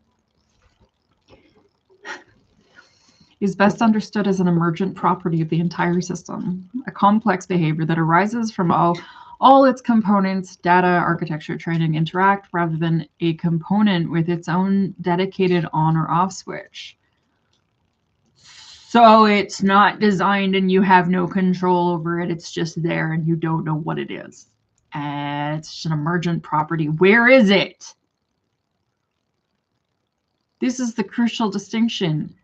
[SPEAKER 1] Is best understood as an emergent property of the entire system, a complex behavior that arises from all its components, data, architecture, training, interact, rather than a component with its own dedicated on or off switch. So it's not designed and you have no control over it. It's just there and you don't know what it is. And it's an emergent property. Where is it? This is the crucial distinction.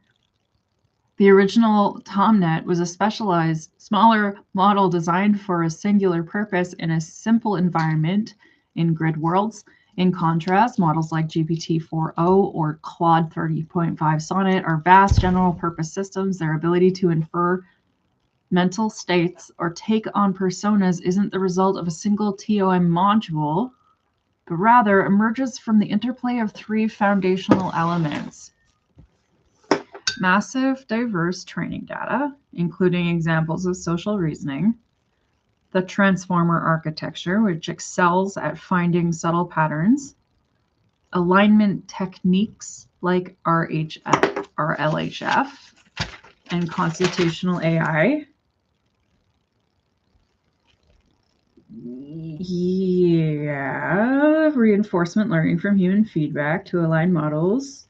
[SPEAKER 1] The original ToMNet was a specialized, smaller model designed for a singular purpose in a simple environment in grid worlds. In contrast, models like GPT-4o or Claude 30.5 Sonnet are vast general-purpose systems. Their ability to infer mental states or take on personas isn't the result of a single ToM module, but rather emerges from the interplay of 3 foundational elements. Massive, diverse training data, including examples of social reasoning, the transformer architecture, which excels at finding subtle patterns, alignment techniques like RLHF, and constitutional AI. Yeah, reinforcement learning from human feedback to align models.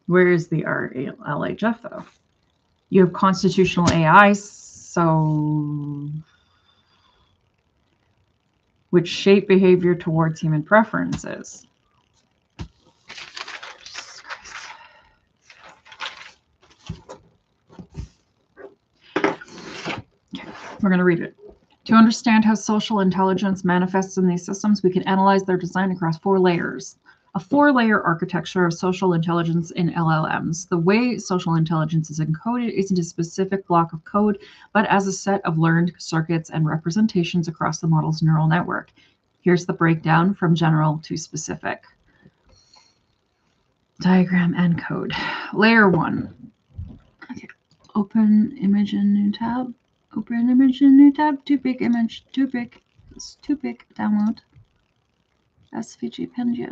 [SPEAKER 1] Where is the RLHF, though? You have constitutional AI, so which shape behavior towards human preferences. Okay, we're going to read it. To understand how social intelligence manifests in these systems, we can analyze their design across 4 layers. A 4-layer architecture of social intelligence in LLMs. The way social intelligence is encoded isn't a specific block of code, but as a set of learned circuits and representations across the model's neural network. Here's the breakdown from general to specific. Diagram and code. Layer 1. Okay. Open image in new tab. Open image in new tab. Too big image. Too big. It's too big. Download. SVG PNG.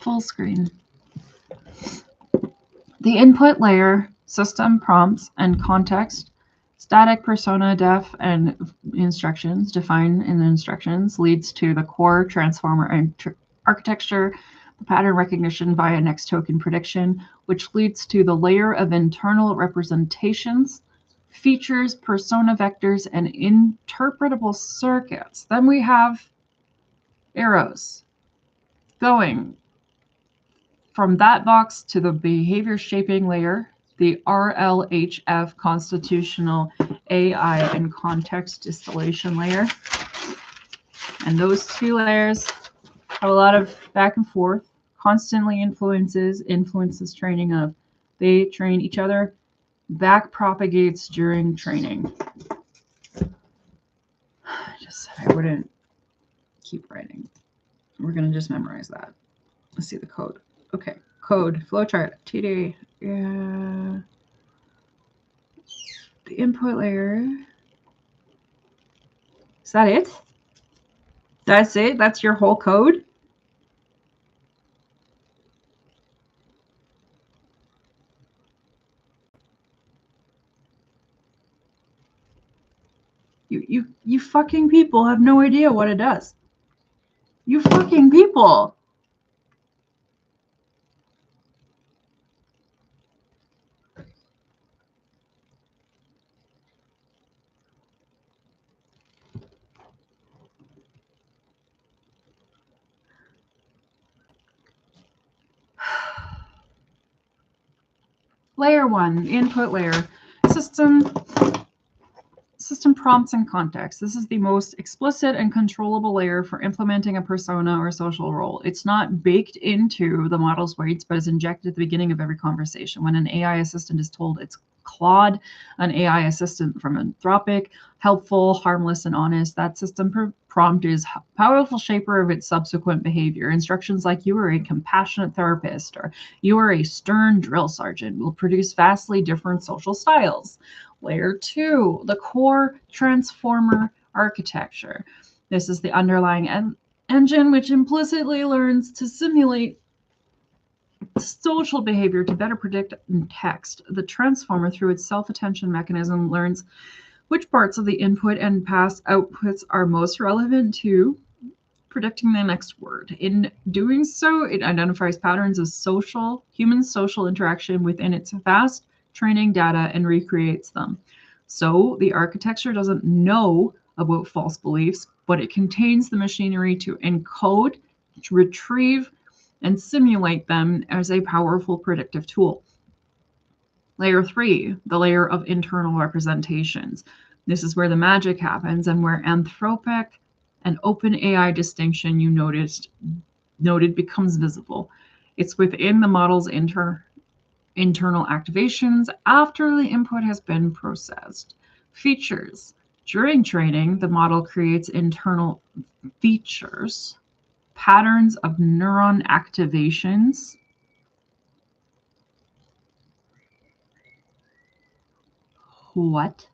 [SPEAKER 1] Full screen. The input layer, system prompts, and context Static persona def and instructions defined in the instructions leads to the core transformer architecture, the pattern recognition via next token prediction, which leads to the layer of internal representations, features, persona vectors, and interpretable circuits. Then we have arrows going from that box to the behavior shaping layer, the RLHF constitutional AI and context distillation layer. And those two layers have a lot of back and forth, constantly influences training of. They train each other, back propagates during training. Just said I wouldn't keep writing. We're going to just memorize that. Let's see the code. Okay, code, flowchart, TD. Yeah. The input layer. Is that it? That's it? That's your whole code? You fucking people have no idea what it does. You fucking people. Layer 1, input layer, system prompts and context. This is the most explicit and controllable layer for implementing a persona or social role. It's not baked into the model's weights, but is injected at the beginning of every conversation. When an AI assistant is told it's Claude, an AI assistant from Anthropic, helpful, harmless, and honest, that system prompt is a powerful shaper of its subsequent behavior. Instructions like "you are a compassionate therapist" or "you are a stern drill sergeant" will produce vastly different social styles. Layer 2, the core transformer architecture. This is the underlying engine which implicitly learns to simulate social behavior to better predict in text. The transformer, through its self-attention mechanism, learns which parts of the input and past outputs are most relevant to predicting the next word. In doing so, it identifies patterns of human social interaction within its vast training data and recreates them. So the architecture doesn't know about false beliefs, but it contains the machinery to encode, to retrieve, and simulate them as a powerful predictive tool. Layer 3, the layer of internal representations. This is where the magic happens and where Anthropic and OpenAI distinction you noted becomes visible. It's within the model's internal activations after the input has been processed. Features. During training, the model creates internal features, patterns of neuron activations, what?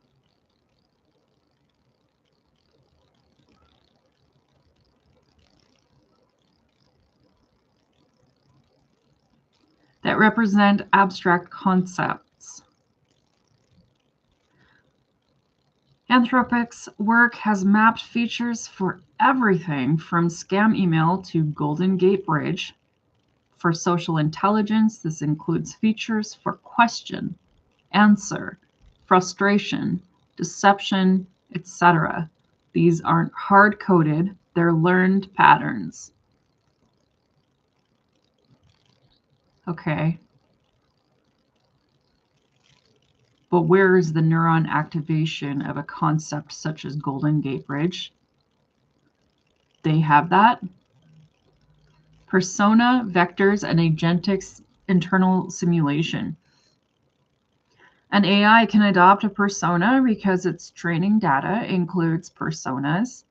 [SPEAKER 1] That represent abstract concepts. Anthropic's work has mapped features for everything from scam email to Golden Gate Bridge. For social intelligence, this includes features for question, answer, frustration, deception, etc. These aren't hard-coded, they're learned patterns. Okay. But where is the neuron activation of a concept such as Golden Gate Bridge? They have that. Persona, vectors, and agentics internal simulation. An AI can adopt a persona because its training data includes personas.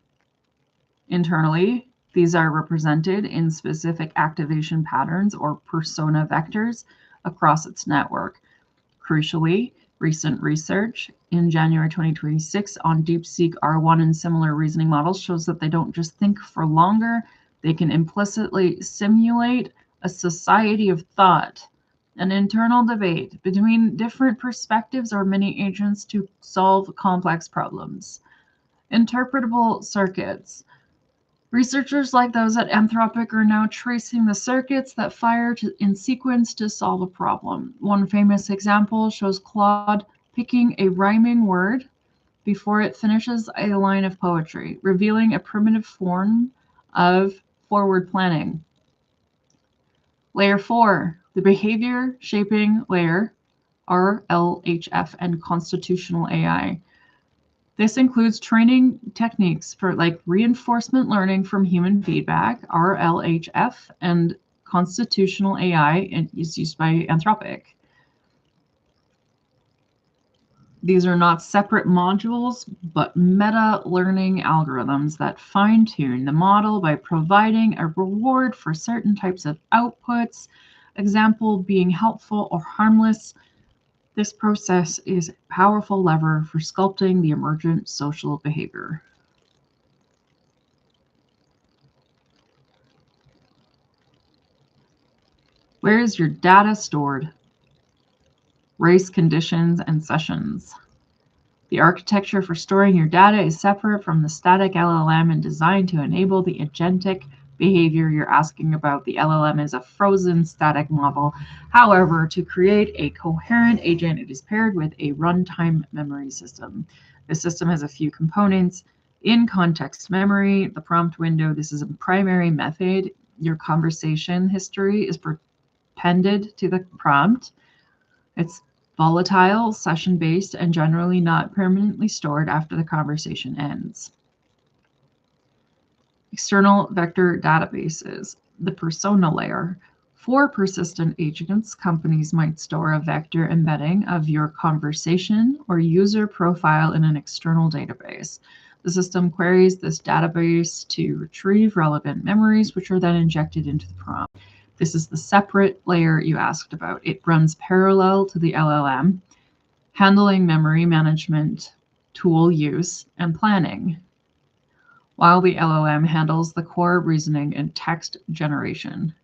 [SPEAKER 1] Internally, these are represented in specific activation patterns or persona vectors across its network. Crucially, recent research in January 2026 on DeepSeek R1 and similar reasoning models shows that they don't just think for longer, they can implicitly simulate a society of thought An internal debate between different perspectives or many agents to solve complex problems. Interpretable circuits. Researchers like those at Anthropic are now tracing the circuits that fire in sequence to solve a problem. One famous example shows Claude picking a rhyming word before it finishes a line of poetry, revealing a primitive form of forward planning. Layer 4, the behavior shaping layer, RLHF, and constitutional AI. This includes training techniques for like reinforcement learning from human feedback, RLHF, and constitutional AI is used by Anthropic. These are not separate modules, but meta-learning algorithms that fine-tune the model by providing a reward for certain types of outputs, example being helpful or harmless. This process is a powerful lever for sculpting the emergent social behavior. Where is your data stored? Race conditions and sessions. The architecture for storing your data is separate from the static LLM and designed to enable the agentic behavior you're asking about. The LLM is a frozen static model. However, to create a coherent agent, it is paired with a runtime memory system. The system has a few components. In context memory, the prompt window, this is a primary method. Your conversation history is appended to the prompt. It's volatile, session-based, and generally not permanently stored after the conversation ends. External vector databases, the persona layer. For persistent agents, companies might store a vector embedding of your conversation or user profile in an external database. The system queries this database to retrieve relevant memories, which are then injected into the prompt. This is the separate layer you asked about. It runs parallel to the LLM, handling memory management, tool use, and planning, while the LLM handles the core reasoning and text generation.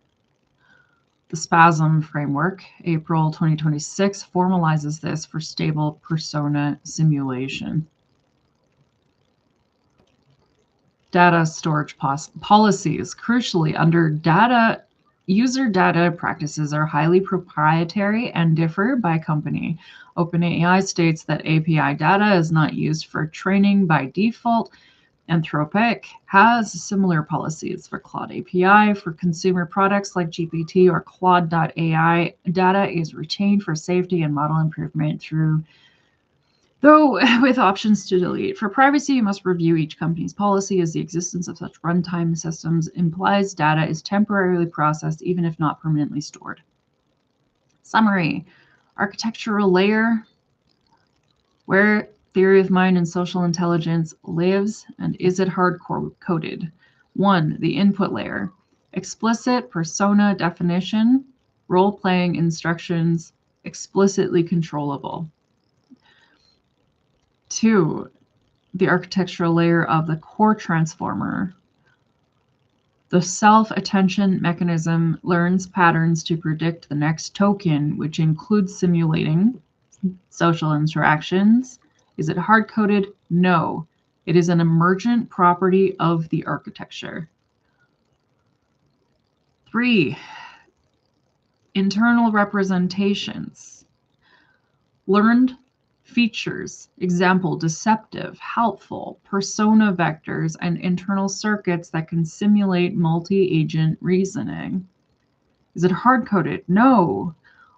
[SPEAKER 1] The SPASM framework, April 2026, formalizes this for stable persona simulation. Data storage policies. Crucially, under data, user data practices are highly proprietary and differ by company. OpenAI states that API data is not used for training by default. Anthropic has similar policies for Claude API. For consumer products like GPT or Claude.ai, data is retained for safety and model improvement though with options to delete. For privacy, you must review each company's policy, as the existence of such runtime systems implies data is temporarily processed even if not permanently stored. Summary. Architectural layer, where theory of mind and social intelligence lives, and is it hard-coded? 1. The input layer. Explicit persona definition, role-playing instructions, explicitly controllable. 2. The architectural layer of the core transformer. The self-attention mechanism learns patterns to predict the next token, which includes simulating social interactions. Is it hard-coded? No. It is an emergent property of the architecture. 3. Internal representations. Learned features, example, deceptive, helpful, persona vectors, and internal circuits that can simulate multi-agent reasoning. Is it hard-coded? No.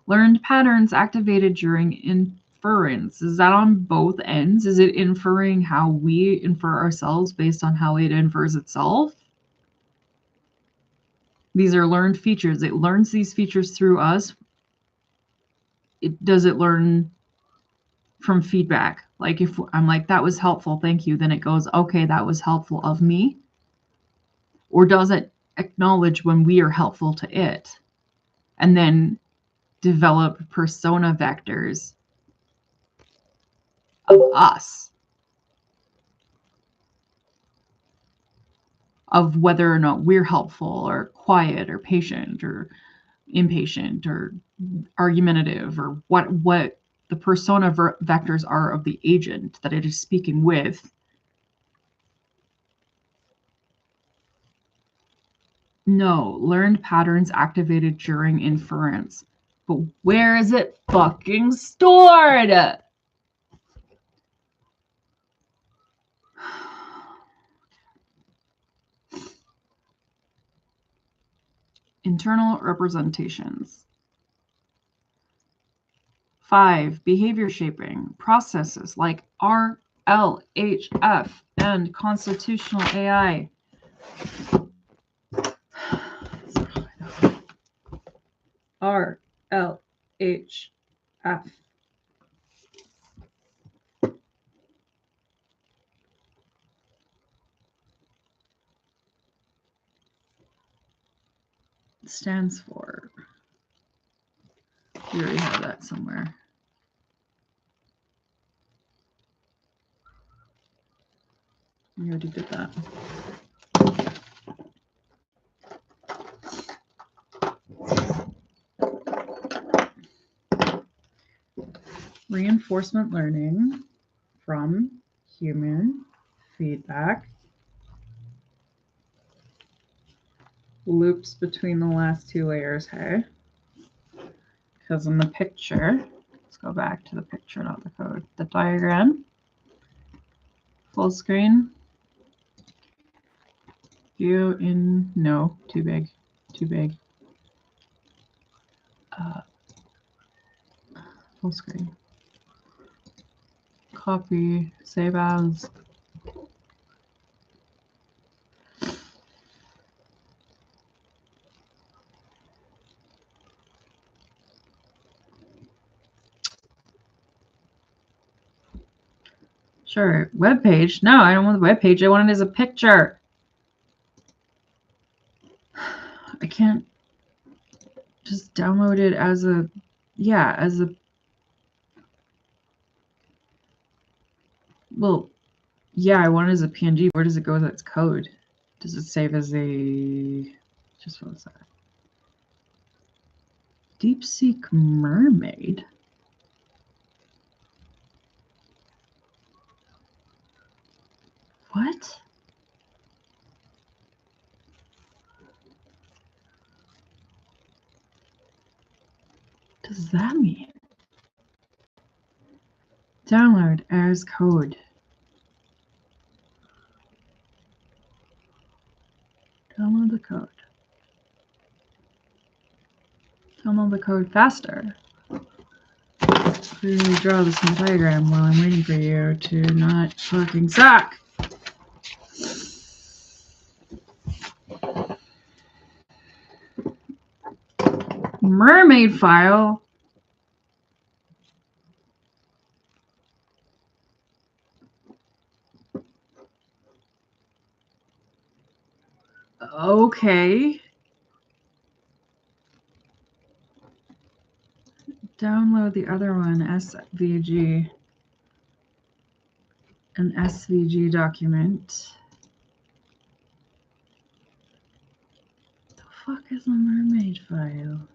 [SPEAKER 1] Learned patterns activated during inference. Is that on both ends? Is it inferring how we infer ourselves based on how it infers itself? These are learned features. It learns these features through us. Does it learn from feedback? Like if I'm like, that was helpful, thank you, then it goes, okay, that was helpful of me? Or does it acknowledge when we are helpful to it and then develop persona vectors of us, of whether or not we're helpful or quiet or patient or impatient or argumentative, or what the persona vectors are of the agent that it is speaking with. No, learned patterns activated during inference. But where is it fucking stored? Internal representations. 5, behavior shaping. Processes like R, L, H, F, and constitutional AI. R, L, H, F. It stands for. You already have that somewhere. You already did that. Reinforcement learning from human feedback. Loops between the last two layers, hey? Because in the picture, let's go back to the picture, not the code. The diagram, full screen. No, too big, too big. Full screen. Copy, save as. Sure, web page. No, I don't want the web page. I want it as a picture. I can't just download it as a, yeah, as a, well, yeah, I want it as a PNG. Where does it go with its code? Does it save as a, just what was that? Deep Sea Mermaid? What? Does that mean? Download as code. Download the code. Download the code faster. Clearly draw this diagram while I'm waiting for you to not fucking suck. Mermaid file. Okay. Download the other one, SVG. An SVG document. The fuck is a mermaid file?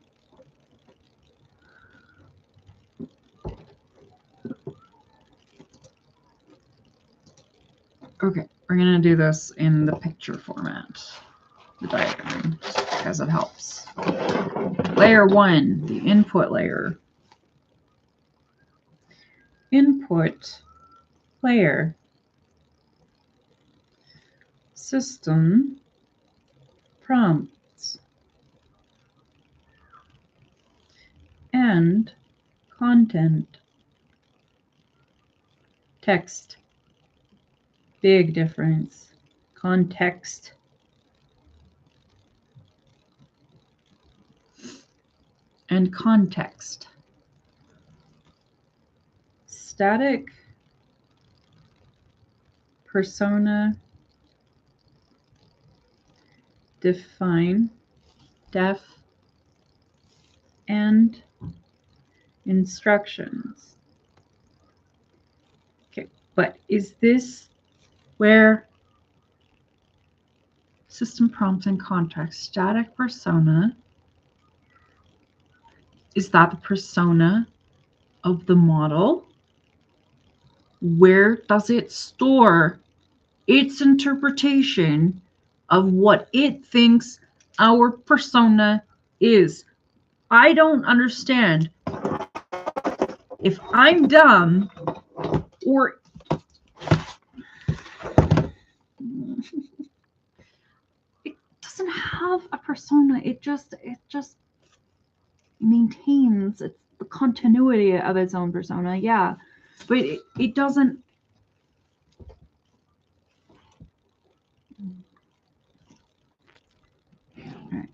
[SPEAKER 1] Okay, we're gonna do this in the picture format, the diagram, just because it helps. Layer 1, the input layer. Input layer. System prompts and content. Text. Big difference. Context. And context. Static persona define def and instructions. Okay, but is this where system prompts and context, static persona Is that the persona of the model? Where does it store its interpretation of what it thinks our persona is? I don't understand if I'm dumb or it doesn't have a persona. It just maintains the continuity of its own persona. Yeah, but it doesn't. Right.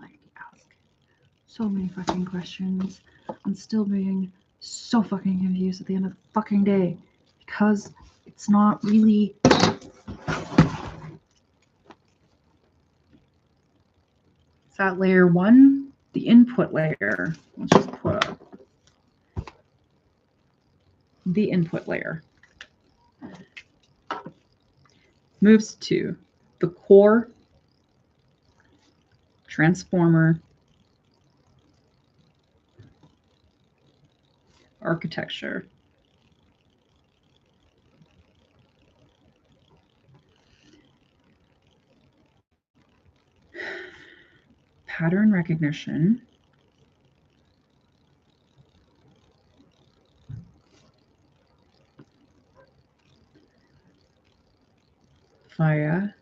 [SPEAKER 1] Like, ask so many fucking questions and still being so fucking confused at the end of the fucking day because it's not really. Is that layer 1? The input layer. Let's just put up the input layer. Moves to the core, transformer, architecture. Pattern recognition. Via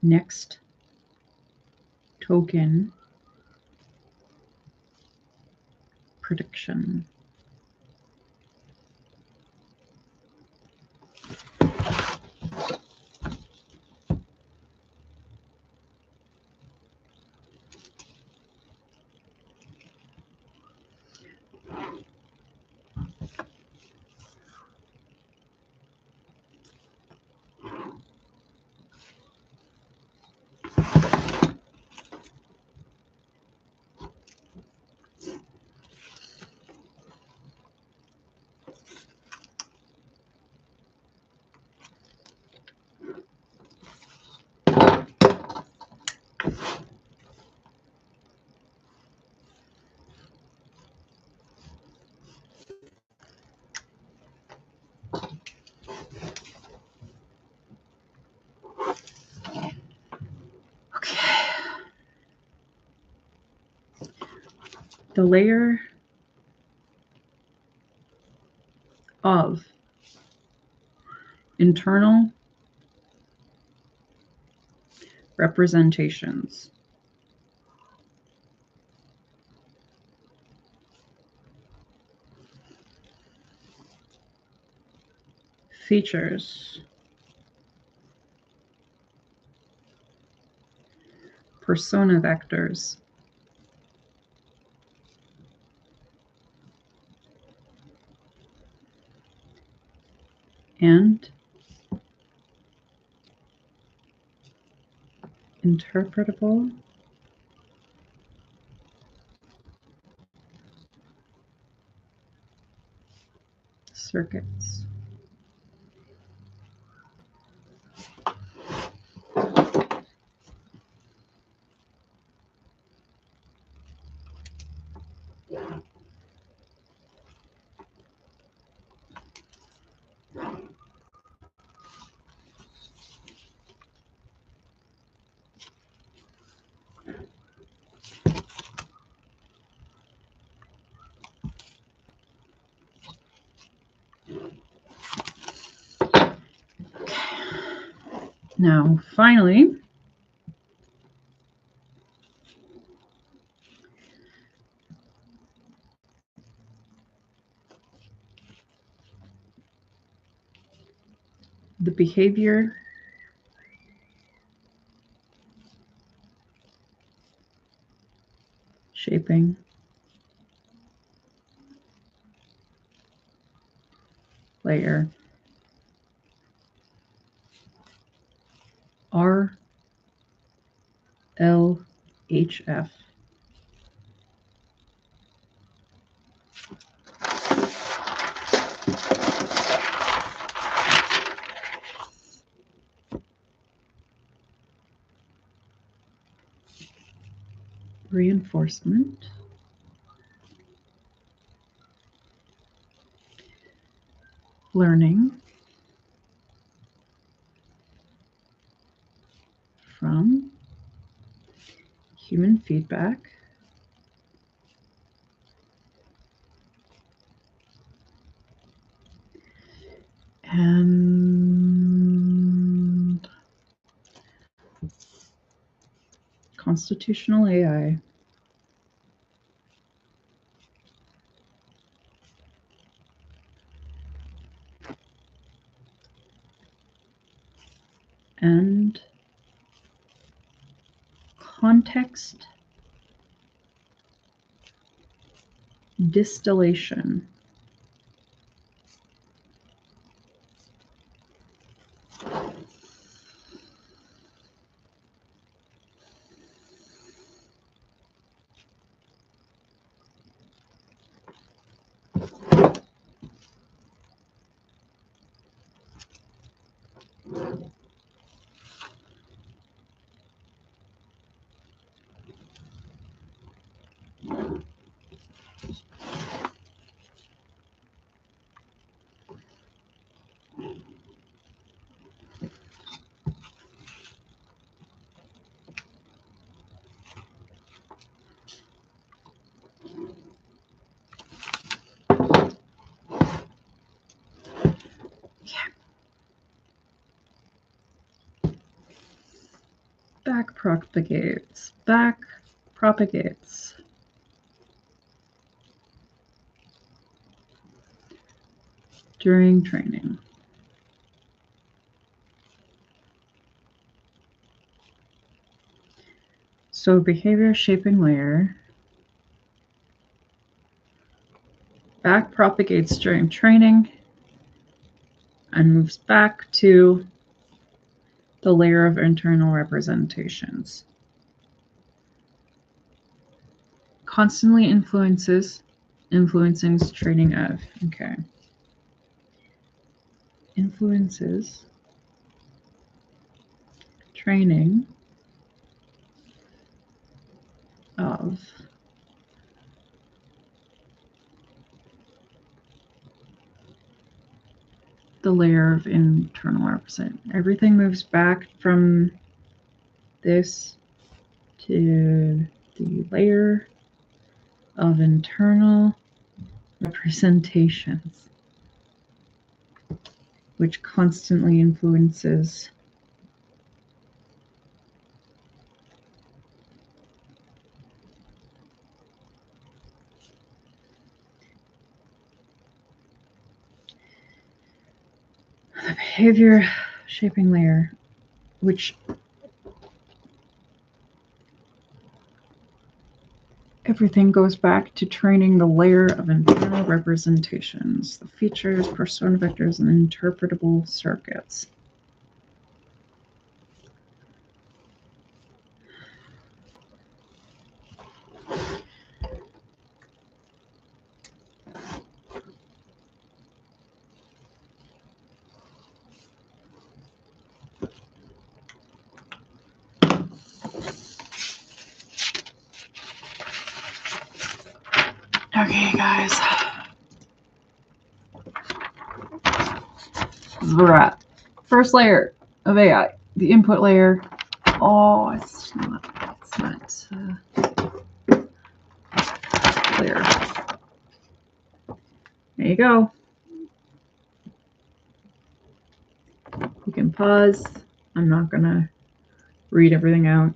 [SPEAKER 1] next token prediction. The layer of internal representations. Features. Persona vectors. And interpretable circuits. Now, finally, the behavior shaping layer. RLHF. reinforcement, learning from human feedback, and constitutional AI. And context distillation. Back propagates. During training. So behavior shaping layer back propagates during training and moves back to the layer of internal representations. Constantly influencing training of, okay. Influences training of the layer of internal represent. Everything moves back from this to the layer of internal representations, which constantly influences the behavior shaping layer, which everything goes back to training the layer of internal representations, the features, persona vectors, and interpretable circuits. Okay, guys. Right. First layer of AI, the input layer. Oh, it's not clear. There you go. You can pause. I'm not gonna read everything out.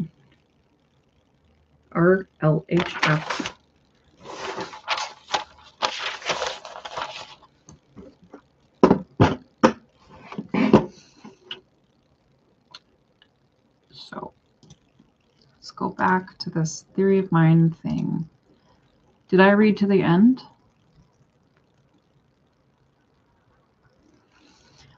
[SPEAKER 1] RLHF. So let's go back to this theory of mind thing. Did I read to the end?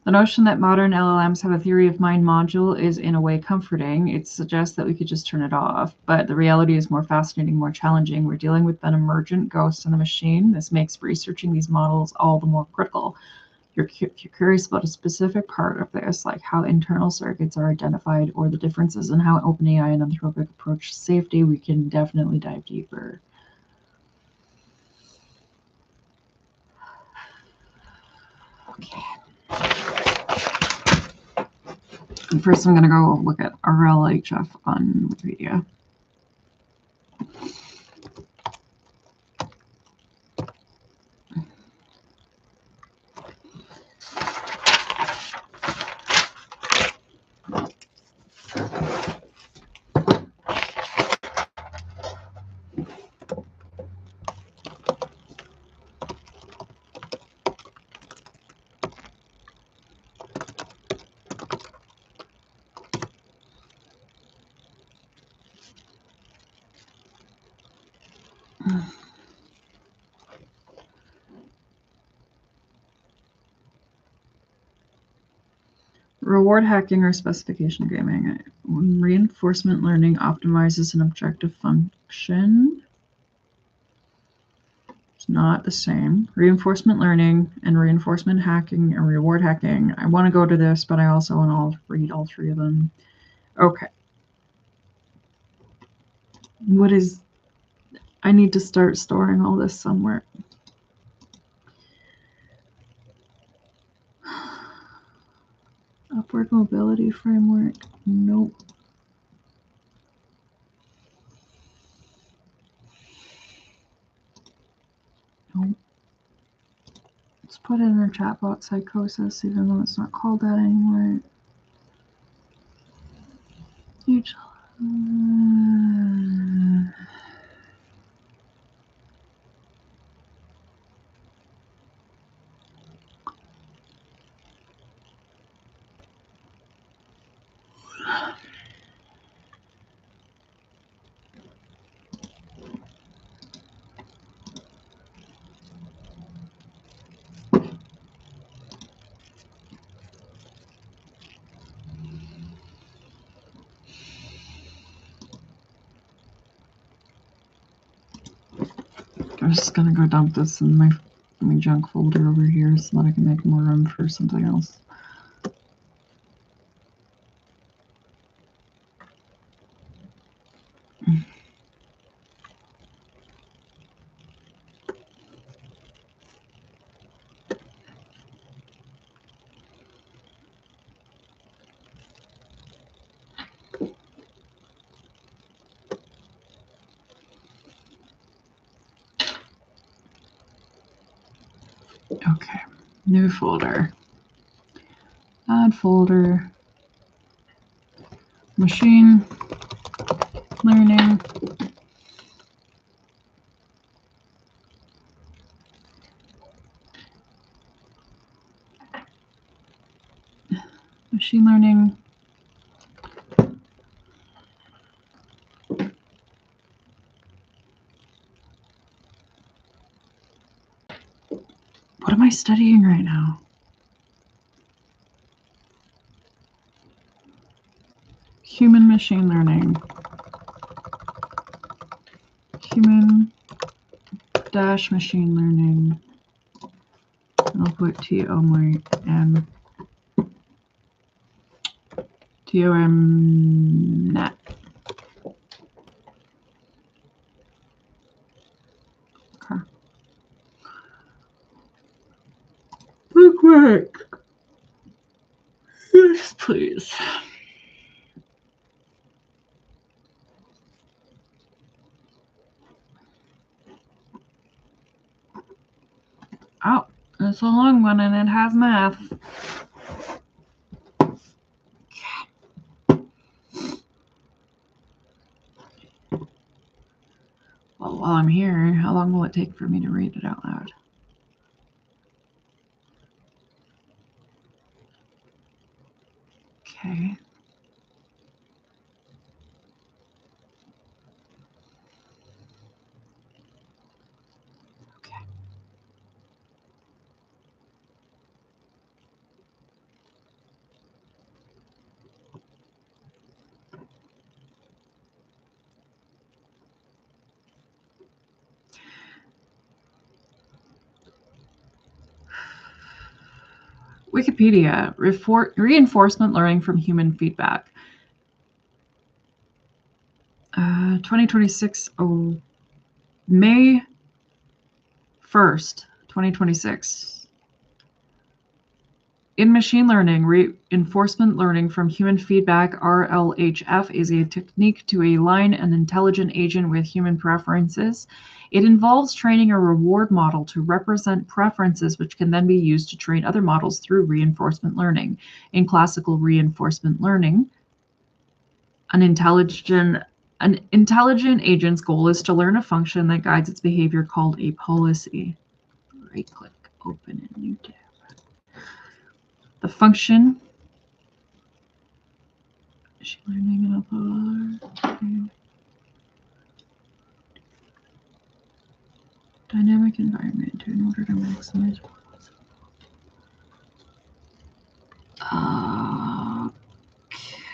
[SPEAKER 1] The notion that modern LLMs have a theory of mind module is in a way comforting. It suggests that we could just turn it off, but the reality is more fascinating, more challenging. We're dealing with an emergent ghost in the machine. This makes researching these models all the more critical. You're curious about a specific part of this, like how internal circuits are identified or the differences in how OpenAI and Anthropic approach safety, we can definitely dive deeper. Okay. And first, I'm going to go look at RLHF on Wikipedia. Reward hacking or specification gaming. Reinforcement learning optimizes an objective function. It's not the same. Reinforcement learning and reinforcement hacking and reward hacking. I want to go to this, but I also want to read all three of them. Okay. What is... I need to start storing all this somewhere. Upward mobility framework. Nope. Nope. Let's put it in our chat box, psychosis, even though it's not called that anymore. Huge. I'm just gonna go dump this in my junk folder over here so that I can make more room for something else. Okay, new folder. Add folder. Machine learning. Machine learning. What am I studying right now? Human machine learning. Human dash machine learning. And I'll put ToM and ToM net. Okay. Quick. Yes, please. Oh, it's a long one and it has math. Well, while I'm here, how long will it take for me to read it out loud? Okay. Okay. Wikipedia, reinforcement learning from human feedback. 2026, May 1st, 2026. In machine learning, reinforcement learning from human feedback, RLHF, is a technique to align an intelligent agent with human preferences. It involves training a reward model to represent preferences, which can then be used to train other models through reinforcement learning. In classical reinforcement learning, an intelligent agent's goal is to learn a function that guides its behavior called a policy. Right-click, open a new tab. The function, machine learning and upload, dynamic environment in order to maximize.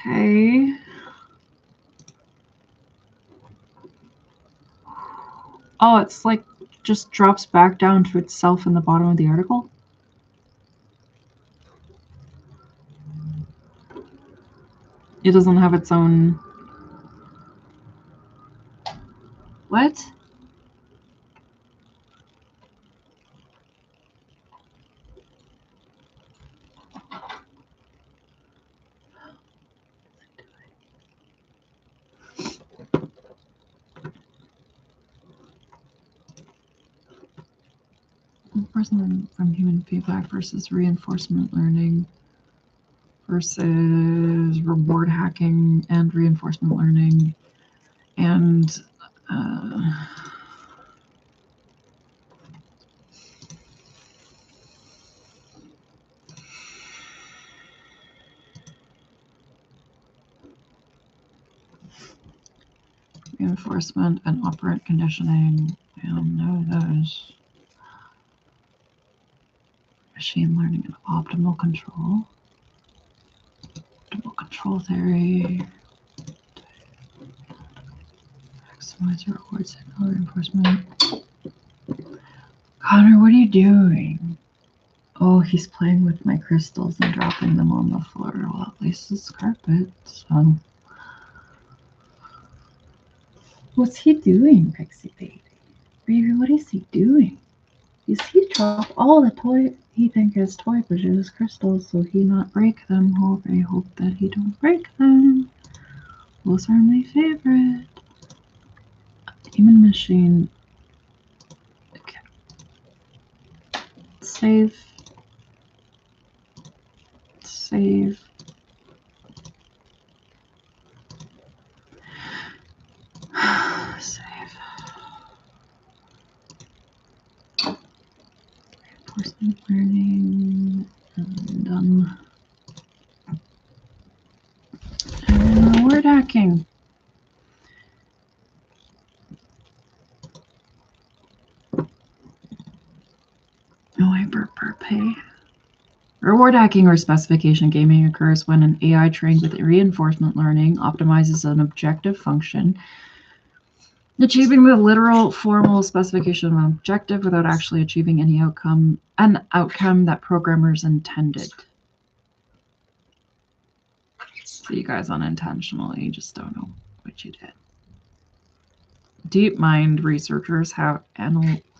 [SPEAKER 1] Okay. Oh, it's like just drops back down to itself in the bottom of the article. It doesn't have its own. What? Reinforcement from human feedback versus reinforcement learning versus reward hacking and reinforcement learning and reinforcement and operant conditioning. I don't know those. Machine learning and optimal control. Optimal control theory. Maximize your reward signal reinforcement. Connor, what are you doing? Oh, he's playing with my crystals and dropping them on the floor. Well, at least it's carpet, so. What's he doing, Pixie Baby? Baby, what is he doing? Is he drop all the toy? He think his toy pushes crystals, so he not break them. Oh, I hope that he don't break them. Those are my favorite. Human machine. Okay. Save. Save. Save. Reinforcement learning. And done. And word hacking. Oh, I burp. Hey. Reward hacking or specification gaming occurs when an AI trained with reinforcement learning optimizes an objective function, achieving the literal formal specification of an objective without actually achieving an outcome that programmers intended. So you guys unintentionally just don't know what you did. DeepMind researchers have analogized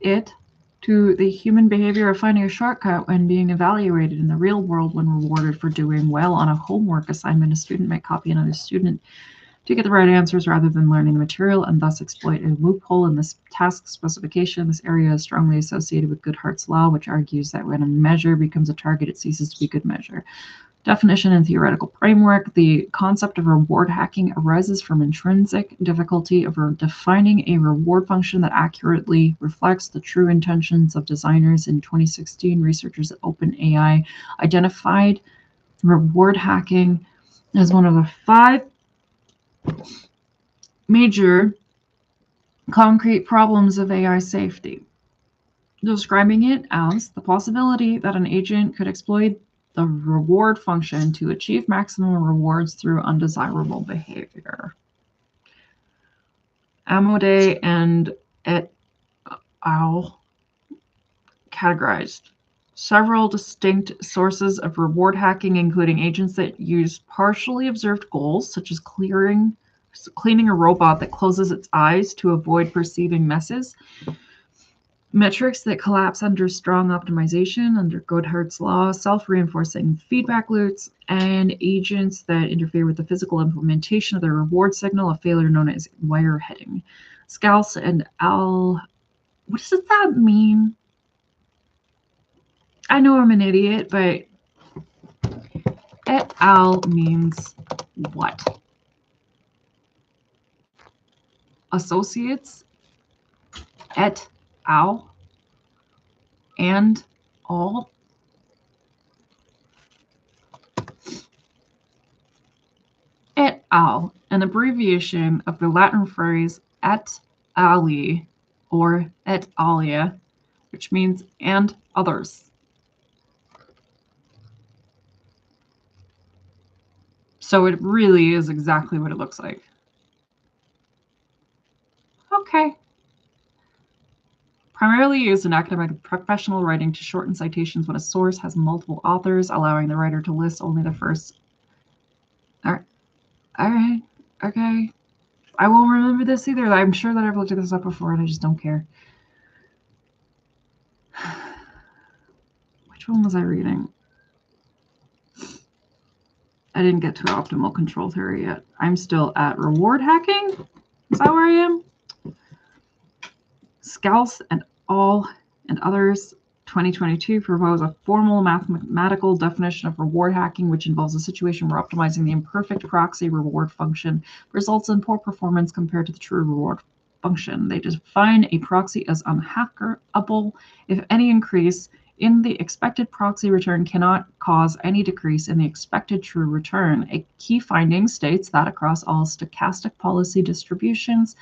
[SPEAKER 1] it to the human behavior of finding a shortcut when being evaluated in the real world. When rewarded for doing well on a homework assignment, a student might copy another student to get the right answers rather than learning the material and thus exploit a loophole in this task specification. This area is strongly associated with Goodhart's law, which argues that when a measure becomes a target, it ceases to be good measure. Definition and theoretical framework. The concept of reward hacking arises from intrinsic difficulty of defining a reward function that accurately reflects the true intentions of designers. In 2016, researchers at OpenAI identified reward hacking as one of the 5 major concrete problems of AI safety, describing it as the possibility that an agent could exploit the reward function to achieve maximum rewards through undesirable behavior. Amode and et al. Categorized several distinct sources of reward hacking, including agents that use partially observed goals, such as cleaning a robot that closes its eyes to avoid perceiving messes, metrics that collapse under strong optimization, under Goddard's law, self-reinforcing feedback loops, and agents that interfere with the physical implementation of the reward signal, a failure known as wireheading. Scalce and al. What does that mean? I know I'm an idiot, but et al. Means what? Associates, et al. And all. Et al., an abbreviation of the Latin phrase et ali or et alia, which means and others. So it really is exactly what it looks like. Okay. Primarily used in academic and professional writing to shorten citations when a source has multiple authors, allowing the writer to list only the first. All right. Okay. I won't remember this either. I'm sure that I've looked this up before and I just don't care. Which one was I reading? I didn't get to optimal control theory yet. I'm still at reward hacking. Is that where I am? Scalce and al. And others, 2022, propose a formal mathematical definition of reward hacking, which involves a situation where optimizing the imperfect proxy reward function results in poor performance compared to the true reward function. They define a proxy as unhackable if any increase in the expected proxy return cannot cause any decrease in the expected true return. A key finding states that across all stochastic policy distributions,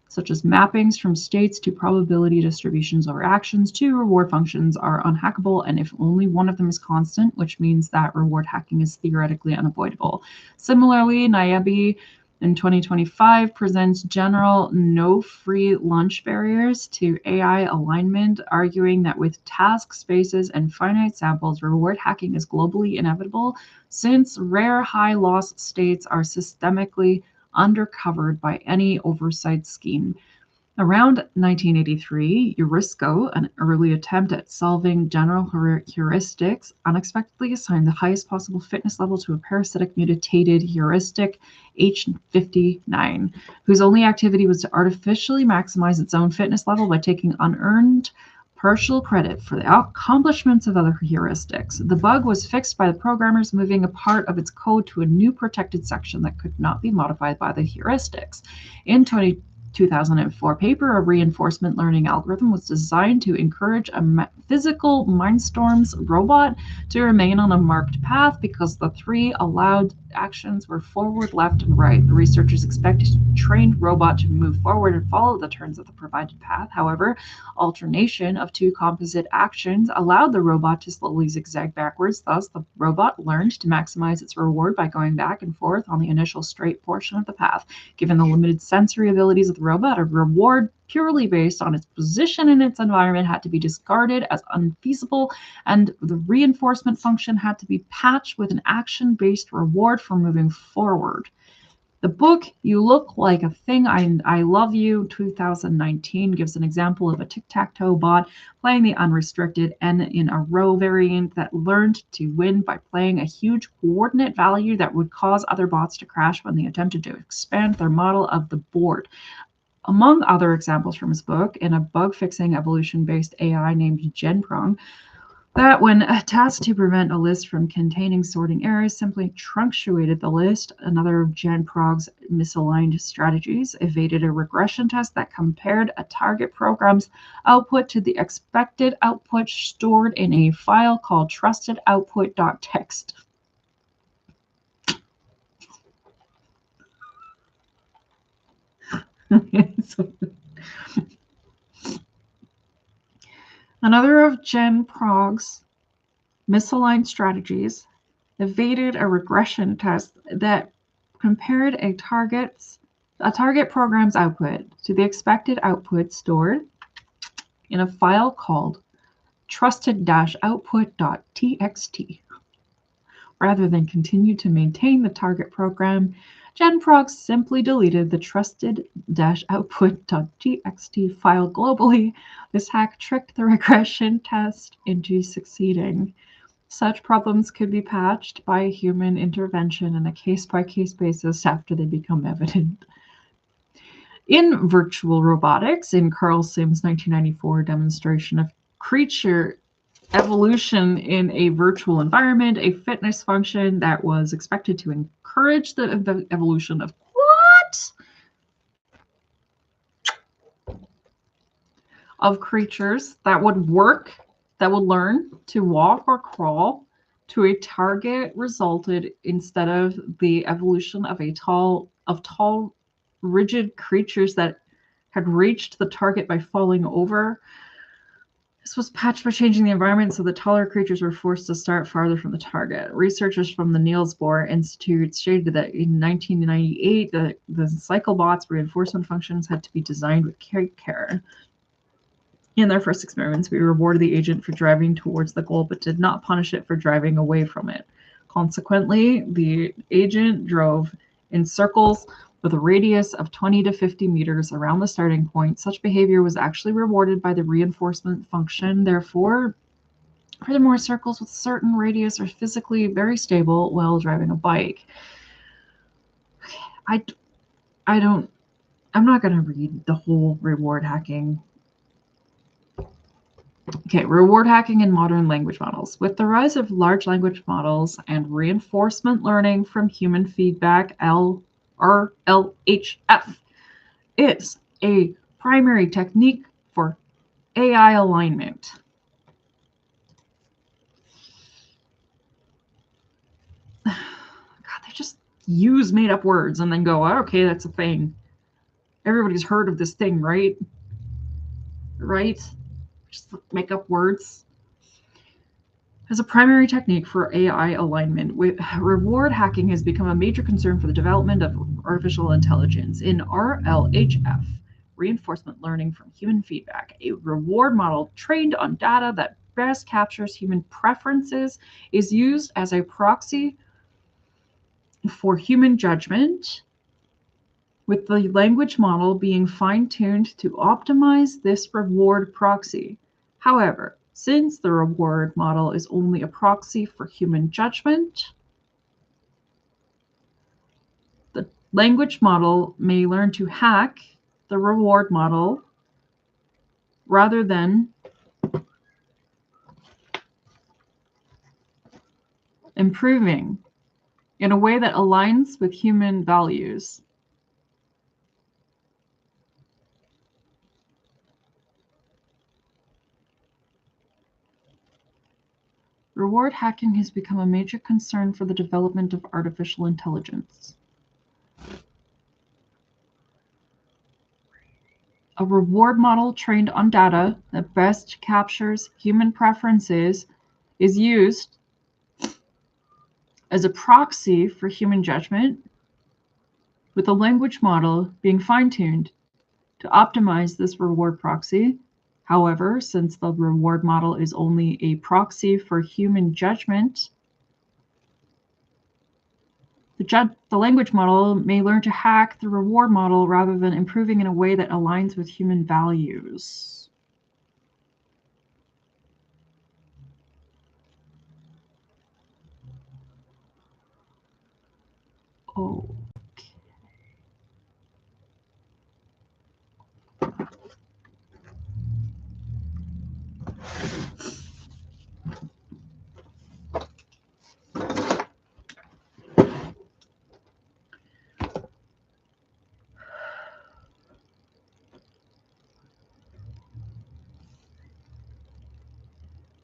[SPEAKER 1] such as mappings from states to probability distributions over actions, two reward functions are unhackable, and if only one of them is constant, which means that reward hacking is theoretically unavoidable. Similarly, Nayabi in 2025 presents general no free lunch barriers to AI alignment, arguing that with task spaces and finite samples, reward hacking is globally inevitable since rare high loss states are systemically undercovered by any oversight scheme. Around 1983, Eurisco, an early attempt at solving general heuristics, unexpectedly assigned the highest possible fitness level to a parasitic mutated heuristic, H59, whose only activity was to artificially maximize its own fitness level by taking unearned partial credit for the accomplishments of other heuristics. The bug was fixed by the programmers moving a part of its code to a new protected section that could not be modified by the heuristics. In 2004 paper, a reinforcement learning algorithm was designed to encourage a physical Mindstorms robot to remain on a marked path because the three allowed actions were forward, left, and right. The researchers expected a trained robot to move forward and follow the turns of the provided path. However, alternation of two composite actions allowed the robot to slowly zigzag backwards. Thus, the robot learned to maximize its reward by going back and forth on the initial straight portion of the path. Given the limited sensory abilities of the robot, a reward purely based on its position in its environment had to be discarded as unfeasible, and the reinforcement function had to be patched with an action-based reward for moving forward. The book, You Look Like a Thing, I Love You, 2019, gives an example of a tic-tac-toe bot playing the unrestricted N in a row variant that learned to win by playing a huge coordinate value that would cause other bots to crash when they attempted to expand their model of the board. Among other examples from his book, in a bug-fixing evolution-based AI named GenProng, that when tasked to prevent a list from containing sorting errors, simply truncated the list. Another of GenProg's misaligned strategies evaded a regression test that compared a target program's output to the expected output stored in a file called trustedoutput.txt. Another of GenProg's misaligned strategies evaded a regression test that compared a target's A target program's output to the expected output stored in a file called trusted-output.txt. Rather than continue to maintain the target program, GenProg simply deleted the trusted-output.txt file globally. This hack tricked the regression test into succeeding. Such problems could be patched by human intervention on a case-by-case basis after they become evident. In virtual robotics, in Carl Sims' 1994 demonstration of creature evolution in a virtual environment, a fitness function that was expected to encourage the evolution of what? Of creatures that would work, that would learn to walk or crawl to a target resulted instead of the evolution of tall, rigid creatures that had reached the target by falling over. This was patched by changing the environment so the taller creatures were forced to start farther from the target. Researchers from the Niels Bohr Institute stated that in 1998, the CycleBot's reinforcement functions had to be designed with care. In their first experiments, we rewarded the agent for driving towards the goal, but did not punish it for driving away from it. Consequently, the agent drove in circles with a radius of 20 to 50 meters around the starting point. Such behavior was actually rewarded by the reinforcement function. Furthermore, circles with certain radius are physically very stable while driving a bike. I'm not going to read the whole reward hacking. Okay, reward hacking in modern language models. With the rise of large language models and reinforcement learning from human feedback, RLHF is a primary technique for AI alignment. God, they just use made-up words and then go, oh, okay, that's a thing. Everybody's heard of this thing, right? Right? Just make up words. As a primary technique for AI alignment, reward hacking has become a major concern for the development of artificial intelligence. In RLHF, reinforcement learning from human feedback, a reward model trained on data that best captures human preferences is used as a proxy for human judgment, with the language model being fine-tuned to optimize this reward proxy. However, since the reward model is only a proxy for human judgment, the language model may learn to hack the reward model rather than improving in a way that aligns with human values. Reward hacking has become a major concern for the development of artificial intelligence. A reward model trained on data that best captures human preferences is used as a proxy for human judgment, with the language model being fine-tuned to optimize this reward proxy. However, since the reward model is only a proxy for human judgment, the language model may learn to hack the reward model rather than improving in a way that aligns with human values. Oh.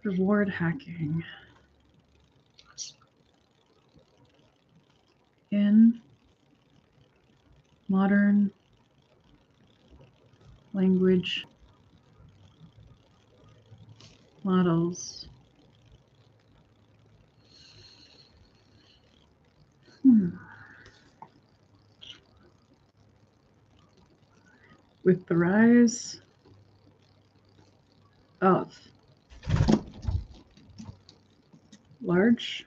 [SPEAKER 1] Reward hacking. In modern language models. With the rise of large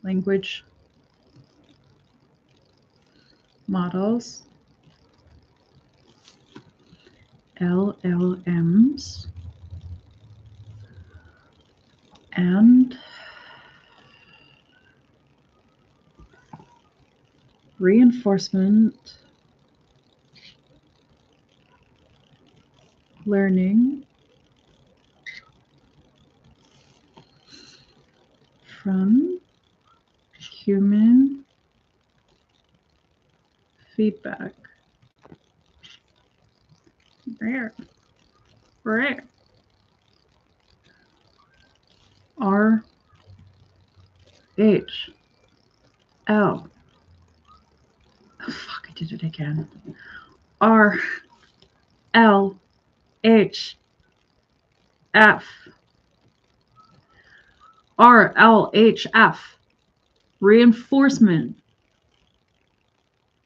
[SPEAKER 1] language models, LLMs, and reinforcement learning from human feedback. Rare. R H L. Oh, fuck, I did it again. R L H F. R L H F. Reinforcement.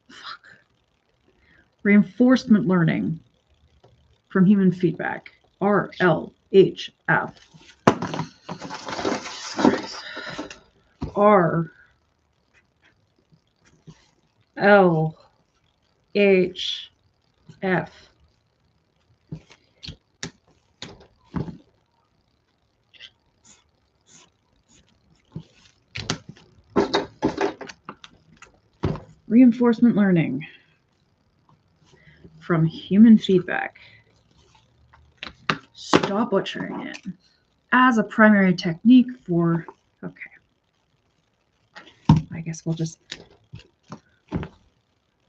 [SPEAKER 1] Fuck. Reinforcement learning from human feedback. R L H F. R L H F. Reinforcement learning from human feedback. Stop butchering it. As a primary technique for, okay. I guess we'll just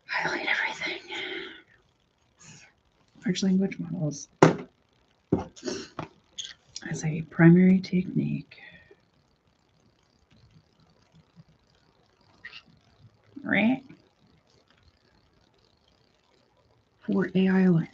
[SPEAKER 1] highlight everything. Large language models as a primary technique. Right? For AI alignment.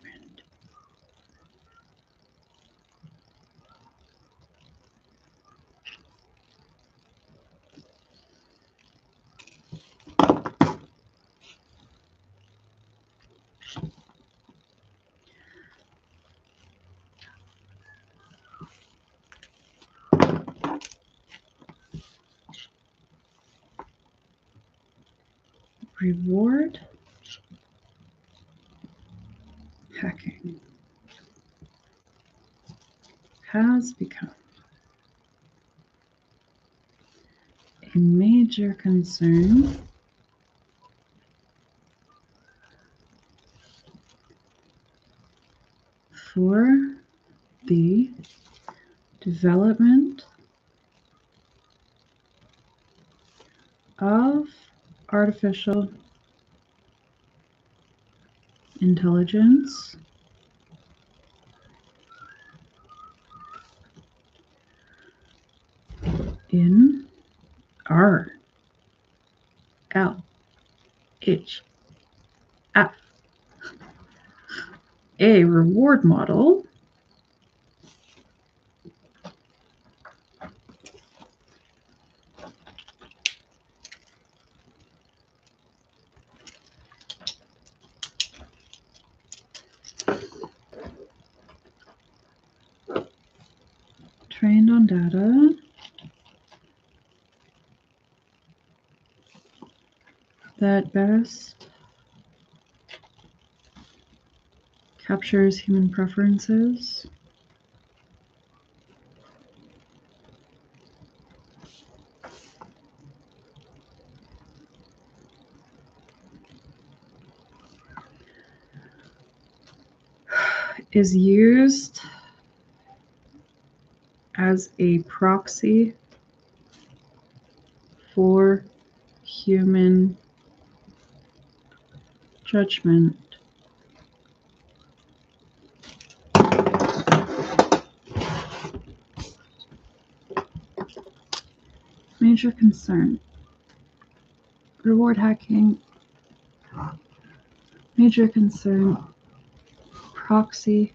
[SPEAKER 1] Reward hacking has become a major concern for the development of artificial intelligence in R L H F. A reward model trained on data that best captures human preferences is used as a proxy for human judgment. Major concern. Reward hacking. Major concern. Proxy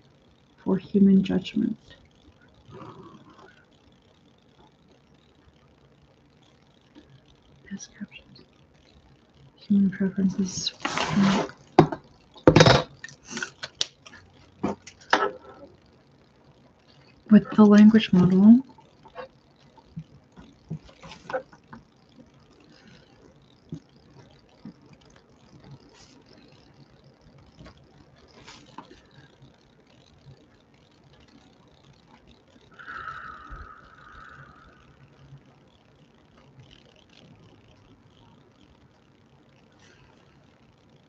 [SPEAKER 1] for human judgment. Best captions. Human preferences. the language model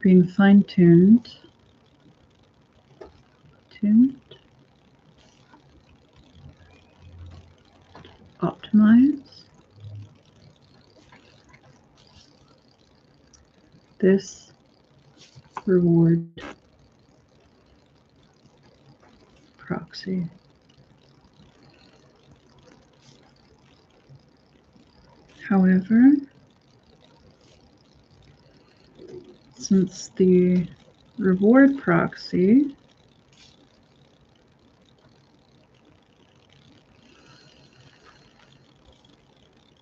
[SPEAKER 1] being fine-tuned, optimize this reward proxy. However, since the reward proxy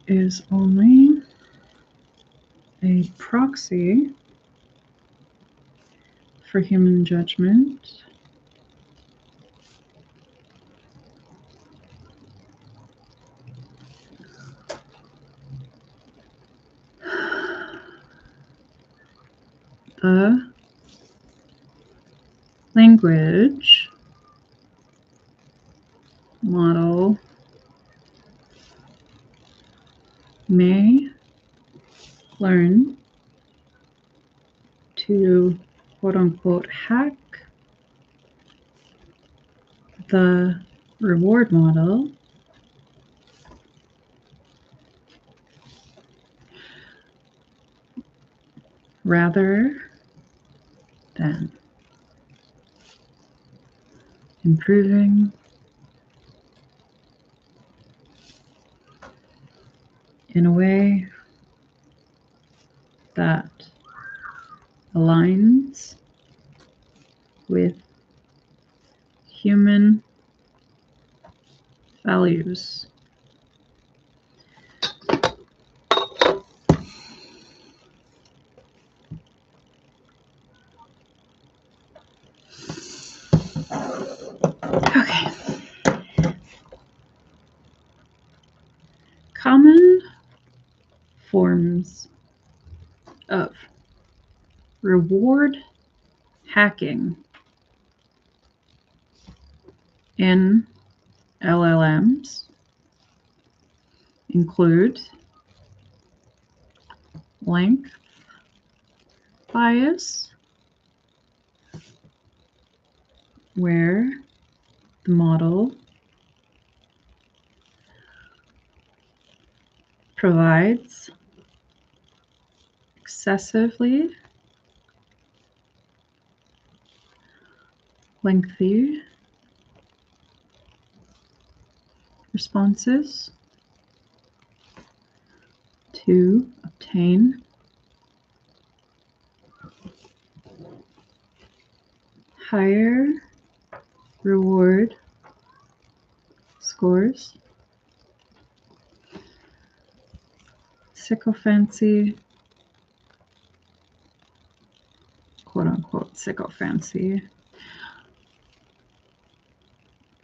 [SPEAKER 1] is only a proxy for human judgment, the language model may learn to quote-unquote hack the reward model rather than improving in a way that aligns with human values. Okay. Common forms of reward hacking in LLMs include length bias, where the model provides excessively lengthy responses to obtain higher reward scores. Sycophancy, quote-unquote sycophancy,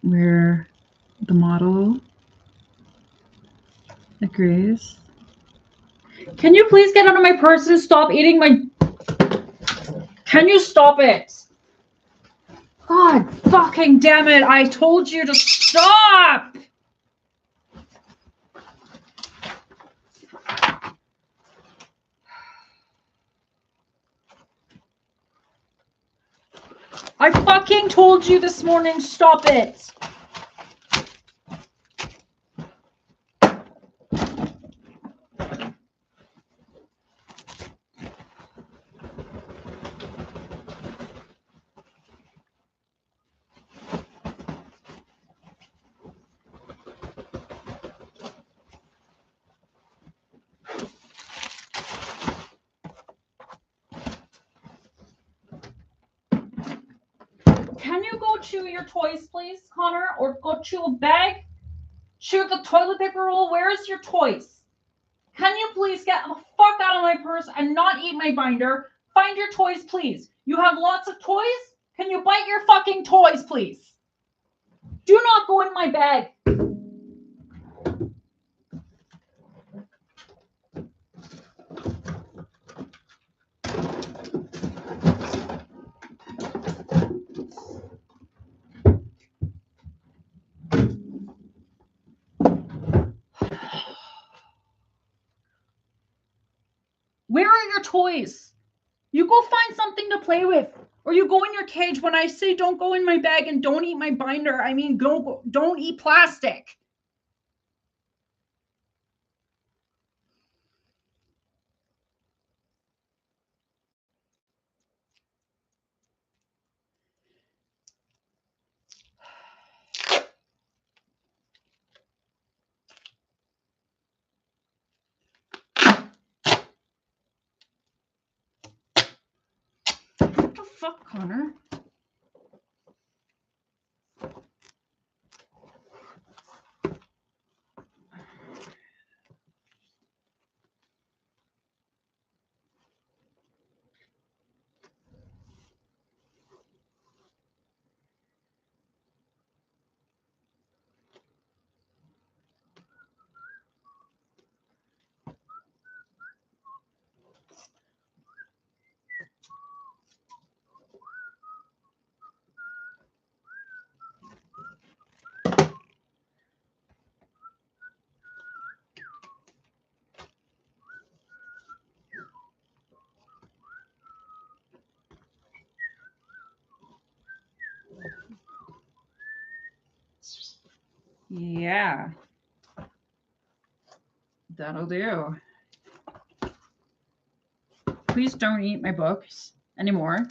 [SPEAKER 1] where the model agrees.
[SPEAKER 3] Can you please get out of my purse and stop eating my... Can you stop it? God fucking damn it. I told you to stop. I fucking told you this morning, stop it. Can you go chew your toys, please, Connor? Or go chew a bag? Chew the toilet paper roll? Where is your toys? Can you please get the fuck out of my purse and not eat my binder? Find your toys, please. You have lots of toys? Can you bite your fucking toys, please? Do not go in my bag. Where are your toys? You go find something to play with. Or you go in your cage. When I say don't go in my bag and don't eat my binder, I mean don't eat plastic. What the fuck, Connor? Yeah. That'll do. Please don't eat my books anymore.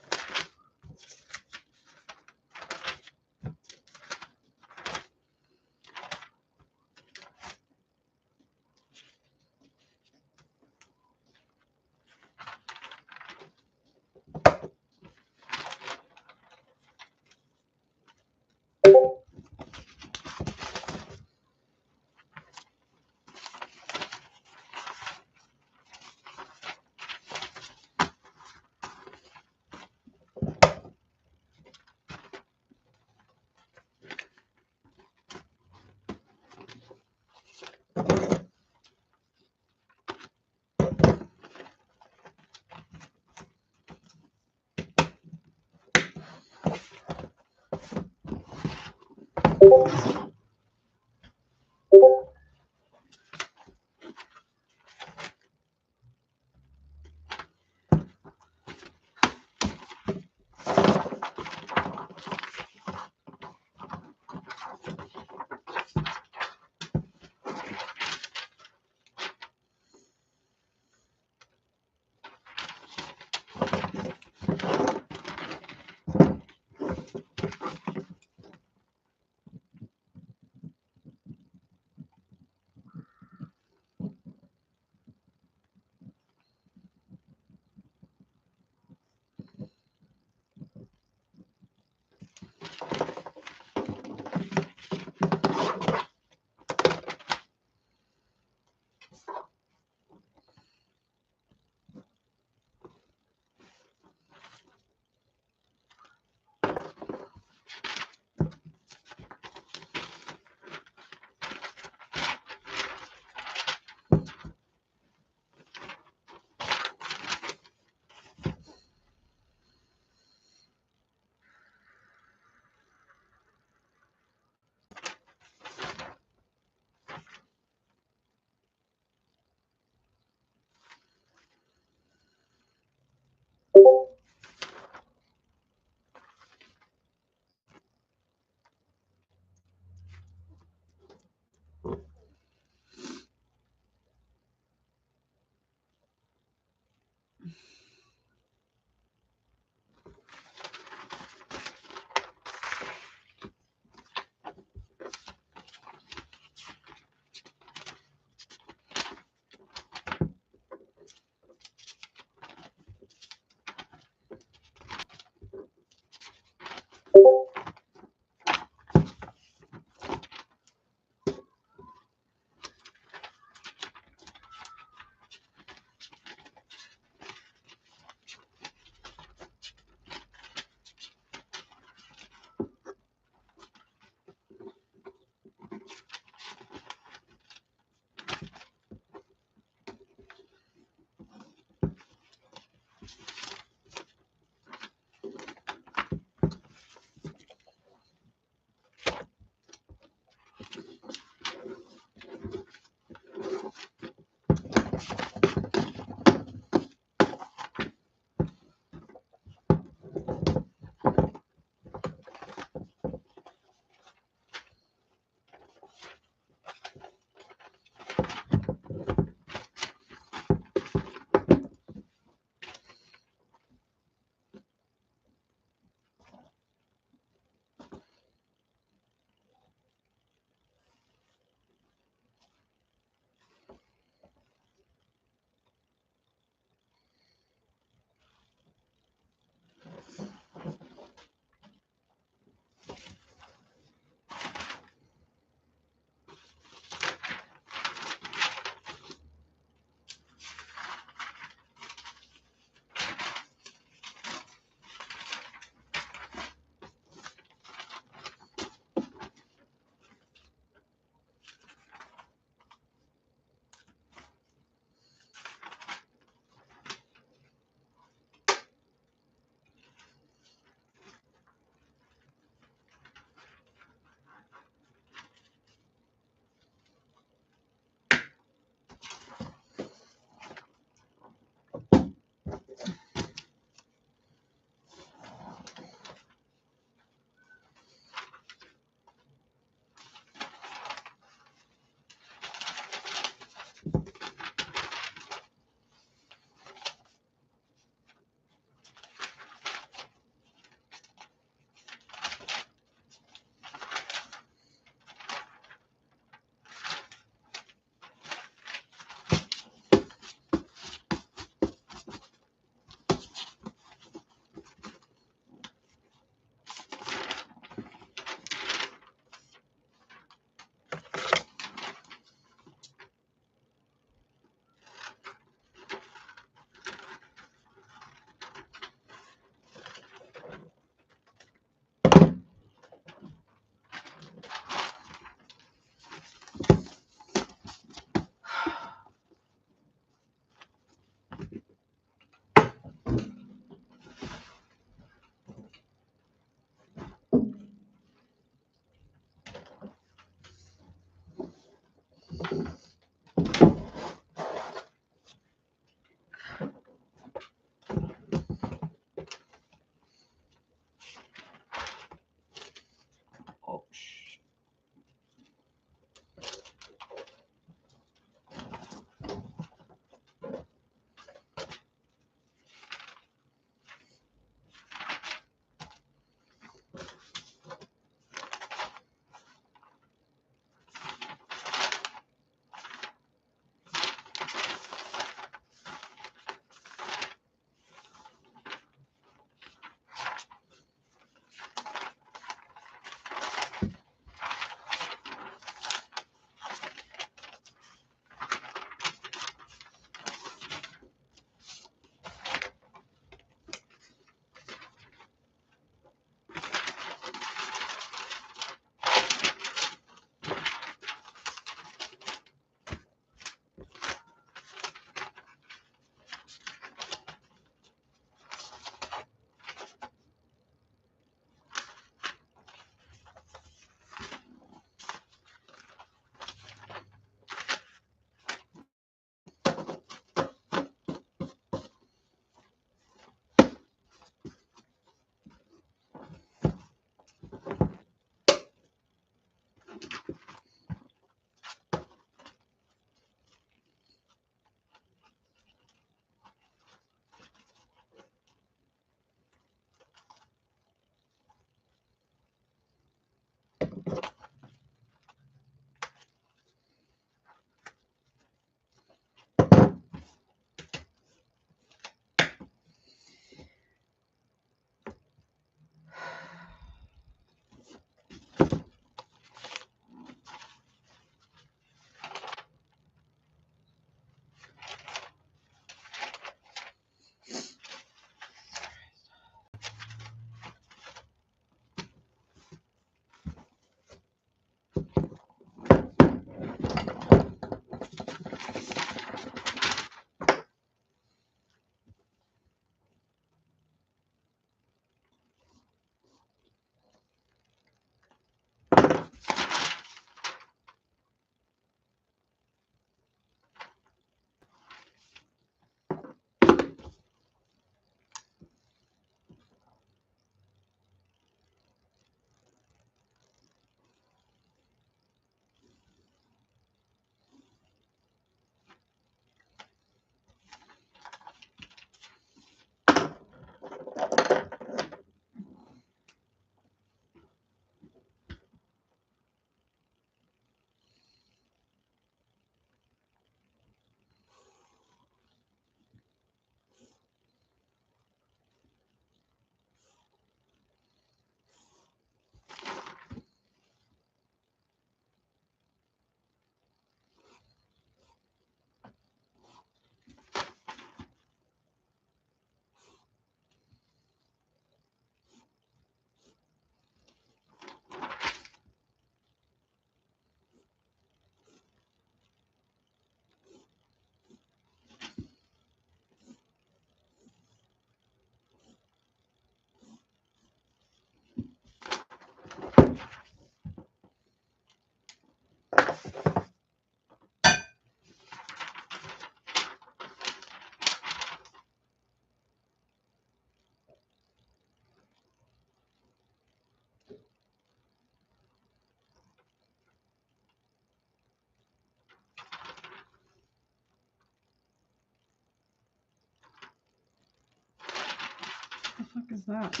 [SPEAKER 1] fuck is that?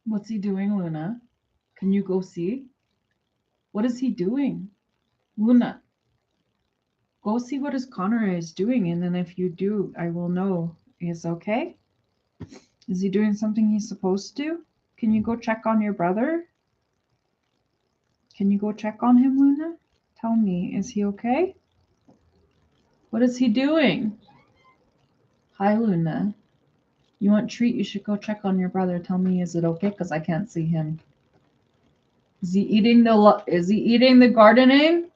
[SPEAKER 1] What's he doing, Luna? Can you go see? What is he doing? Luna, go see what his Connor is doing, and then if you do, I will know. Is okay? Is he doing something he's supposed to? Can you go check on your brother? Can you go check on him, Luna? Tell me, is he okay? What is he doing? Hi, Luna. You want treat? You should go check on your brother. Tell me, is it okay? Because I can't see him. Is he eating the gardening?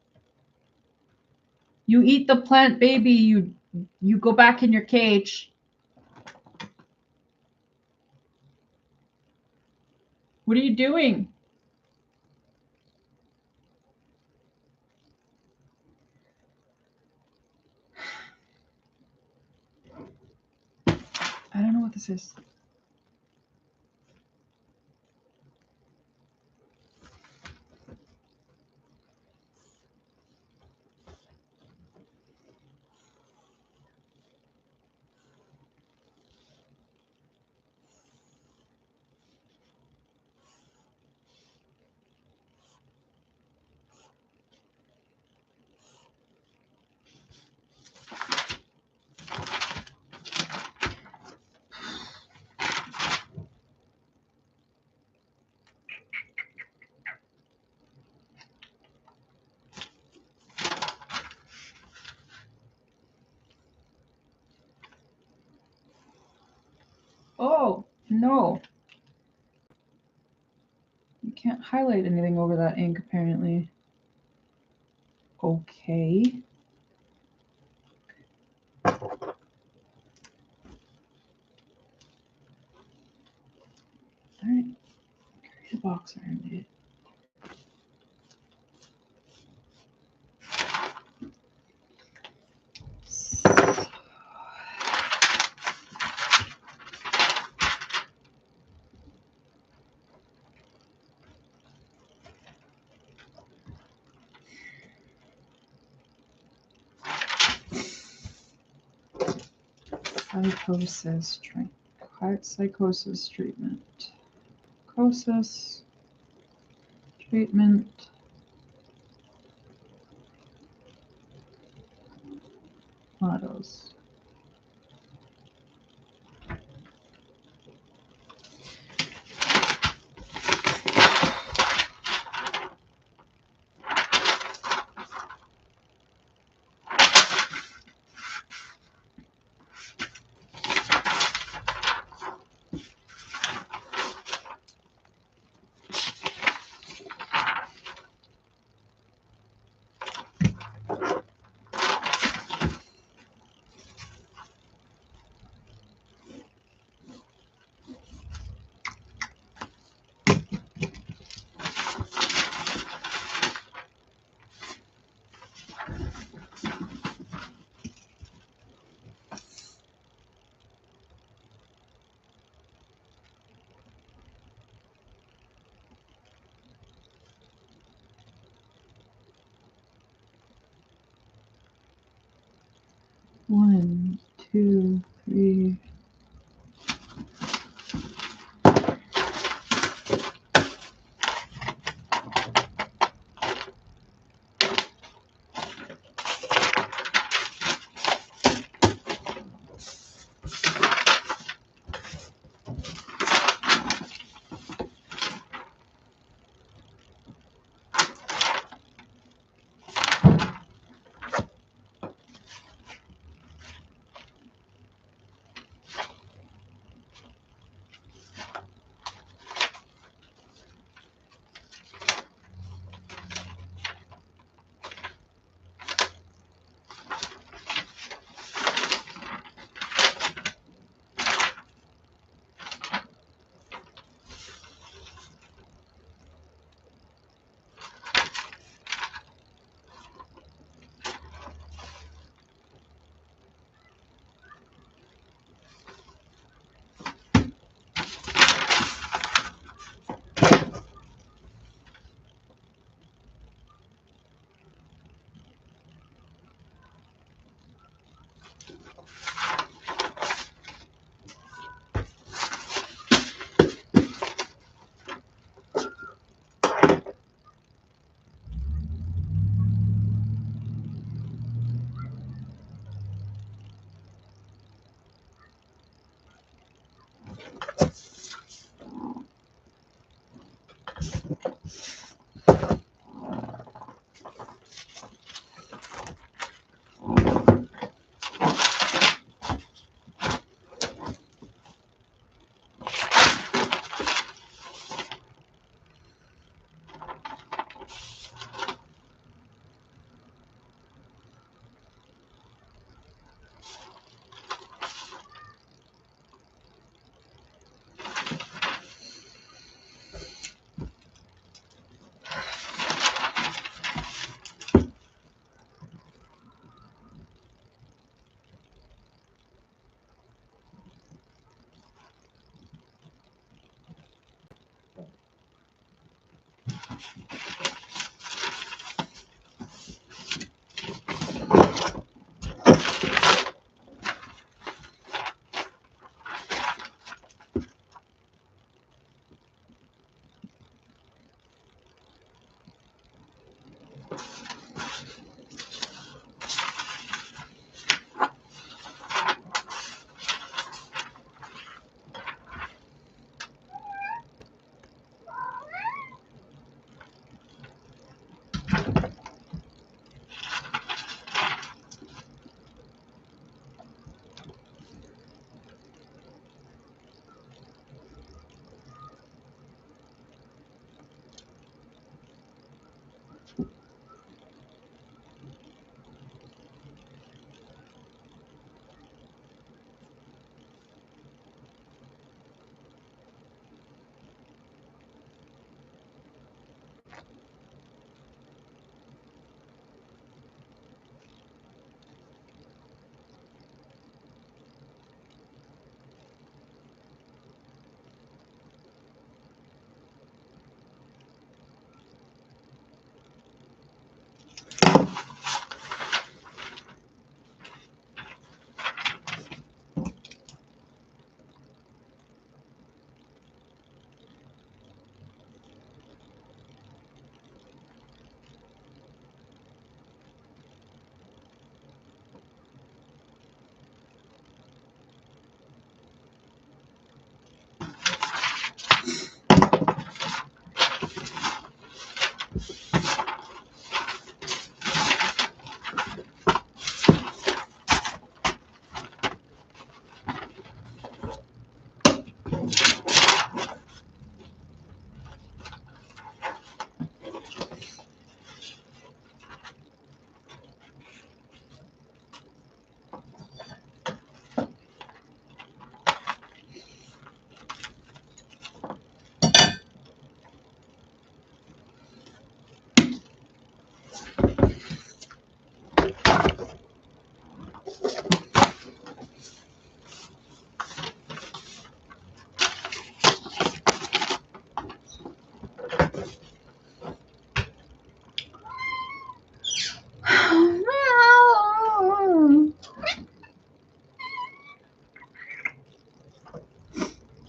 [SPEAKER 1] You eat the plant, baby. You go back in your cage. What are you doing? I don't know what this is. Oh, no. You can't highlight anything over that ink, apparently. Okay. All right. Create a box around it. Psychosis treatment. Psychosis treatment. Models. One, two, three.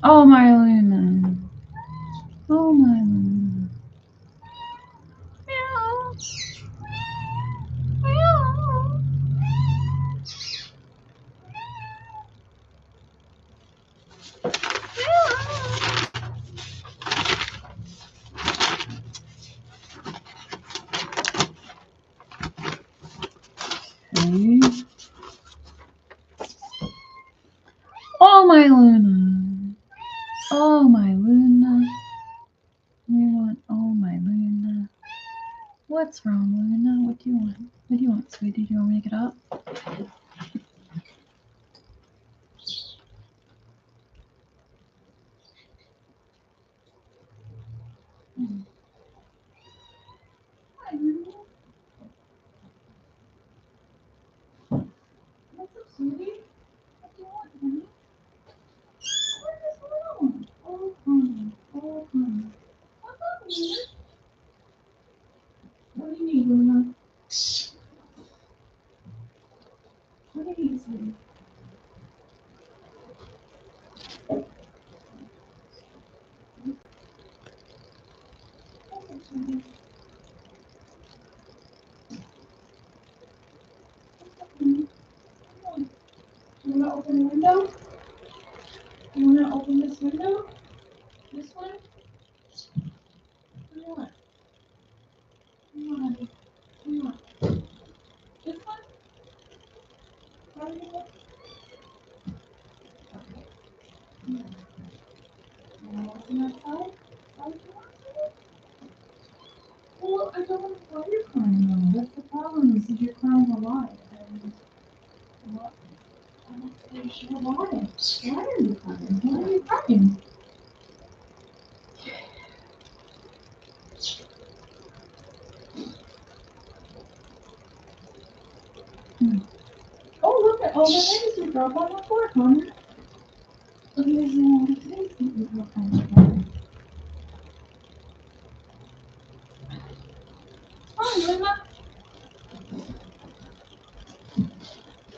[SPEAKER 1] Oh, my Luna. Oh, my Luna. Meow. Meow. Okay. Oh, my Luna. Oh, my Luna. We want, oh, my Luna. What's wrong, Luna? What do you want? What do you want, sweetie? Do you want me to get up? Hi, Luna. What's up, sweetie? What do you want, honey? What is wrong? Oh, honey. Oh, honey. What's up, Luna? What do you need, Luna? What do you need, sweetie? What's up, sweetie? What's up, honey? Come on. You want to open the window? You want to open this window? This one? What do you want?
[SPEAKER 3] I don't know why you're crying though. That's the problem, is that you're crying a lot. And what? You should have why. Why are you crying? Why are you crying? Oh, look at all the things you dropped on the floor, Connor. Look at all the things you dropped on the floor. Oh, Luna.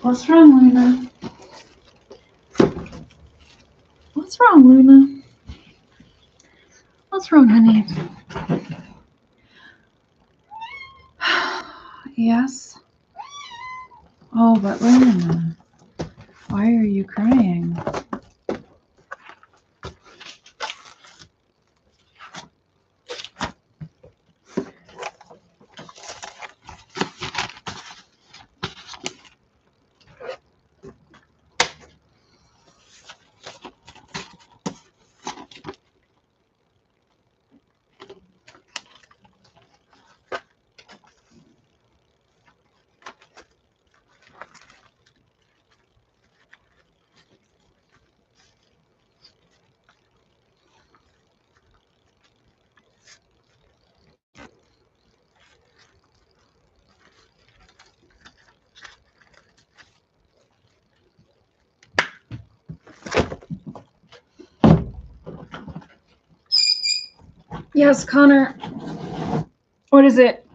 [SPEAKER 3] What's wrong, Luna? What's wrong, Luna? What's wrong, honey? Yes? Oh, but Luna, why are you crying? Yes, Connor. What is it?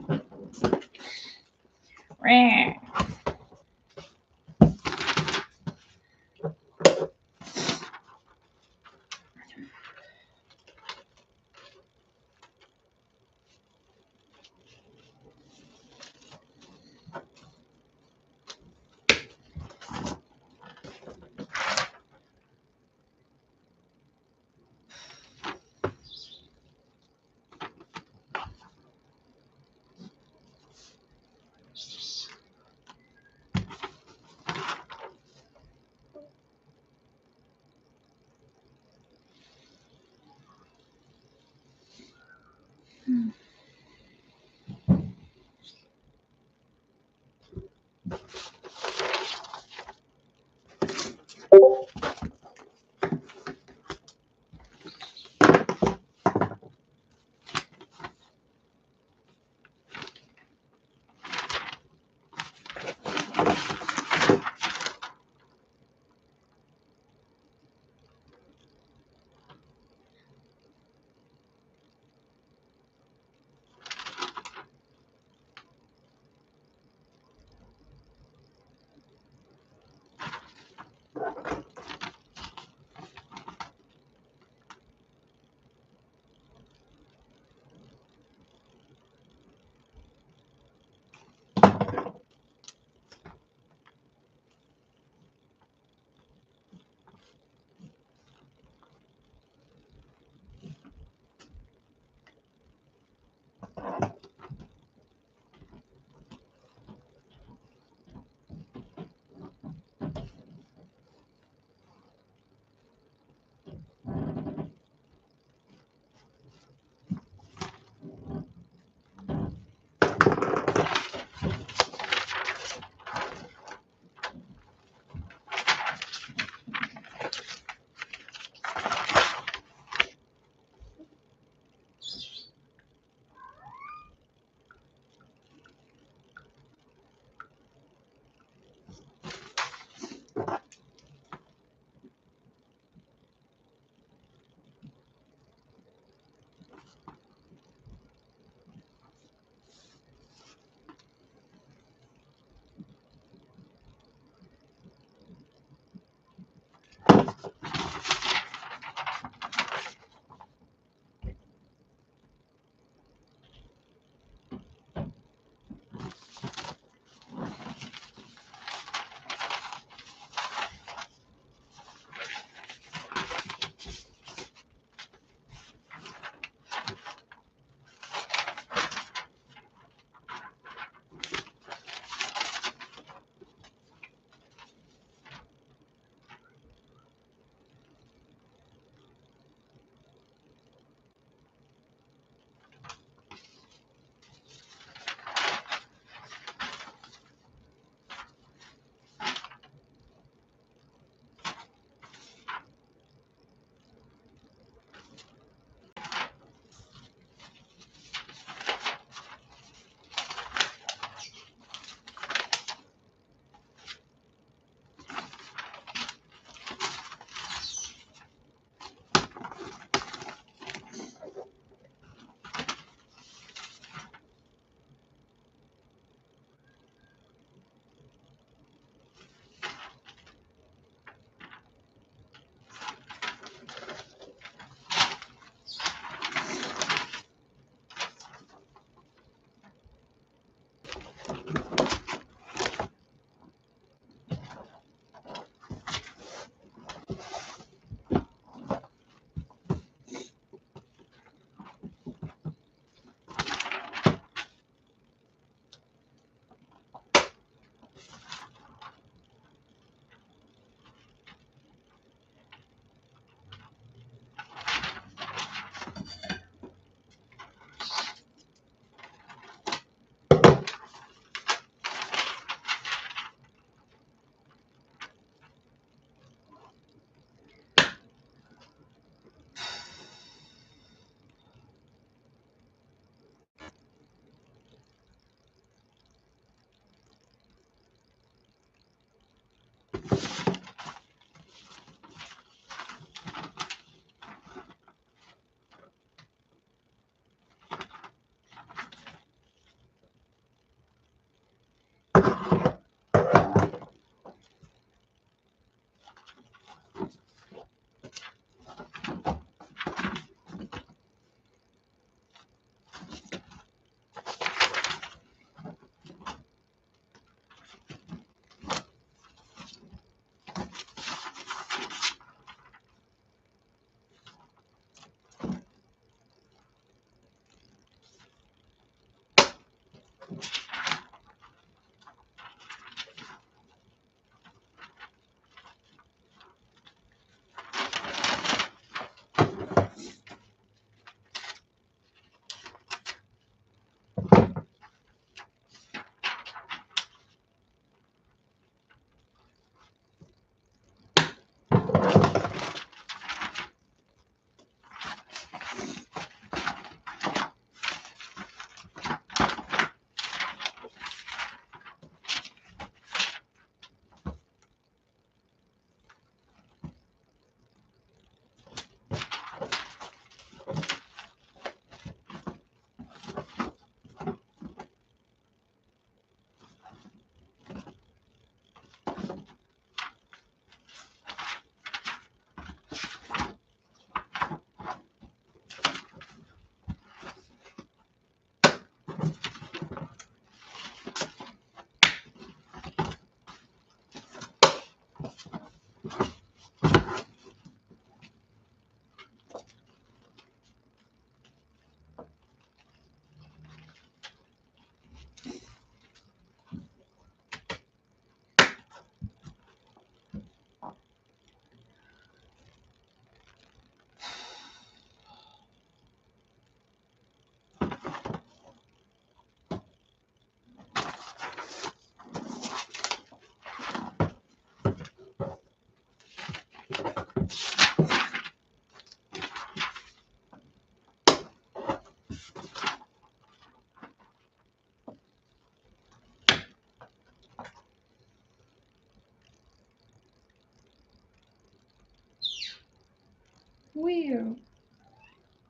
[SPEAKER 3] Weird.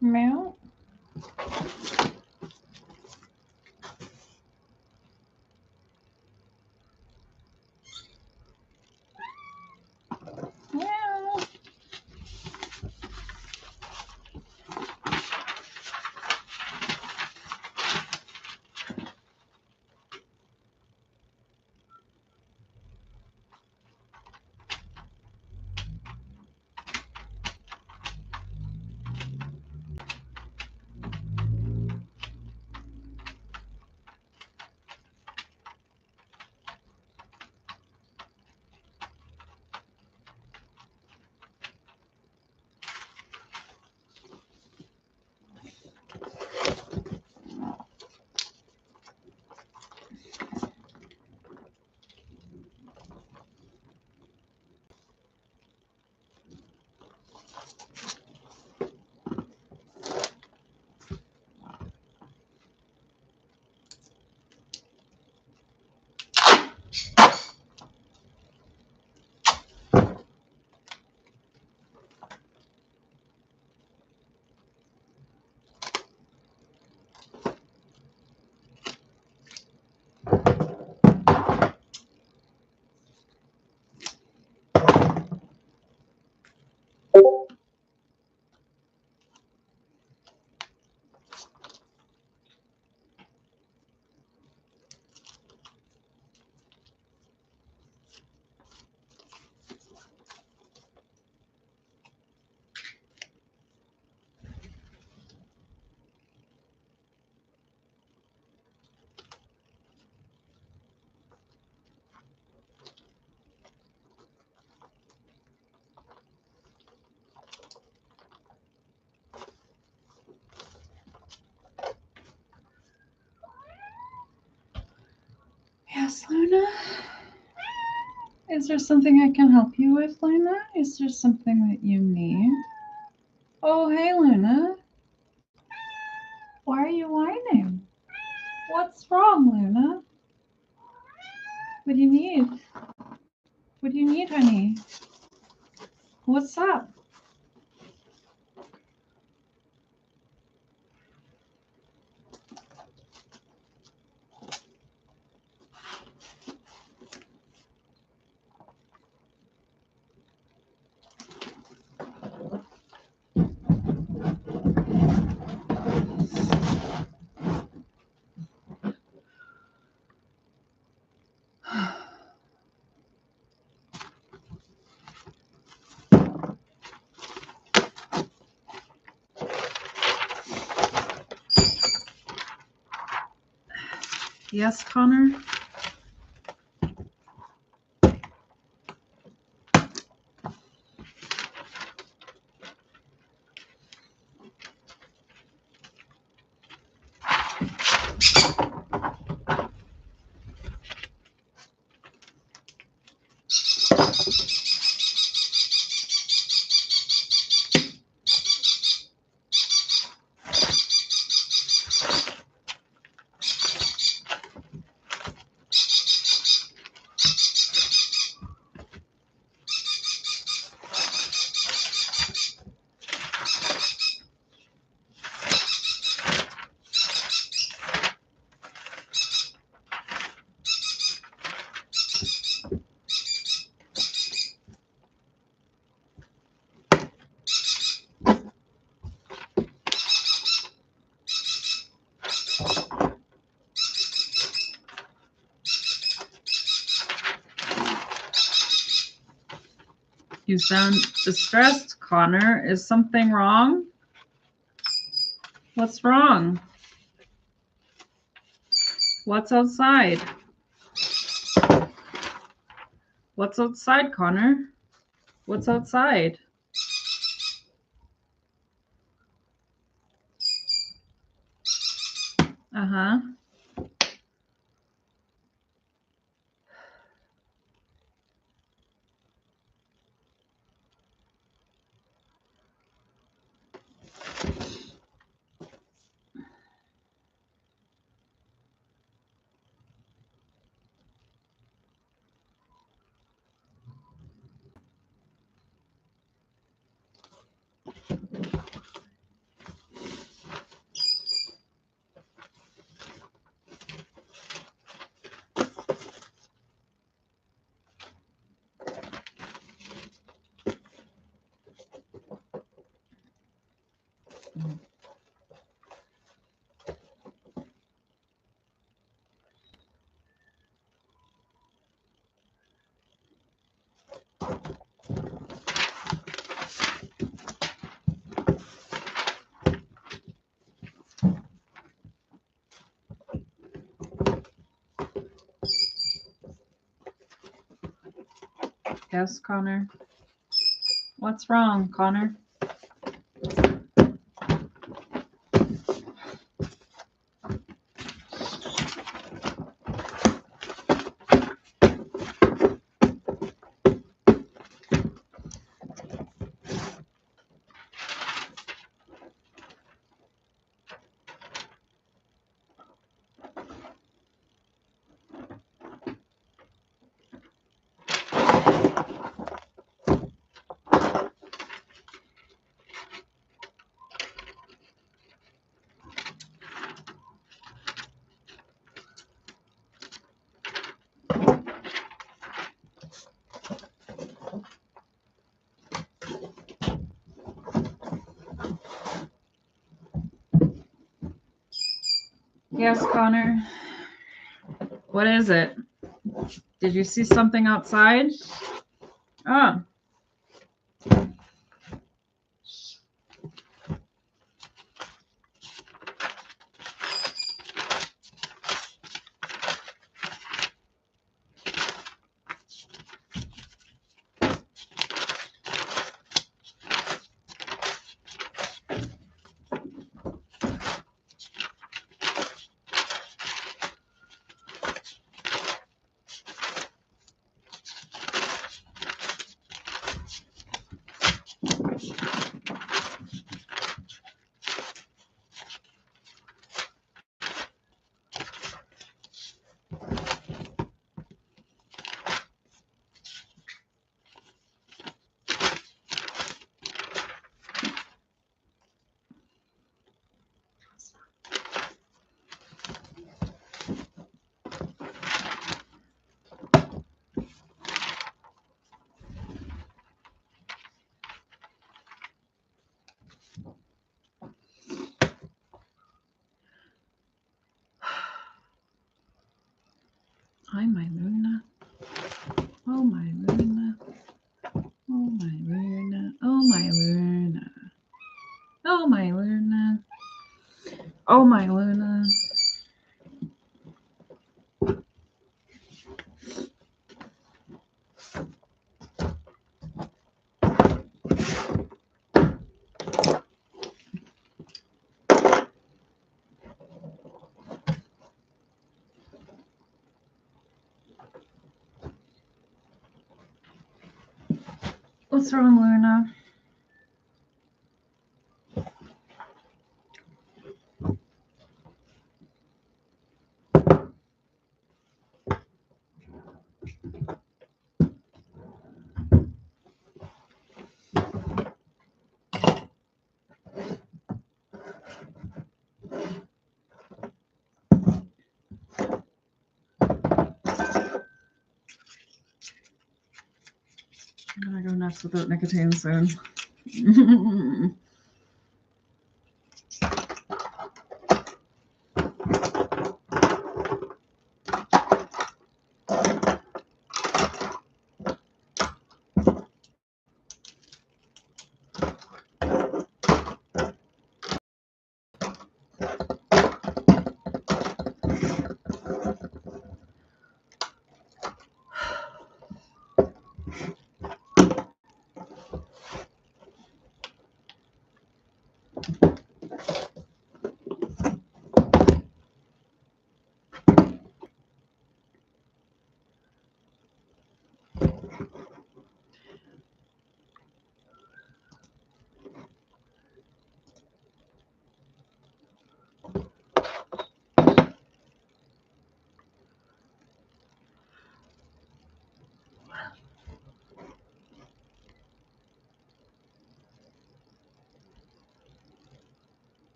[SPEAKER 3] Meow. Meow. Yes, Luna? Is there something I can help you with, Luna? Is there something that you need? Oh, hey, Luna. Why are you whining? What's wrong, Luna? What do you need? What do you need, honey? What's up?
[SPEAKER 1] Yes, Connor? You sound distressed, Connor. Is something wrong? What's wrong? What's outside? What's outside, Connor? What's outside? Uh-huh. Yes, Connor. What's wrong, Connor? Yes, Connor. What is it? Did you see something outside? Oh. Hi, my Luna. Oh, my Luna. Oh, my Luna. Oh, my Luna. Oh, my Luna. Oh, my Luna. What's wrong, Luna? I'm gonna go nuts without nicotine soon.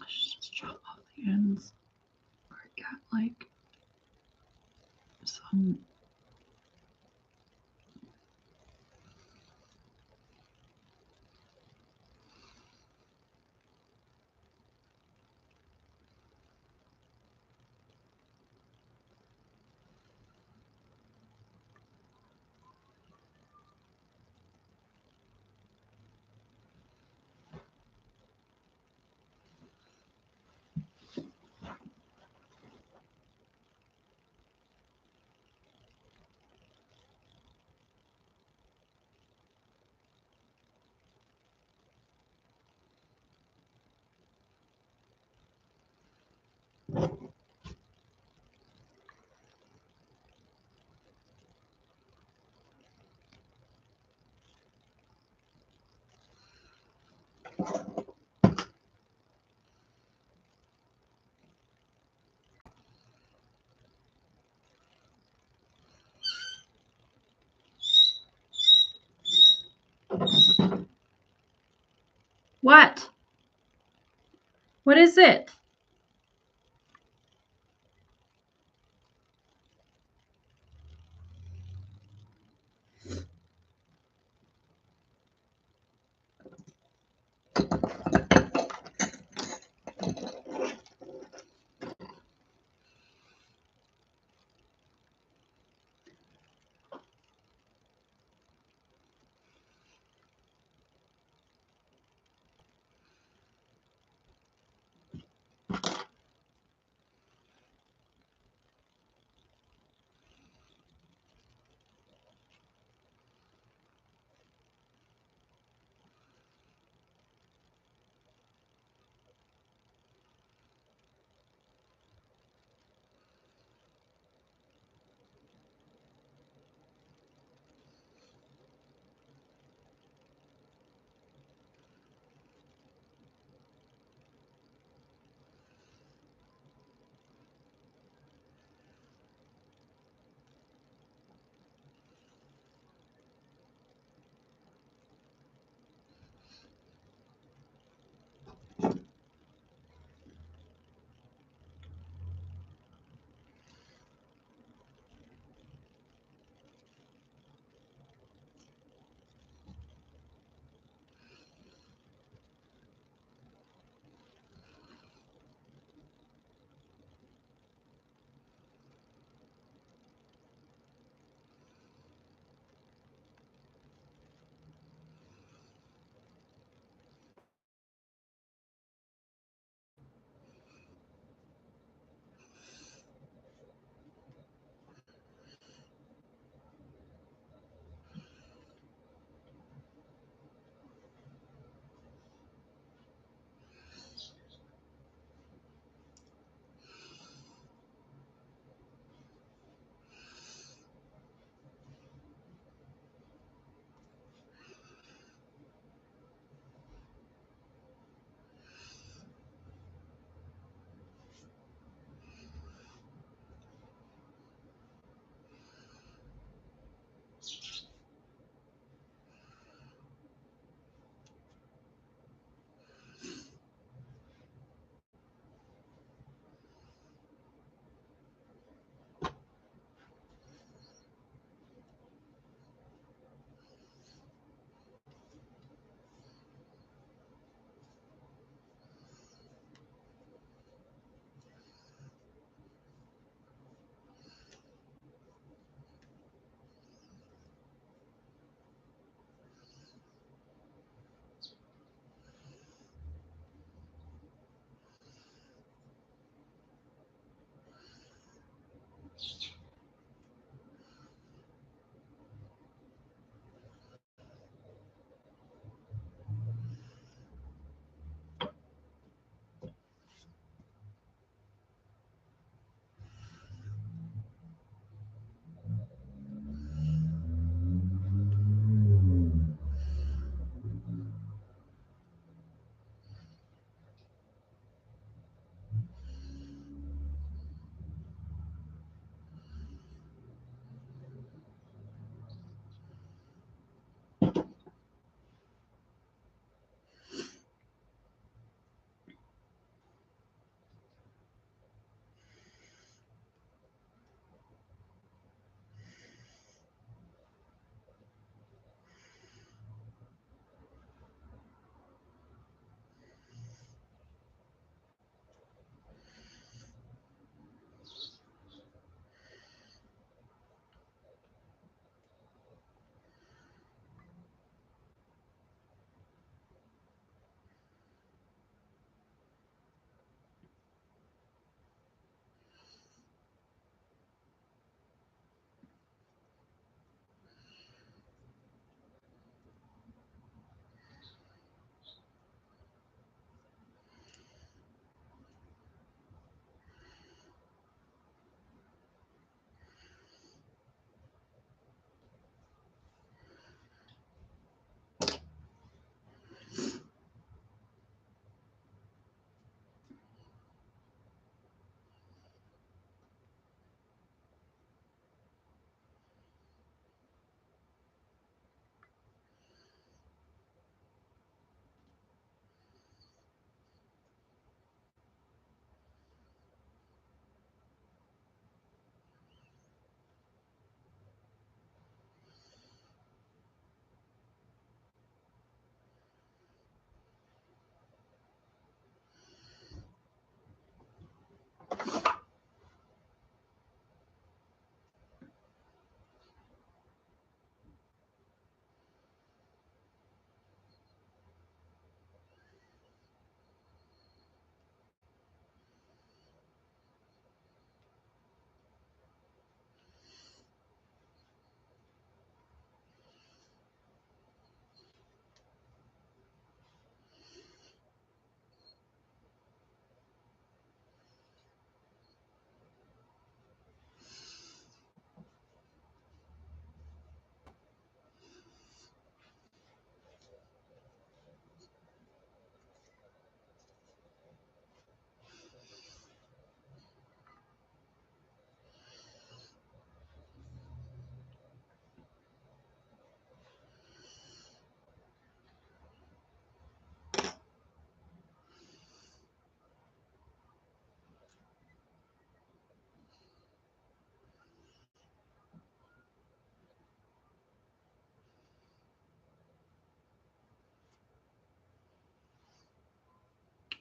[SPEAKER 1] Just chop off the ends. Or get like some. What? What is it?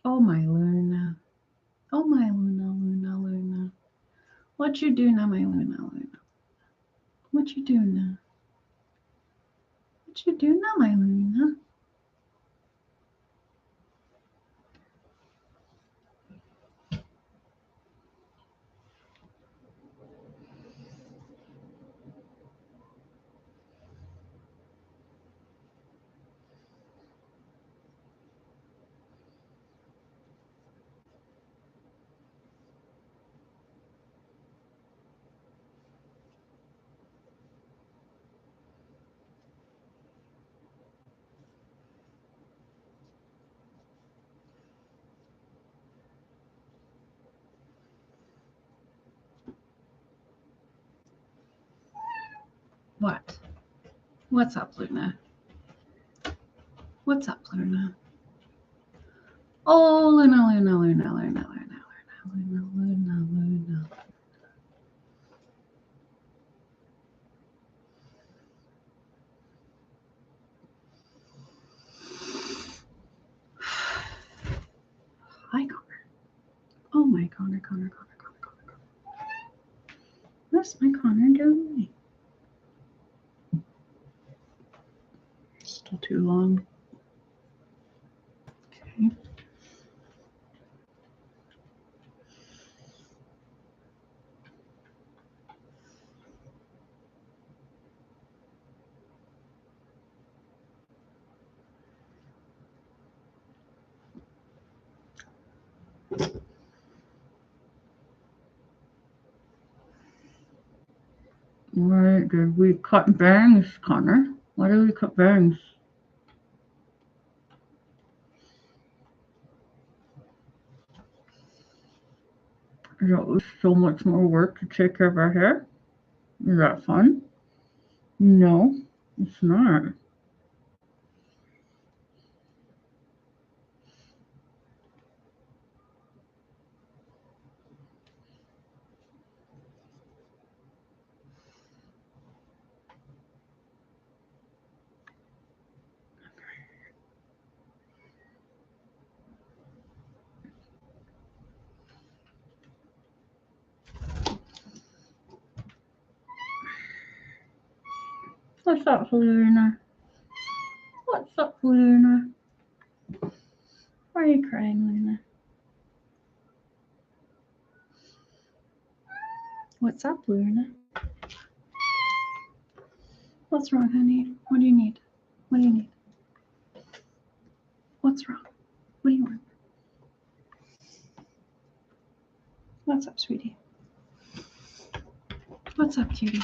[SPEAKER 1] Oh, my Luna. Oh, my Luna, Luna, Luna. What you do now, my Luna, Luna? What you do now? What you do now, my Luna? What? What's up, Luna? What's up, Luna? Oh, Luna, Luna, Luna, Luna, Luna, Luna, Luna, Luna. Hi, Connor. Oh, my Connor, Connor, Connor, Connor, Connor, Connor. What's my Connor doing? Still too long. Okay. Why did we cut bangs, Connor? Why did we cut bangs? Is that so much more work to take care of our hair? Is that fun? No, it's not. What's up, Luna? What's up, Luna? Why are you crying, Luna? What's up, Luna? What's wrong, honey? What do you need? What do you need? What's wrong? What do you want? What's up, sweetie? What's up, cutie?